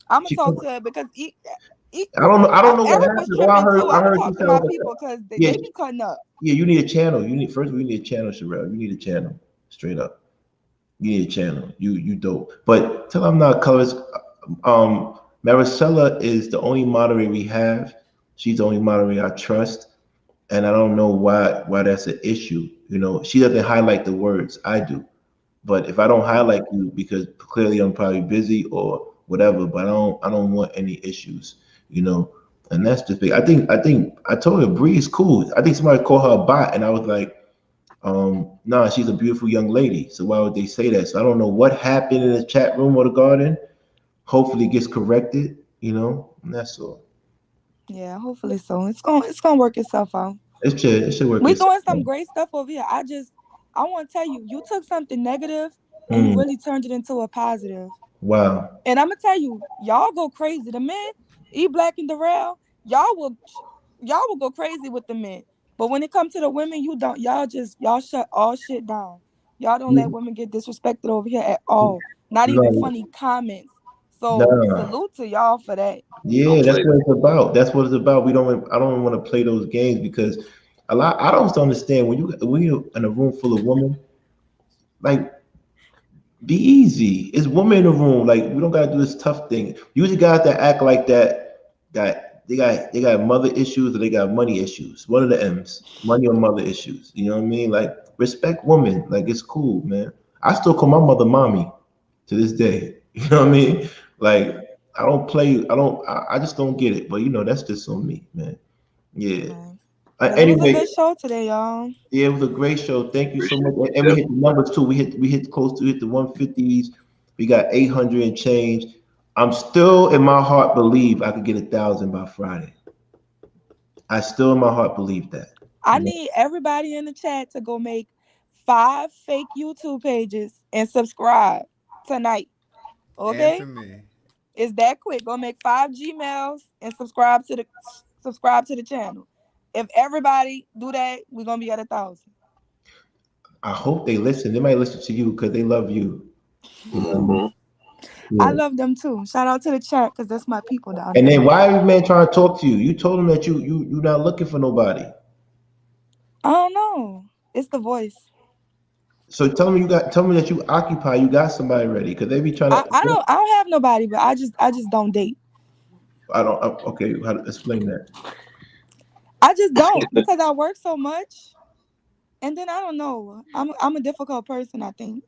I'm gonna She talk to her because I don't know what Eric was happened. Oh, tripping too. I I'm gonna heard you talk to tell my her. people because they Yeah, be cutting up. yeah, you need a channel. You need a channel, Sherelle. You need a channel. Straight up. You need a channel. You dope. But tell her I'm not a colorist. Maricela is the only moderator we have. She's the only moderator I trust. And I don't know why that's an issue. She doesn't highlight the words. I do. But if I don't highlight you, because clearly I'm probably busy or whatever, but I don't want any issues, you know. And that's the thing. I think I told her Bree is cool. I think somebody called her a bot, and I was like, nah, she's a beautiful young lady. So why would they say that? So I don't know what happened in the chat room or the garden. Hopefully it gets corrected, and that's all. Yeah, hopefully so. It's gonna work itself out. It should work We itself doing some out. great stuff over here. I want to tell you, you took something negative and you Mm, really turned it into a positive. wow. And I'm gonna tell you, y'all go crazy. The men, E Black and Darrell, y'all will go crazy with the men. But when it comes to the women, you don't. Y'all shut all shit down. Y'all don't let women get disrespected over here at all. Not even No, funny comments. So nah. salute to y'all for that. Yeah, Don't that's play what that. it's about. That's what it's about. I don't want to play those games because I don't understand when you're in a room full of women, like be easy. It's women in the room. Like we don't gotta do this tough thing. Usually guys that act like that they got mother issues or they got money issues. One of the M's. Money or mother issues. You know what I mean? Like respect women. Like it's cool, man. I still call my mother mommy to this day. You know what I mean? Like I don't play. I just don't get it. But that's just on me, man. Yeah. Right. But it was a Anyway, good show today, y'all. yeah, it was a great show. Thank you so Appreciate much. it. And we Yep. hit the numbers too. We hit close to hit the 150s. We got 800 and change. I'm still in my heart believe I could get 1,000 by Friday. I still in my heart believe that. I need everybody in the chat to go make 5 fake YouTube pages and subscribe tonight. And Okay? to me. It's that quick. Go make 5 Gmails and subscribe to the channel. If everybody do that, we're gonna be at 1,000. I hope they listen. They might listen to you because they love you. You know what I mean? Mm-hmm. I Yeah. love them too. Shout out to the chat because that's my people down And there. then why every man trying to talk to you? You told him that you not looking for nobody. I don't know. It's the voice. So tell me that you occupy. You got somebody ready because they be trying to. I don't have nobody, but I just don't date. Okay, how to explain that? I just don't because I work so much, and then I don't know. I'm a difficult person, I think.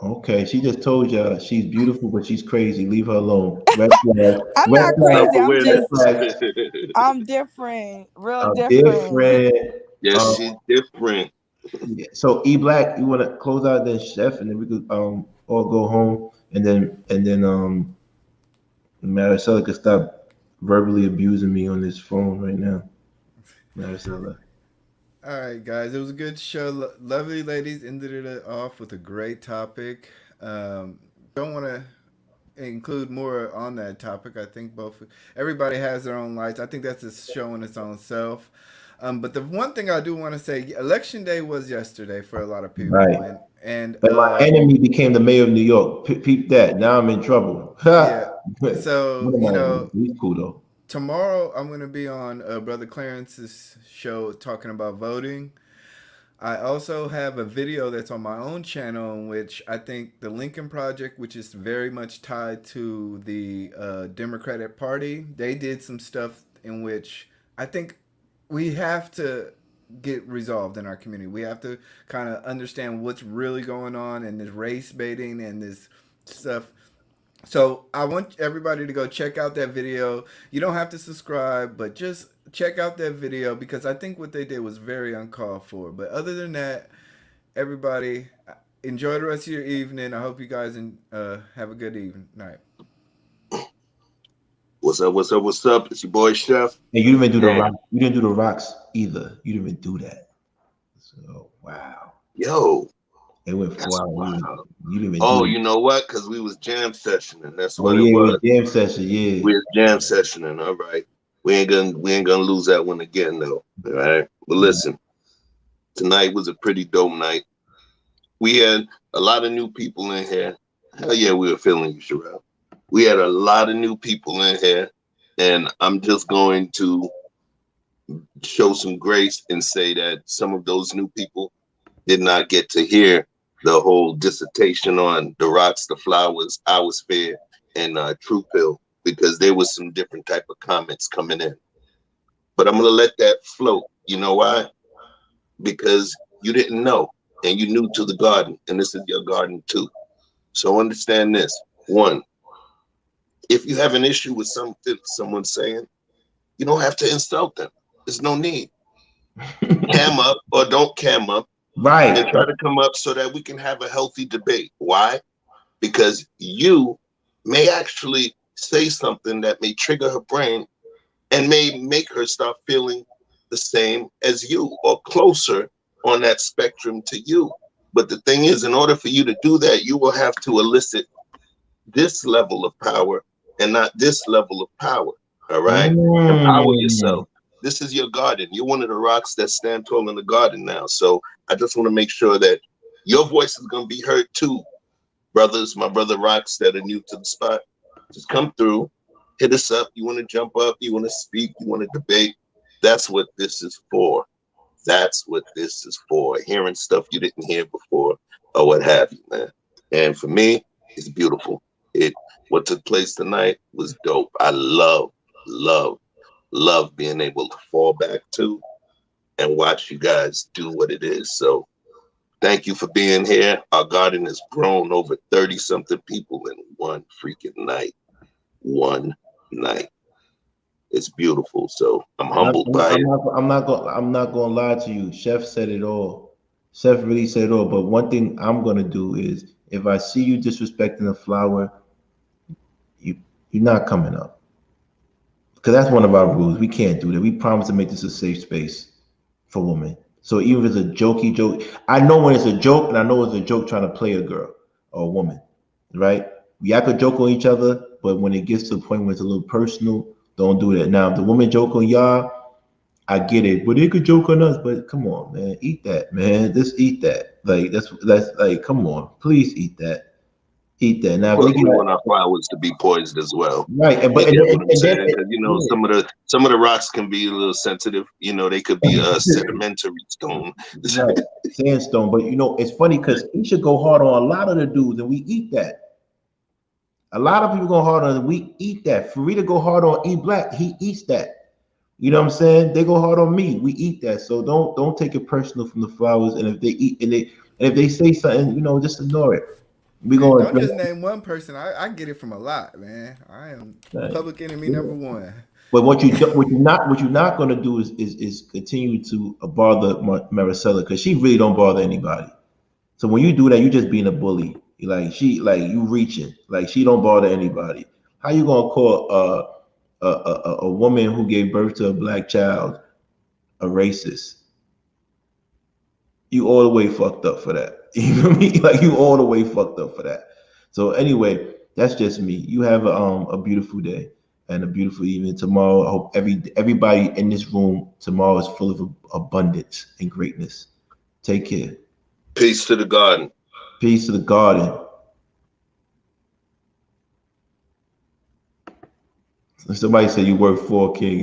Okay, she just told y'all she's beautiful, but she's crazy. Leave her alone. Red flag. I'm Red not flag. crazy. Red flag. I'm different, real different. Different. Yes, Um, she's different. yeah. So E Black, you want to close out then Chef, and then we could all go home, and then Maricela could stop verbally abusing me on this phone right now. Maricela. All right, guys, it was a good show. Lovely ladies ended it off with a great topic. Don't want to include more on that topic. I think everybody has their own lights. I think that's just showing its own self. But the one thing I do want to say, Election Day was yesterday for a lot of people, Right. and But my enemy became the mayor of New York. Peep that. Now I'm in trouble. yeah. What So am I? He's cool though. tomorrow I'm going to be on Brother Clarence's show talking about voting. I also have a video that's on my own channel in which I think the Lincoln Project, which is very much tied to the Democratic Party, they did some stuff in which I think we have to get resolved in our community. We have to kind of understand what's really going on and this race baiting and this stuff. So I want everybody to go check out that video. You don't have to subscribe, but just check out that video because I think what they did was very uncalled for. But other than that, everybody enjoy the rest of your evening. I hope you guys have a good evening night. What's up? What's up? What's up? It's your boy Chef. And you didn't even do the rock. You didn't do the rocks either. You didn't even do that. So wow. Yo. It went 4 hours. You didn't even Oh, do you know what? Because we was jam sessioning. That's Oh what yeah, it it was. was jam session. Yeah. We was jam sessioning. All right. We ain't gonna lose that one again though. All right. But listen, tonight was a pretty dope night. We had a lot of new people in here. Hell yeah, we were feeling you, Sherelle. We had a lot of new people in here, and I'm just going to show some grace and say that some of those new people did not get to hear the whole dissertation on the rocks, the flowers, our sphere, and True Pill, because there was some different type of comments coming in. But I'm gonna let that float. You know why? Because you didn't know, and you're new to the garden, and this is your garden too. So understand this. One, if you have an issue with something someone's saying, you don't have to insult them. There's no need. Cam up or don't cam up. Right. And try to come up so that we can have a healthy debate. Why? Because you may actually say something that may trigger her brain and may make her start feeling the same as you or closer on that spectrum to you. But the thing is, in order for you to do that, you will have to elicit this level of power and not this level of power. All right? Empower yourself. This is your garden. You're one of the rocks that stand tall in the garden now. So I just want to make sure that your voice is going to be heard too, brothers, my brother rocks that are new to the spot. Just come through, hit us up. You want to jump up, you want to speak, you want to debate. That's what this is for. That's what this is for. Hearing stuff you didn't hear before or what have you, man. And for me, it's beautiful. What took place tonight was dope. I love being able to fall back to and watch you guys do what it is. So thank you for being here. Our garden has grown over 30 something people in one freaking night. One night. It's beautiful. So I'm humbled by it. I'm not gonna lie to you. Chef said it all. Chef really said it all. But one thing I'm gonna do is if I see you disrespecting a flower, you're not coming up. Because that's one of our rules. We can't do that. We promise to make this a safe space for women. So even if it's a jokey joke, I know when it's a joke, and I know it's a joke trying to play a girl or a woman, right? Y'all could joke on each other, but when it gets to the point where it's a little personal, don't do that. Now, if the women joke on y'all, I get it, but they could joke on us. But come on, man, eat that, man. Just eat that. Like that's like, come on, please eat that. eat that. Now, if But they we get want our flowers to be poised as well. right, and You but get what I'm and then saying? Because you know some of the rocks can be a little sensitive. You know, they could be a sedimentary stone. right, sandstone. But you know, it's funny because he should go hard on a lot of the dudes, and we eat that. A lot of people go hard on it. We eat that. For me to go hard on E Black, he eats that. You know what I'm saying? They go hard on me. We eat that. So don't take it personal from the flowers. And if they eat and if they say something, you know, just ignore it. We Man, gonna don't address just name one person. I get it from a lot, man. I am that. public enemy number one. But what you're not gonna do is continue to bother Maricela because she really don't bother anybody. So when you do that, you just being a bully. You reaching. Like she don't bother anybody. How you gonna call a woman who gave birth to a black child a racist? You all the way fucked up for that. You know what I mean? Like you all the way fucked up for that. So anyway, that's just me. You have a beautiful day and a beautiful evening tomorrow. I hope everybody in this room tomorrow is full of abundance and greatness. Take care. Peace to the garden. Peace to the garden. Somebody said you work for King.